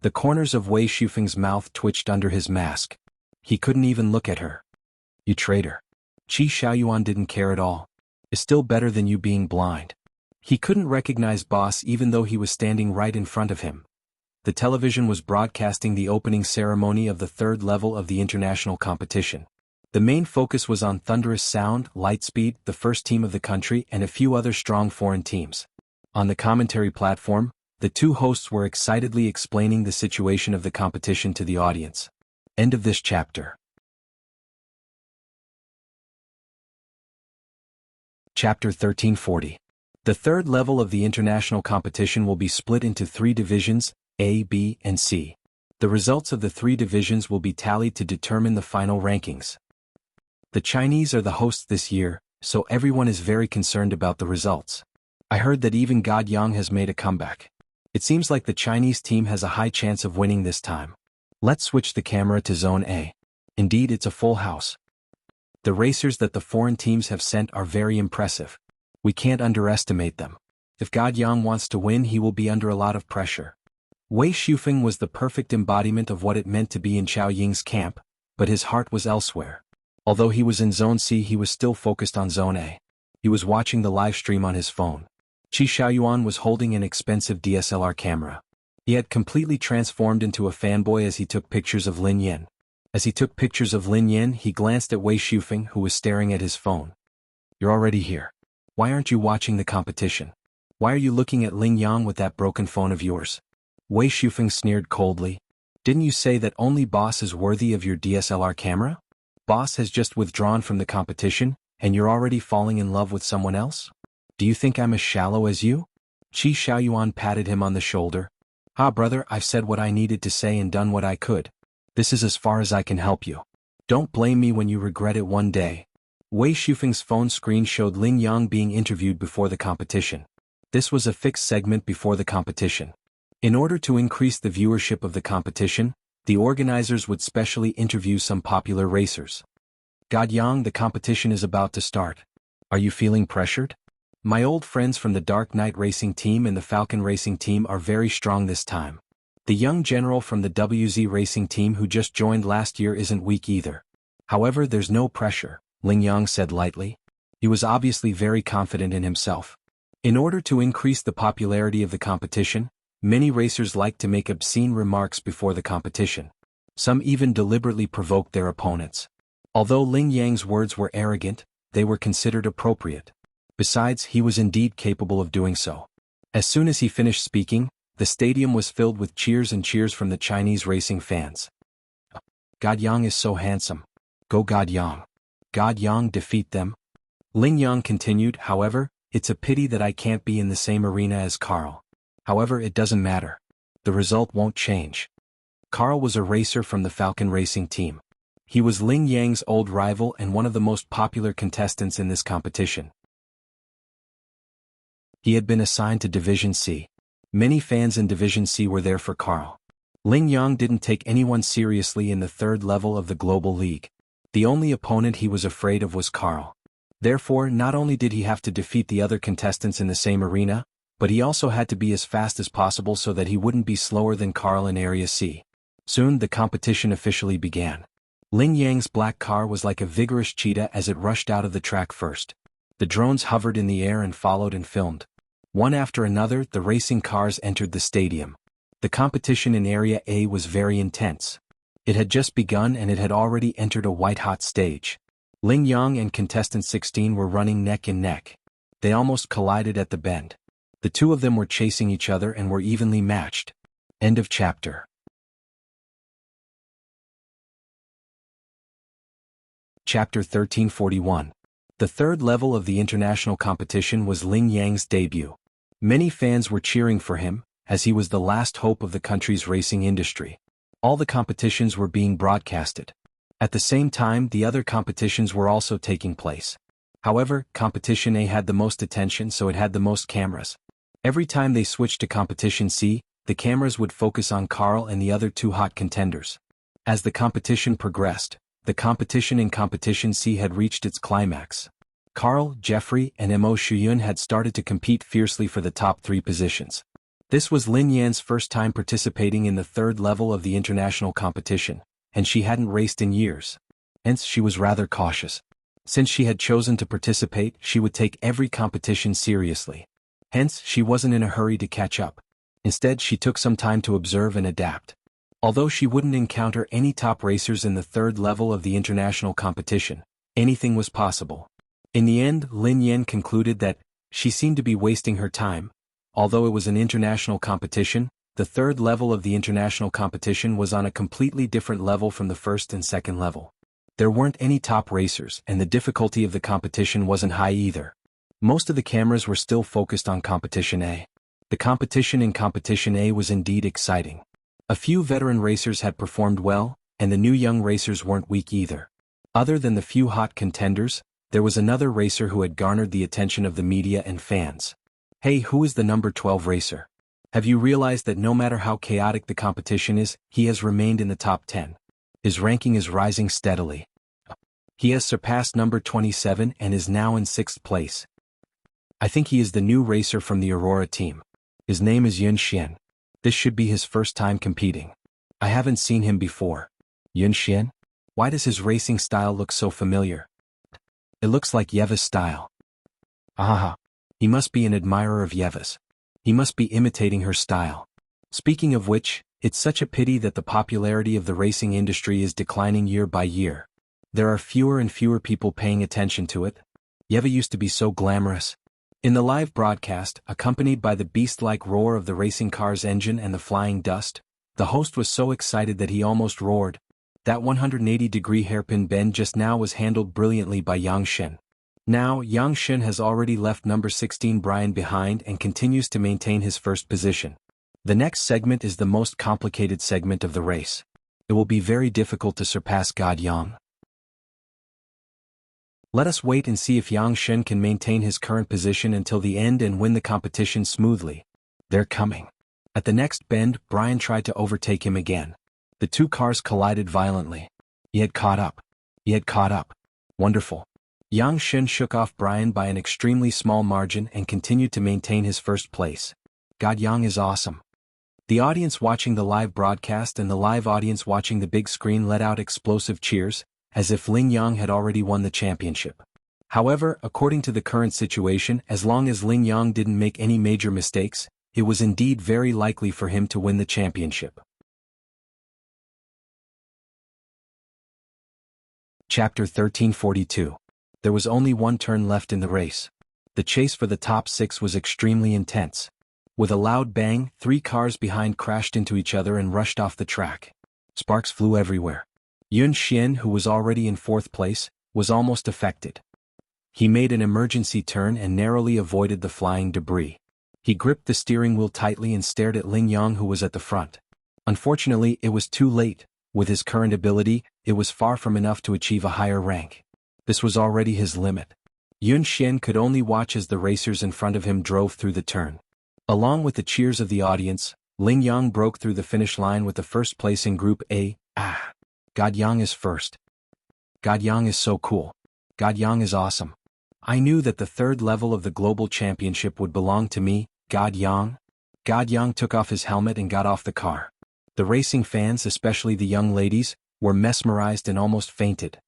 The corners of Wei Shufeng's mouth twitched under his mask. He couldn't even look at her. "You traitor." Qi Xiaoyuan didn't care at all. "It's still better than you being blind." He couldn't recognize Boss even though he was standing right in front of him. The television was broadcasting the opening ceremony of the third level of the international competition. The main focus was on Thunderous Sound, Lightspeed, the first team of the country, and a few other strong foreign teams. On the commentary platform, the 2 hosts were excitedly explaining the situation of the competition to the audience. End of this chapter. Chapter 1340. The third level of the international competition will be split into 3 divisions, A, B, and C. The results of the 3 divisions will be tallied to determine the final rankings. The Chinese are the hosts this year, so everyone is very concerned about the results. I heard that even God Yang has made a comeback. It seems like the Chinese team has a high chance of winning this time. Let's switch the camera to Zone A. Indeed, it's a full house. The racers that the foreign teams have sent are very impressive. We can't underestimate them. If God Yang wants to win, he will be under a lot of pressure. Wei Shufeng was the perfect embodiment of what it meant to be in Chao Ying's camp, but his heart was elsewhere. Although he was in Zone C, he was still focused on Zone A. He was watching the live stream on his phone. Qi Xiaoyuan was holding an expensive DSLR camera. He had completely transformed into a fanboy as he took pictures of Lin Yan. As he took pictures of Lin Yan, he glanced at Wei Shufeng, who was staring at his phone. "You're already here. Why aren't you watching the competition? Why are you looking at Lin Yang with that broken phone of yours?" Wei Shufeng sneered coldly. "Didn't you say that only Boss is worthy of your DSLR camera? Boss has just withdrawn from the competition, and you're already falling in love with someone else? Do you think I'm as shallow as you?" Qi Xiaoyuan patted him on the shoulder. "Ah, brother, I've said what I needed to say and done what I could. This is as far as I can help you. Don't blame me when you regret it one day." Wei Shufeng's phone screen showed Lin Yang being interviewed before the competition. This was a fixed segment before the competition. In order to increase the viewership of the competition, the organizers would specially interview some popular racers. "God Yang, the competition is about to start. Are you feeling pressured? My old friends from the Dark Knight Racing Team and the Falcon Racing Team are very strong this time. The young general from the WZ Racing Team who just joined last year isn't weak either. However, there's no pressure," Lin Yang said lightly. He was obviously very confident in himself. In order to increase the popularity of the competition, many racers like to make obscene remarks before the competition. Some even deliberately provoked their opponents. Although Lin Yang's words were arrogant, they were considered appropriate. Besides, he was indeed capable of doing so. As soon as he finished speaking, the stadium was filled with cheers and cheers from the Chinese racing fans. God Yang is so handsome. Go God Yang. God Yang defeat them. Ling Yang continued, however, it's a pity that I can't be in the same arena as Carl. However, it doesn't matter. The result won't change. Carl was a racer from the Falcon Racing team. He was Ling Yang's old rival and one of the most popular contestants in this competition. He had been assigned to Division C. Many fans in Division C were there for Carl. Ling Yang didn't take anyone seriously in the third level of the Global League. The only opponent he was afraid of was Carl. Therefore, not only did he have to defeat the other contestants in the same arena, but he also had to be as fast as possible so that he wouldn't be slower than Carl in Area C. Soon the competition officially began. Ling Yang's black car was like a vigorous cheetah as it rushed out of the track first. The drones hovered in the air and followed and filmed. One after another, the racing cars entered the stadium. The competition in Area A was very intense. It had just begun and it had already entered a white-hot stage. Ling Yang and contestant 16 were running neck and neck. They almost collided at the bend. The two of them were chasing each other and were evenly matched. End of chapter. Chapter 1341. The third level of the international competition was Ling Yang's debut. Many fans were cheering for him, as he was the last hope of the country's racing industry. All the competitions were being broadcasted. At the same time, the other competitions were also taking place. However, Competition A had the most attention, so it had the most cameras. Every time they switched to Competition C, the cameras would focus on Carl and the other two hot contenders. As the competition progressed, the competition in Competition C had reached its climax. Carl, Jeffrey, and Mo Shuyun had started to compete fiercely for the top 3 positions. This was Lin Yan's first time participating in the third level of the international competition, and she hadn't raced in years. Hence, she was rather cautious. Since she had chosen to participate, she would take every competition seriously. Hence, she wasn't in a hurry to catch up. Instead, she took some time to observe and adapt. Although she wouldn't encounter any top racers in the third level of the international competition, anything was possible. In the end, Lin Yan concluded that she seemed to be wasting her time. Although it was an international competition, the third level of the international competition was on a completely different level from the first and second level. There weren't any top racers, and the difficulty of the competition wasn't high either. Most of the cameras were still focused on Competition A. The competition in Competition A was indeed exciting. A few veteran racers had performed well, and the new young racers weren't weak either. Other than the few hot contenders, there was another racer who had garnered the attention of the media and fans. Hey, who is the number 12 racer? Have you realized that no matter how chaotic the competition is, he has remained in the top 10? His ranking is rising steadily. He has surpassed number 27 and is now in 6th place. I think he is the new racer from the Aurora team. His name is Yun Xian. This should be his first time competing. I haven't seen him before. Yun Xian? Why does his racing style look so familiar? It looks like Yeva's style. Aha. He must be an admirer of Yeva's. He must be imitating her style. Speaking of which, it's such a pity that the popularity of the racing industry is declining year by year. There are fewer and fewer people paying attention to it. Yeva used to be so glamorous. In the live broadcast, accompanied by the beast-like roar of the racing car's engine and the flying dust, the host was so excited that he almost roared. That 180-degree hairpin bend just now was handled brilliantly by Yang Shen. Now, Yang Shen has already left number 16 Brian behind and continues to maintain his first position. The next segment is the most complicated segment of the race. It will be very difficult to surpass God Yang. Let us wait and see if Yang Shen can maintain his current position until the end and win the competition smoothly. They're coming. At the next bend, Brian tried to overtake him again. The two cars collided violently. He had caught up. He had caught up. Wonderful. Yang Shen shook off Brian by an extremely small margin and continued to maintain his first place. God Yang is awesome. The audience watching the live broadcast and the live audience watching the big screen let out explosive cheers, as if Ling Yang had already won the championship. However, according to the current situation, as long as Ling Yang didn't make any major mistakes, it was indeed very likely for him to win the championship. Chapter 1342. There was only one turn left in the race. The chase for the top 6 was extremely intense. With a loud bang, 3 cars behind crashed into each other and rushed off the track. Sparks flew everywhere. Yun Xian, who was already in 4th place, was almost affected. He made an emergency turn and narrowly avoided the flying debris. He gripped the steering wheel tightly and stared at Ling Yang, who was at the front. Unfortunately, it was too late. With his current ability, it was far from enough to achieve a higher rank. This was already his limit. Yun Xian could only watch as the racers in front of him drove through the turn. Along with the cheers of the audience, Ling Yang broke through the finish line with the first place in Group A. God Yang is first. God Yang is so cool. God Yang is awesome. I knew that the 3rd level of the global championship would belong to me, God Yang. God Yang took off his helmet and got off the car. The racing fans, especially the young ladies, were mesmerized and almost fainted.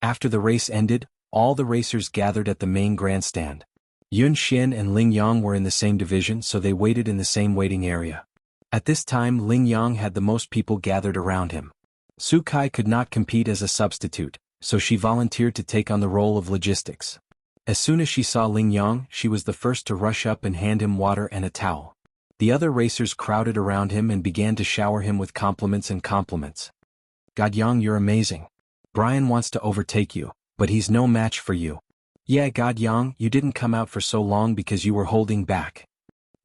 After the race ended, all the racers gathered at the main grandstand. Yun Xian and Ling Yang were in the same division, so they waited in the same waiting area. At this time, Ling Yang had the most people gathered around him. Su Kai could not compete as a substitute, so she volunteered to take on the role of logistics. As soon as she saw Ling Yang, she was the first to rush up and hand him water and a towel. The other racers crowded around him and began to shower him with compliments and compliments. God Yang, you're amazing. Brian wants to overtake you, but he's no match for you. Yeah, God Yang, you didn't come out for so long because you were holding back.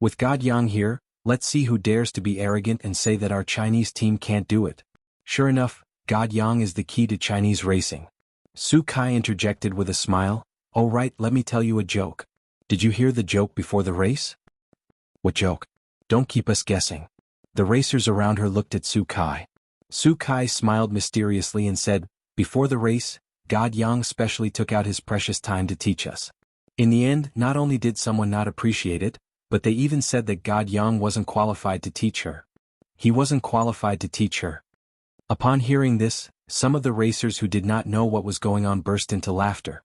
With God Yang here, let's see who dares to be arrogant and say that our Chinese team can't do it. Sure enough, God Yang is the key to Chinese racing. Su Kai interjected with a smile. Oh right, let me tell you a joke. Did you hear the joke before the race? What joke? Don't keep us guessing. The racers around her looked at Su Kai. Su Kai smiled mysteriously and said, before the race, God Yang specially took out his precious time to teach us. In the end, not only did someone not appreciate it, but they even said that God Yang wasn't qualified to teach her. He wasn't qualified to teach her. Upon hearing this, some of the racers who did not know what was going on burst into laughter.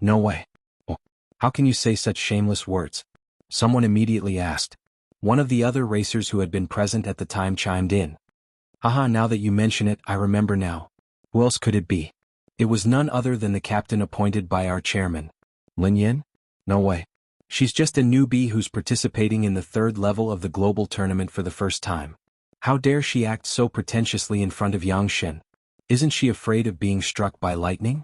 No way. Oh, how can you say such shameless words? Someone immediately asked. One of the other racers who had been present at the time chimed in. Haha, now that you mention it, I remember now. Who else could it be? It was none other than the captain appointed by our chairman. Lin Yin? No way. She's just a newbie who's participating in the 3rd level of the global tournament for the first time. How dare she act so pretentiously in front of Yang Shen? Isn't she afraid of being struck by lightning?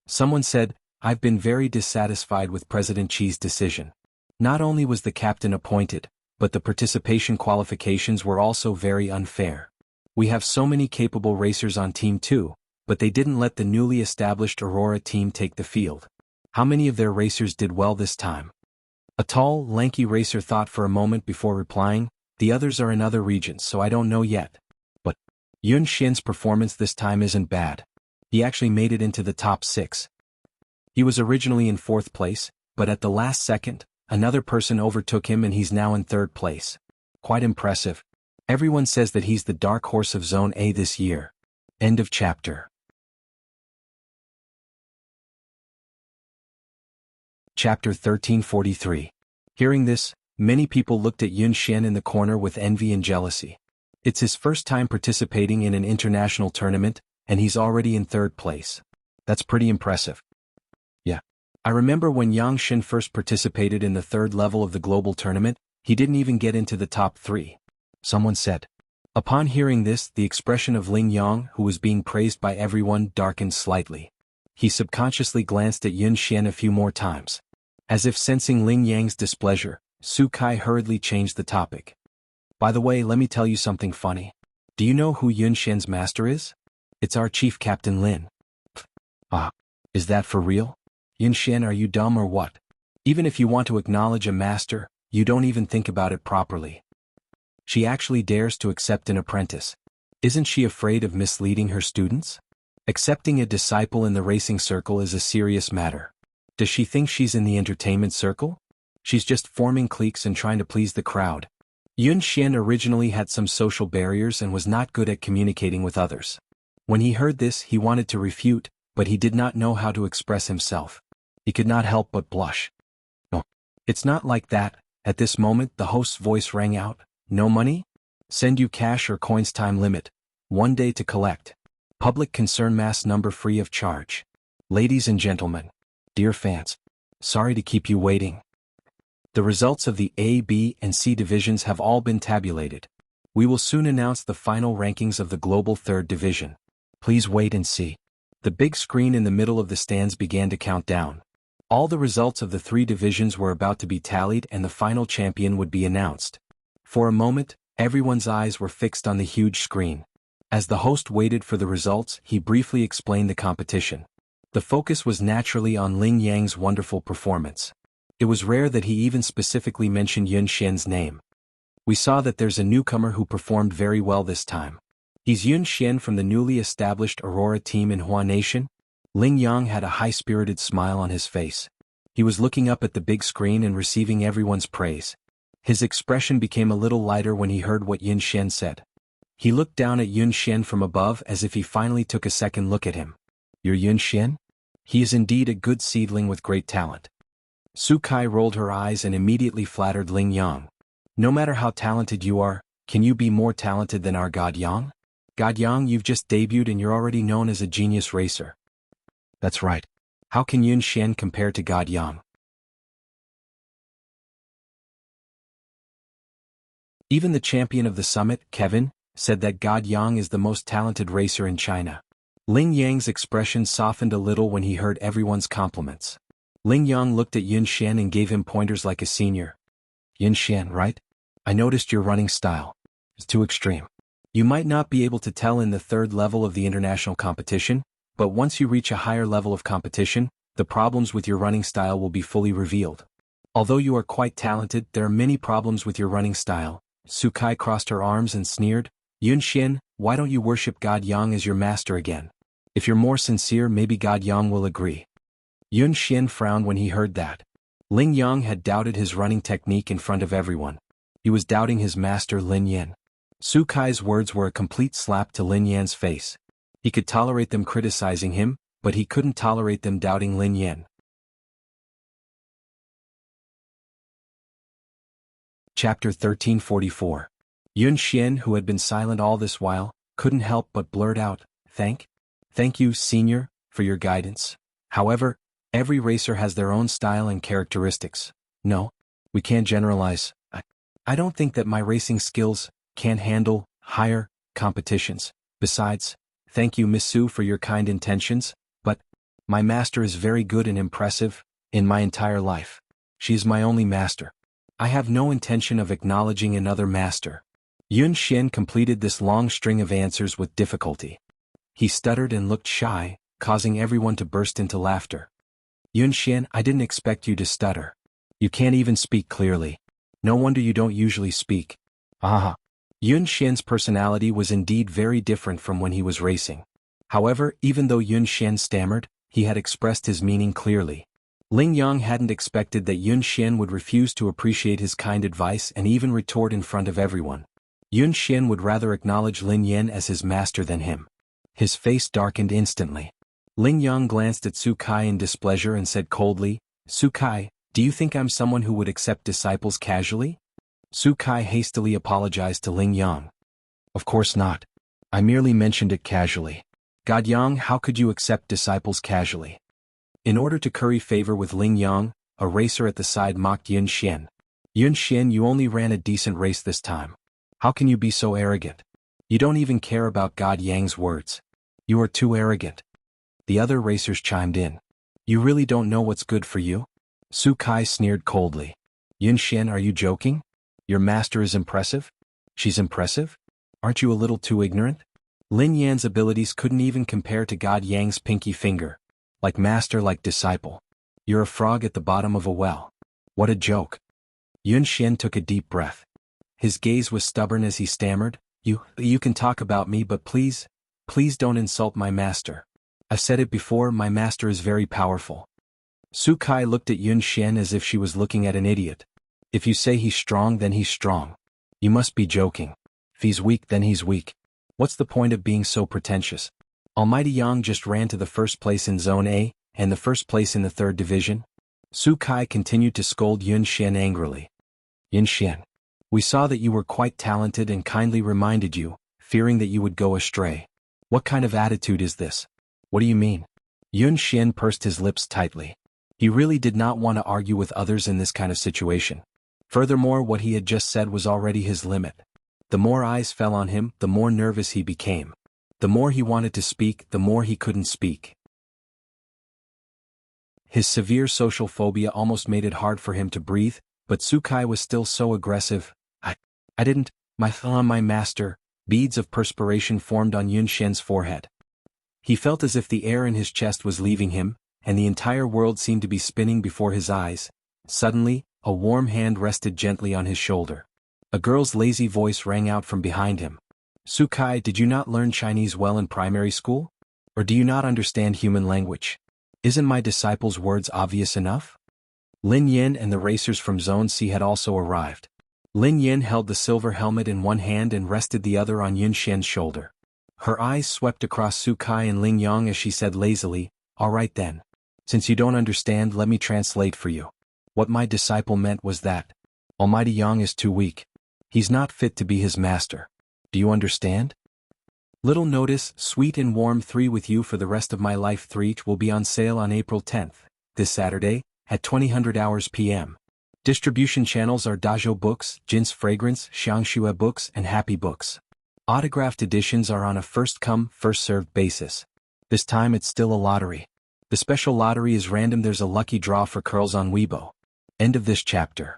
Someone said, I've been very dissatisfied with President Qi's decision. Not only was the captain appointed, but the participation qualifications were also very unfair. We have so many capable racers on Team 2, but they didn't let the newly established Aurora team take the field. How many of their racers did well this time? A tall, lanky racer thought for a moment before replying, the others are in other regions, so I don't know yet. But Yun Xian's performance this time isn't bad. He actually made it into the top 6. He was originally in 4th place, but at the last second, another person overtook him and he's now in 3rd place. Quite impressive. Everyone says that he's the dark horse of Zone A this year. End of chapter. Chapter 1343. Hearing this, many people looked at Yun Xian in the corner with envy and jealousy. It's his first time participating in an international tournament, and he's already in 3rd place. That's pretty impressive. Yeah. I remember when Yang Shen first participated in the 3rd level of the global tournament, he didn't even get into the top 3. Someone said. Upon hearing this, the expression of Ling Yang, who was being praised by everyone, darkened slightly. He subconsciously glanced at Yun Xian a few more times. As if sensing Ling Yang's displeasure, Su Kai hurriedly changed the topic. By the way, let me tell you something funny. Do you know who Yun Xian's master is? It's our chief captain Lin. Ah, is that for real? Yun Xian, are you dumb or what? Even if you want to acknowledge a master, you don't even think about it properly. She actually dares to accept an apprentice. Isn't she afraid of misleading her students? Accepting a disciple in the racing circle is a serious matter. Does she think she's in the entertainment circle? She's just forming cliques and trying to please the crowd. Yun Xian originally had some social barriers and was not good at communicating with others. When he heard this, he wanted to refute, but he did not know how to express himself. He could not help but blush. No, it's not like that. At this moment, the host's voice rang out. No money? Send you cash or coins, time limit. 1 day to collect. Public concern, mass number free of charge. Ladies and gentlemen, dear fans, sorry to keep you waiting. The results of the A, B, and C divisions have all been tabulated. We will soon announce the final rankings of the global third division. Please wait and see. The big screen in the middle of the stands began to count down. All the results of the three divisions were about to be tallied and the final champion would be announced. For a moment, everyone's eyes were fixed on the huge screen. As the host waited for the results, he briefly explained the competition. The focus was naturally on Ling Yang's wonderful performance. It was rare that he even specifically mentioned Yun Xian's name. We saw that there's a newcomer who performed very well this time. He's Yun Xian from the newly established Aurora team in Hua Nation. Ling Yang had a high-spirited smile on his face. He was looking up at the big screen and receiving everyone's praise. His expression became a little lighter when he heard what Yun Xian said. He looked down at Yun Xian from above as if he finally took a second look at him. You're Yun Xian? He is indeed a good seedling with great talent. Su Kai rolled her eyes and immediately flattered Ling Yang. No matter how talented you are, can you be more talented than our God Yang? God Yang, you've just debuted and you're already known as a genius racer. That's right. How can Yun Xian compare to God Yang? Even the champion of the summit, Kevin, said that God Yang is the most talented racer in China. Ling Yang's expression softened a little when he heard everyone's compliments. Ling Yang looked at Yun Xian and gave him pointers like a senior. Yun Xian, right? I noticed your running style. It's too extreme. You might not be able to tell in the third level of the international competition, but once you reach a higher level of competition, the problems with your running style will be fully revealed. Although you are quite talented, there are many problems with your running style. Su Kai crossed her arms and sneered. Yun Xian, why don't you worship God Yang as your master again? If you're more sincere, maybe God Yang will agree. Yun Xian frowned when he heard that. Ling Yang had doubted his running technique in front of everyone. He was doubting his master Lin Yan. Su Kai's words were a complete slap to Lin Yan's face. He could tolerate them criticizing him, but he couldn't tolerate them doubting Lin Yan. Chapter 1344. Yun Xian, who had been silent all this while, couldn't help but blurt out, Thank you, senior, for your guidance. However, every racer has their own style and characteristics. No, we can't generalize. I don't think that my racing skills can handle higher competitions. Besides, thank you, Miss Su, for your kind intentions, but my master is very good and impressive in my entire life. She is my only master. I have no intention of acknowledging another master. Yun Xian completed this long string of answers with difficulty. He stuttered and looked shy, causing everyone to burst into laughter. Yun Xian, I didn't expect you to stutter. You can't even speak clearly. No wonder you don't usually speak. Aha. Yun Xian's personality was indeed very different from when he was racing. However, even though Yun Xian stammered, he had expressed his meaning clearly. Ling Yang hadn't expected that Yun Xian would refuse to appreciate his kind advice and even retort in front of everyone. Yun Xian would rather acknowledge Lin Yan as his master than him. His face darkened instantly. Ling Yang glanced at Su Kai in displeasure and said coldly, Su Kai, do you think I'm someone who would accept disciples casually? Su Kai hastily apologized to Ling Yang. Of course not. I merely mentioned it casually. God Yang, how could you accept disciples casually? In order to curry favor with Ling Yang, a racer at the side mocked Yun Xian. Yun Xian, you only ran a decent race this time. How can you be so arrogant? You don't even care about God Yang's words. You are too arrogant. The other racers chimed in. You really don't know what's good for you? Su Kai sneered coldly. Yun Xian, are you joking? Your master is impressive? She's impressive? Aren't you a little too ignorant? Lin Yan's abilities couldn't even compare to God Yang's pinky finger. Like master, like disciple. You're a frog at the bottom of a well. What a joke. Yun Xian took a deep breath. His gaze was stubborn as he stammered, You can talk about me, but please don't insult my master. I've said it before, my master is very powerful. Su Kai looked at Yun Xian as if she was looking at an idiot. If you say he's strong, then he's strong. You must be joking. If he's weak, then he's weak. What's the point of being so pretentious? Almighty Yang just ran to the first place in Zone A, and the first place in the third division. Su Kai continued to scold Yun Xian angrily. Yun Xian, we saw that you were quite talented and kindly reminded you, fearing that you would go astray. What kind of attitude is this? What do you mean? Yun Xian pursed his lips tightly. He really did not want to argue with others in this kind of situation. Furthermore, what he had just said was already his limit. The more eyes fell on him, the more nervous he became. The more he wanted to speak, the more he couldn't speak. His severe social phobia almost made it hard for him to breathe, but Sukai was still so aggressive. I didn't, my master. Beads of perspiration formed on Yun Xian's forehead. He felt as if the air in his chest was leaving him, and the entire world seemed to be spinning before his eyes. Suddenly, a warm hand rested gently on his shoulder. A girl's lazy voice rang out from behind him. Sukai, did you not learn Chinese well in primary school? Or do you not understand human language? Isn't my disciple's words obvious enough? Lin Yin and the racers from Zone C had also arrived. Lin Yin held the silver helmet in one hand and rested the other on Yun Xian's shoulder. Her eyes swept across Sukai and Ling Yang as she said lazily, "All right then. Since you don't understand, let me translate for you. What my disciple meant was that Almighty Yang is too weak. He's not fit to be his master. Do you understand? Little notice, Sweet and Warm 3 with You for the Rest of My Life 3 will be on sale on April 10th, this Saturday, at 2000 hours p.m. Distribution channels are Dazhou Books, Jin's Fragrance, Xiangxue Books, and Happy Books. Autographed editions are on a first-come, first-served basis. This time it's still a lottery. The special lottery is random. There's a lucky draw for curls on Weibo. End of this chapter.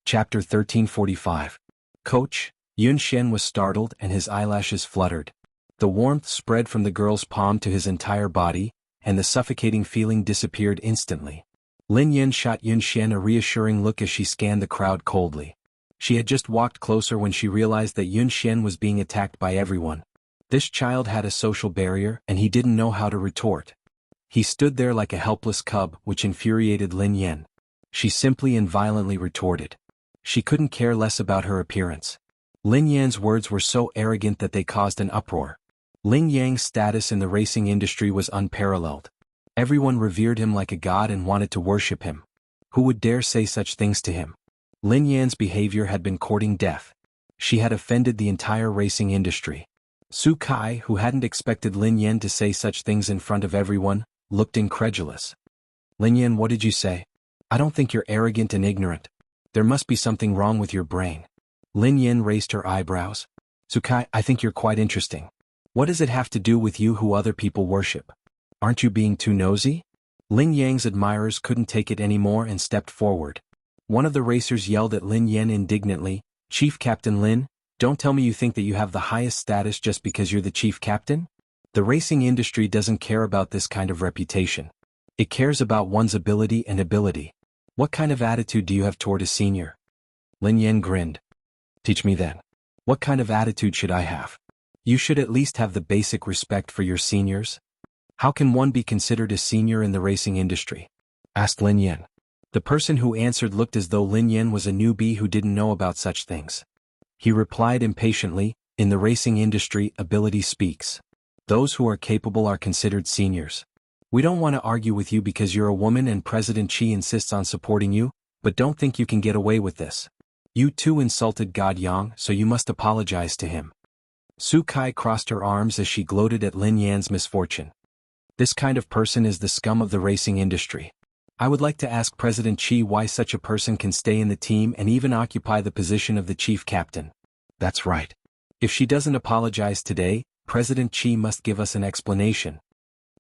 Chapter 1345. Coach, Yun Xian was startled and his eyelashes fluttered. The warmth spread from the girl's palm to his entire body, and the suffocating feeling disappeared instantly. Lin Yin shot Yun Xian a reassuring look as she scanned the crowd coldly. She had just walked closer when she realized that Yun Xian was being attacked by everyone. This child had a social barrier and he didn't know how to retort. He stood there like a helpless cub, which infuriated Lin Yin. She simply and violently retorted. She couldn't care less about her appearance. Lin Yan's words were so arrogant that they caused an uproar. Lin Yang's status in the racing industry was unparalleled. Everyone revered him like a god and wanted to worship him. Who would dare say such things to him? Lin Yan's behavior had been courting death. She had offended the entire racing industry. Su Kai, who hadn't expected Lin Yan to say such things in front of everyone, looked incredulous. Lin Yan, what did you say? I don't think you're arrogant and ignorant. There must be something wrong with your brain. Lin Yan raised her eyebrows. Sukai, I think you're quite interesting. What does it have to do with you who other people worship? Aren't you being too nosy? Lin Yang's admirers couldn't take it anymore and stepped forward. One of the racers yelled at Lin Yan indignantly, Chief Captain Lin, don't tell me you think that you have the highest status just because you're the chief captain? The racing industry doesn't care about this kind of reputation. It cares about one's ability and ability. What kind of attitude do you have toward a senior? Lin Yan grinned. Teach me then. What kind of attitude should I have? You should at least have the basic respect for your seniors. How can one be considered a senior in the racing industry? Asked Lin Yan. The person who answered looked as though Lin Yan was a newbie who didn't know about such things. He replied impatiently, in the racing industry, ability speaks. Those who are capable are considered seniors. We don't want to argue with you because you're a woman and President Qi insists on supporting you, but don't think you can get away with this. You too insulted God Yang, so you must apologize to him. Su Kai crossed her arms as she gloated at Lin Yan's misfortune. This kind of person is the scum of the racing industry. I would like to ask President Qi why such a person can stay in the team and even occupy the position of the chief captain. That's right. If she doesn't apologize today, President Qi must give us an explanation.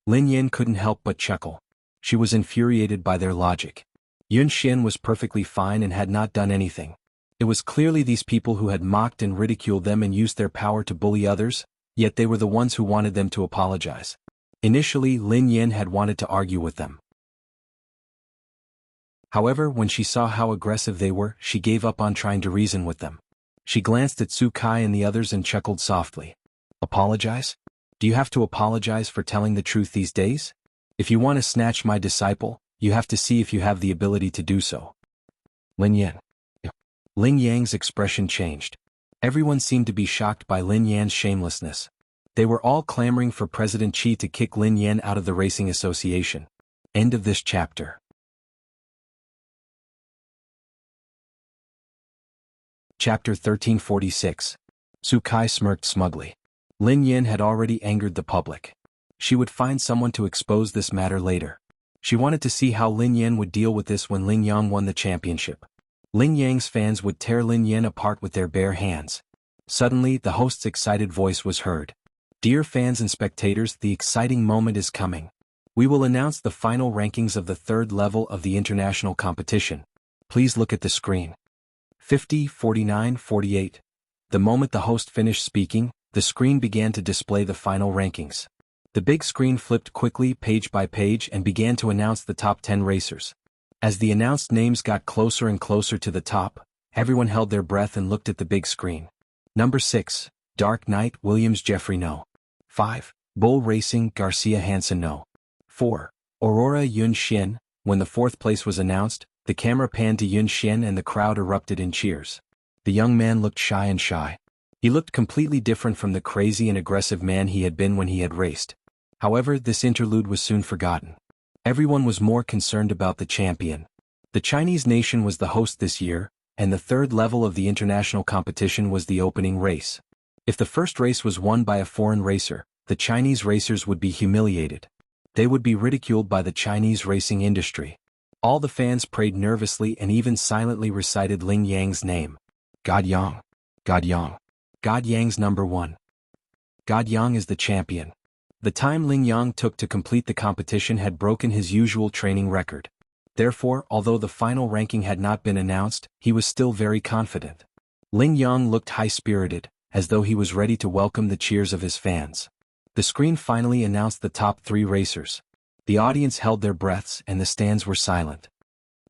Lin Yan couldn't help but chuckle. She was infuriated by their logic. Yun Xian was perfectly fine and had not done anything. It was clearly these people who had mocked and ridiculed them and used their power to bully others, yet they were the ones who wanted them to apologize. Initially, Lin Yan had wanted to argue with them. However, when she saw how aggressive they were, she gave up on trying to reason with them. She glanced at Su Kai and the others and chuckled softly. Apologize? Do you have to apologize for telling the truth these days? If you want to snatch my disciple, you have to see if you have the ability to do so. Lin Yan. Lin Yang's expression changed. Everyone seemed to be shocked by Lin Yan's shamelessness. They were all clamoring for President Qi to kick Lin Yan out of the racing association. End of this chapter. Chapter 1346. Su Kai smirked smugly. Lin Yan had already angered the public. She would find someone to expose this matter later. She wanted to see how Lin Yan would deal with this when Lin Yang won the championship. Lin Yang's fans would tear Lin Yan apart with their bare hands. Suddenly, the host's excited voice was heard. Dear fans and spectators, the exciting moment is coming. We will announce the final rankings of the third level of the international competition. Please look at the screen. 50, 49, 48. The moment the host finished speaking, the screen began to display the final rankings. The big screen flipped quickly page by page and began to announce the top 10 racers. As the announced names got closer and closer to the top, everyone held their breath and looked at the big screen. Number 6, Dark Knight Williams Jeffrey No. 5, Bull Racing Garcia Hansen No. 4, Aurora Yun Xin. When the fourth place was announced, the camera panned to Yun Xin and the crowd erupted in cheers. The young man looked shy. He looked completely different from the crazy and aggressive man he had been when he had raced. However, this interlude was soon forgotten. Everyone was more concerned about the champion. The Chinese nation was the host this year, and the third level of the international competition was the opening race. If the first race was won by a foreign racer, the Chinese racers would be humiliated. They would be ridiculed by the Chinese racing industry. All the fans prayed nervously and even silently recited Lin Yang's name. God Yang. God Yang. God Yang's number 1. God Yang is the champion. The time Lin Yang took to complete the competition had broken his usual training record. Therefore, although the final ranking had not been announced, he was still very confident. Lin Yang looked high-spirited, as though he was ready to welcome the cheers of his fans. The screen finally announced the top 3 racers. The audience held their breaths and the stands were silent.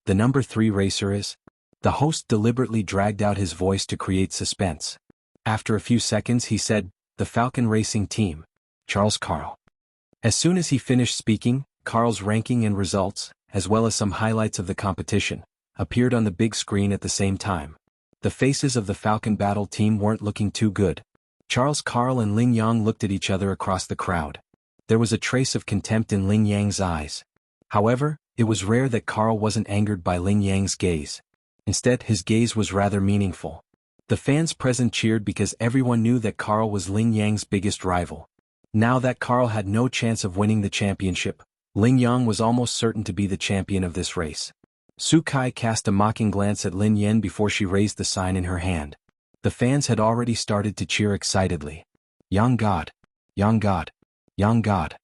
The number 3 racer is? The host deliberately dragged out his voice to create suspense. After a few seconds he said, the Falcon Racing Team. Charles Carl. As soon as he finished speaking, Carl's ranking and results, as well as some highlights of the competition, appeared on the big screen at the same time. The faces of the Falcon Battle team weren't looking too good. Charles Carl and Lin Yang looked at each other across the crowd. There was a trace of contempt in Lin Yang's eyes. However, it was rare that Carl wasn't angered by Lin Yang's gaze. Instead, his gaze was rather meaningful. The fans present cheered because everyone knew that Carl was Lin Yang's biggest rival. Now that Carl had no chance of winning the championship, Lin Yang was almost certain to be the champion of this race. Su Kai cast a mocking glance at Lin Yan before she raised the sign in her hand. The fans had already started to cheer excitedly. Young God! Young God! Young God!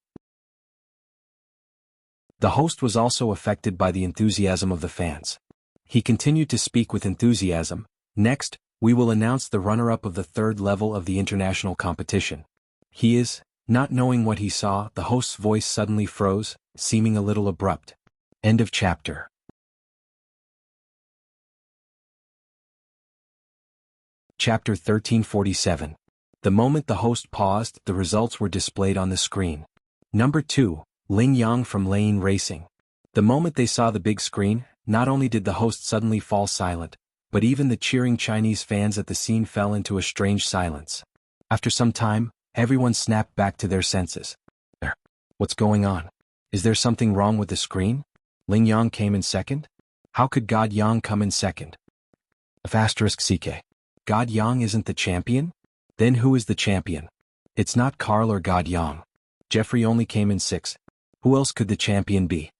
The host was also affected by the enthusiasm of the fans. He continued to speak with enthusiasm. Next, we will announce the runner-up of the third level of the international competition. He is... Not knowing what he saw, the host's voice suddenly froze, seeming a little abrupt. End of chapter. Chapter 1347. The moment the host paused, the results were displayed on the screen. Number 2, Lin Yang from Lane Racing. The moment they saw the big screen, not only did the host suddenly fall silent, but even the cheering Chinese fans at the scene fell into a strange silence. After some time, everyone snapped back to their senses. What's going on? Is there something wrong with the screen? Lin Yang came in second? How could God Yang come in second? *CK. God Yang isn't the champion? Then who is the champion? It's not Carl or God Yang. Jeffrey only came in 6th. Who else could the champion be?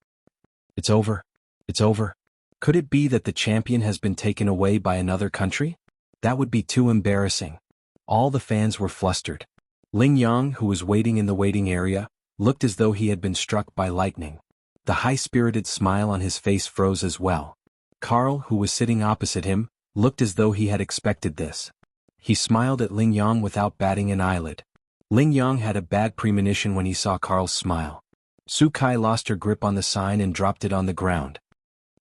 It's over. It's over. Could it be that the champion has been taken away by another country? That would be too embarrassing. All the fans were flustered. Lin Yang, who was waiting in the waiting area, looked as though he had been struck by lightning. The high-spirited smile on his face froze as well. Carl, who was sitting opposite him, looked as though he had expected this. He smiled at Lin Yang without batting an eyelid. Lin Yang had a bad premonition when he saw Carl's smile. Su Kai lost her grip on the sign and dropped it on the ground.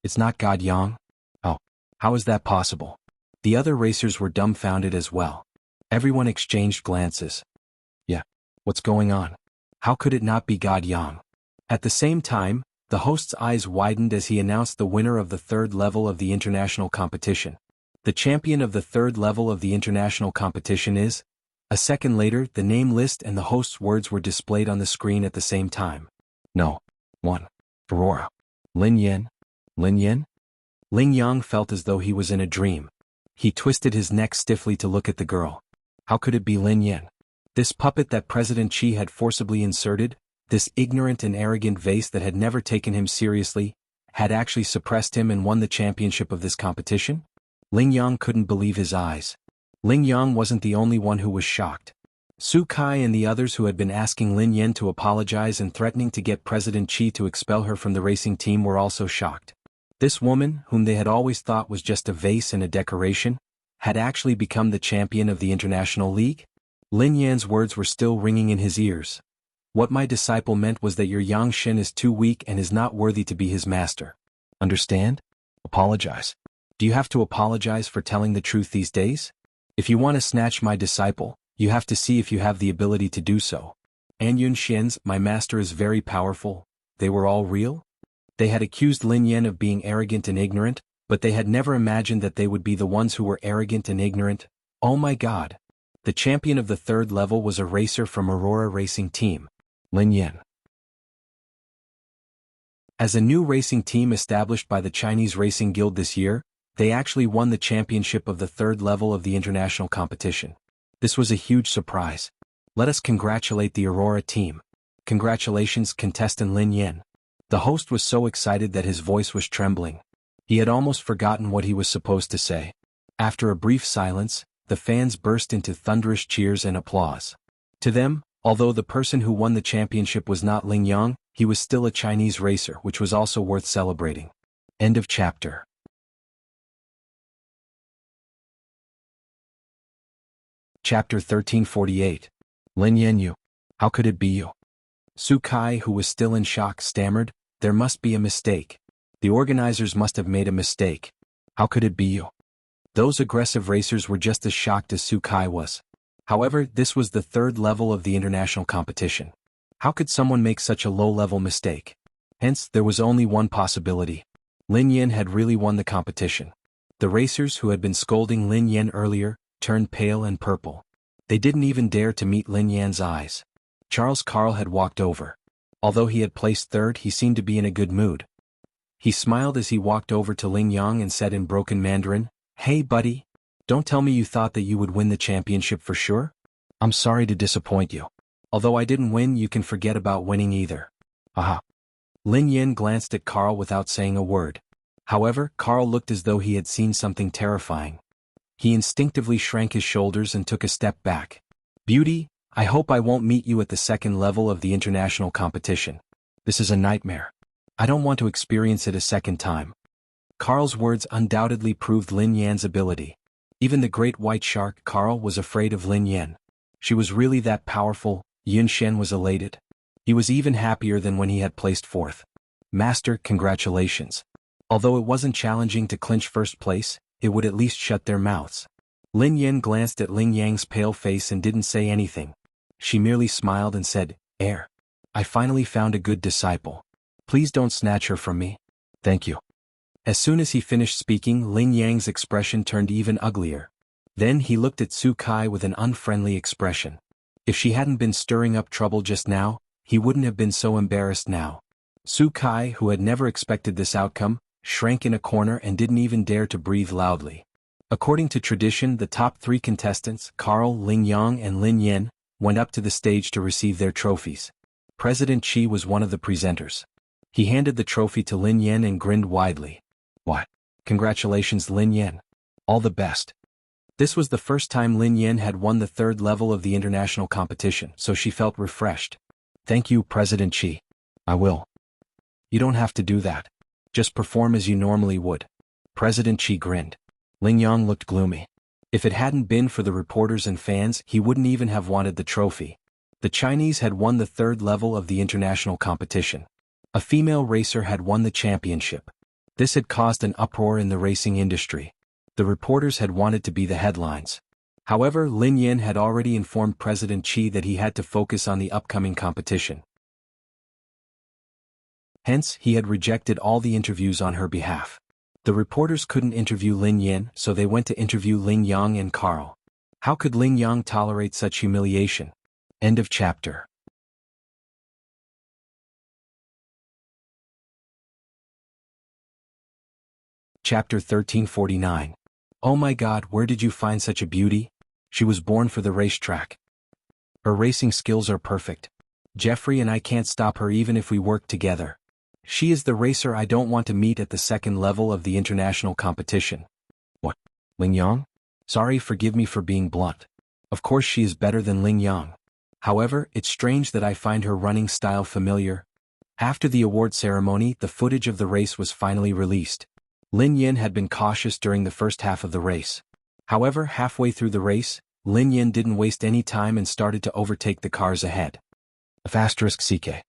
It's not God Yang? Oh, how is that possible? The other racers were dumbfounded as well. Everyone exchanged glances. Yeah, what's going on? How could it not be God Yang? At the same time, the host's eyes widened as he announced the winner of the third level of the international competition. The champion of the third level of the international competition is... A second later, the name list and the host's words were displayed on the screen at the same time. No. 1. Aurora. Lin Yan. Lin Yan? Lin Yang felt as though he was in a dream. He twisted his neck stiffly to look at the girl. How could it be Lin Yan? This puppet that President Qi had forcibly inserted, this ignorant and arrogant vase that had never taken him seriously, had actually suppressed him and won the championship of this competition? Ling Yang couldn't believe his eyes. Ling Yang wasn't the only one who was shocked. Su Kai and the others who had been asking Lin Yan to apologize and threatening to get President Qi to expel her from the racing team were also shocked. This woman, whom they had always thought was just a vase and a decoration, had actually become the champion of the International League? Lin Yan's words were still ringing in his ears. What my disciple meant was that your Yang Shen is too weak and is not worthy to be his master. Understand? Apologize. Do you have to apologize for telling the truth these days? If you want to snatch my disciple, you have to see if you have the ability to do so. And Yun Xian's, my master is very powerful, they were all real? They had accused Lin Yan of being arrogant and ignorant, but they had never imagined that they would be the ones who were arrogant and ignorant. Oh my God! The champion of the third level was a racer from Aurora Racing Team, Lin Yan. As a new racing team established by the Chinese Racing Guild this year, they actually won the championship of the third level of the international competition. This was a huge surprise. Let us congratulate the Aurora team. Congratulations, contestant Lin Yan. The host was so excited that his voice was trembling. He had almost forgotten what he was supposed to say. After a brief silence, the fans burst into thunderous cheers and applause. To them, although the person who won the championship was not Ling Yang, he was still a Chinese racer, which was also worth celebrating. End of chapter. Chapter 1348. Lin Yan, you. How could it be you? Su Kai, who was still in shock, stammered, there must be a mistake. The organizers must have made a mistake. How could it be you? Those aggressive racers were just as shocked as Su Kai was. However, this was the third level of the international competition. How could someone make such a low-level mistake? Hence, there was only one possibility. Lin Yan had really won the competition. The racers who had been scolding Lin Yan earlier turned pale and purple. They didn't even dare to meet Lin Yan's eyes. Charles Karl had walked over. Although he had placed third, he seemed to be in a good mood. He smiled as he walked over to Ling Yang and said in broken Mandarin, "Hey buddy, don't tell me you thought that you would win the championship for sure? I'm sorry to disappoint you. Although I didn't win, you can forget about winning either." Aha. Lin Yan glanced at Karl without saying a word. However, Karl looked as though he had seen something terrifying. He instinctively shrank his shoulders and took a step back. "Beauty, I hope I won't meet you at the second level of the international competition. This is a nightmare. I don't want to experience it a second time." Karl's words undoubtedly proved Lin Yan's ability. Even the great white shark, Karl, was afraid of Lin Yan. She was really that powerful. Yun Xian was elated. He was even happier than when he had placed fourth. "Master, congratulations. Although it wasn't challenging to clinch first place, it would at least shut their mouths." Lin Yan glanced at Ling Yang's pale face and didn't say anything. She merely smiled and said, I finally found a good disciple. Please don't snatch her from me. Thank you." As soon as he finished speaking, Ling Yang's expression turned even uglier. Then he looked at Su Kai with an unfriendly expression. If she hadn't been stirring up trouble just now, he wouldn't have been so embarrassed now. Su Kai, who had never expected this outcome, shrank in a corner and didn't even dare to breathe loudly. According to tradition, the top three contestants, Karl, Ling Yang and Lin Yan, went up to the stage to receive their trophies. President Qi was one of the presenters. He handed the trophy to Lin Yan and grinned widely. "What? Congratulations, Lin Yan. All the best." This was the first time Lin Yan had won the third level of the international competition, so she felt refreshed. "Thank you, President Qi. I will." "You don't have to do that. Just perform as you normally would." President Qi grinned. Ling Yang looked gloomy. If it hadn't been for the reporters and fans, he wouldn't even have wanted the trophy. The Chinese had won the third level of the international competition. A female racer had won the championship. This had caused an uproar in the racing industry. The reporters had wanted to be the headlines. However, Lin Yan had already informed President Qi that he had to focus on the upcoming competition. Hence, he had rejected all the interviews on her behalf. The reporters couldn't interview Lin Yan, so they went to interview Ling Yang and Karl. How could Ling Yang tolerate such humiliation? End of chapter. Chapter 1349. Oh my God, where did you find such a beauty? She was born for the racetrack. Her racing skills are perfect. Jeffrey and I can't stop her even if we work together. She is the racer I don't want to meet at the second level of the international competition. What? Ling Yang? Sorry, forgive me for being blunt. Of course she is better than Ling Yang. However, it's strange that I find her running style familiar. After the award ceremony, the footage of the race was finally released. Lin Yin had been cautious during the first half of the race. However, halfway through the race, Lin Yin didn't waste any time and started to overtake the cars ahead. *CK.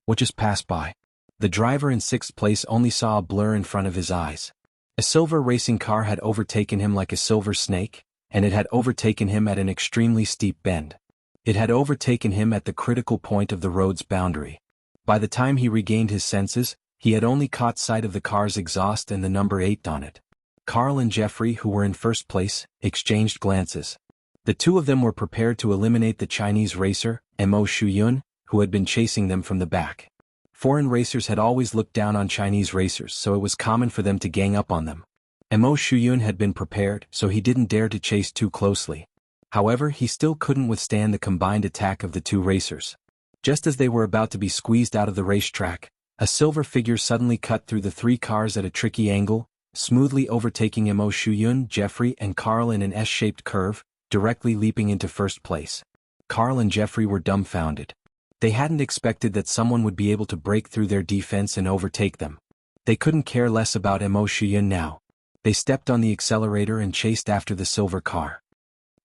What just passed by? The driver in sixth place only saw a blur in front of his eyes. A silver racing car had overtaken him like a silver snake, and it had overtaken him at an extremely steep bend. It had overtaken him at the critical point of the road's boundary. By the time he regained his senses, he had only caught sight of the car's exhaust and the number 8 on it. Carl and Jeffrey, who were in first place, exchanged glances. The two of them were prepared to eliminate the Chinese racer, Mo Shuyun, who had been chasing them from the back. Foreign racers had always looked down on Chinese racers, so it was common for them to gang up on them. Mo Shuyun had been prepared, so he didn't dare to chase too closely. However, he still couldn't withstand the combined attack of the two racers. Just as they were about to be squeezed out of the racetrack, a silver figure suddenly cut through the three cars at a tricky angle, smoothly overtaking Mo Shuyun, Jeffrey, and Carl in an S-shaped curve, directly leaping into first place. Carl and Jeffrey were dumbfounded. They hadn't expected that someone would be able to break through their defense and overtake them. They couldn't care less about Mo Shuyun now. They stepped on the accelerator and chased after the silver car.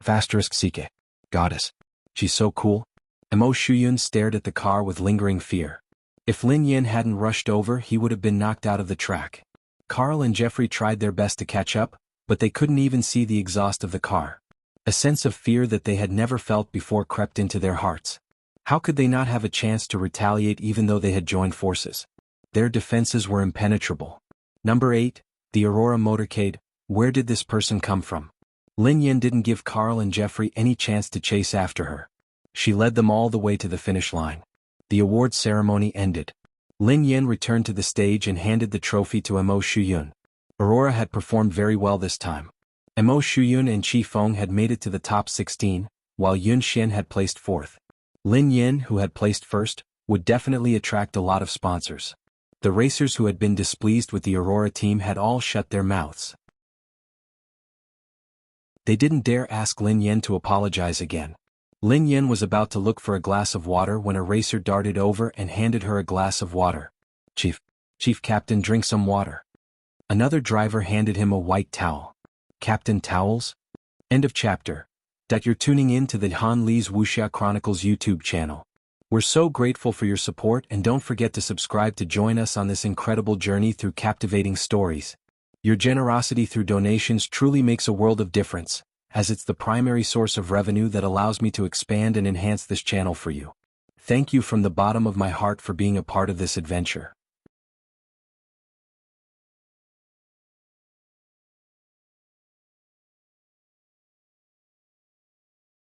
*CK. Goddess. She's so cool. Mo Shuyun stared at the car with lingering fear. If Lin Yin hadn't rushed over, he would have been knocked out of the track. Carl and Jeffrey tried their best to catch up, but they couldn't even see the exhaust of the car. A sense of fear that they had never felt before crept into their hearts. How could they not have a chance to retaliate even though they had joined forces? Their defenses were impenetrable. Number 8, the Aurora motorcade. Where did this person come from? Lin Yin didn't give Carl and Jeffrey any chance to chase after her. She led them all the way to the finish line. The award ceremony ended. Lin Yin returned to the stage and handed the trophy to Mo Shuyun. Aurora had performed very well this time. Mo Shuyun and Qi Feng had made it to the top 16, while Yun Xian had placed 4th. Lin Yin, who had placed first, would definitely attract a lot of sponsors. The racers who had been displeased with the Aurora team had all shut their mouths. They didn't dare ask Lin Yin to apologize again. Lin Yin was about to look for a glass of water when a racer darted over and handed her a glass of water. Chief Captain, drink some water. Another driver handed him a white towel. Captain Towels? End of chapter. You're tuning in to the Han Li's Wuxia Chronicles YouTube channel. We're so grateful for your support, and don't forget to subscribe to join us on this incredible journey through captivating stories. Your generosity through donations truly makes a world of difference, as it's the primary source of revenue that allows me to expand and enhance this channel for you. Thank you from the bottom of my heart for being a part of this adventure.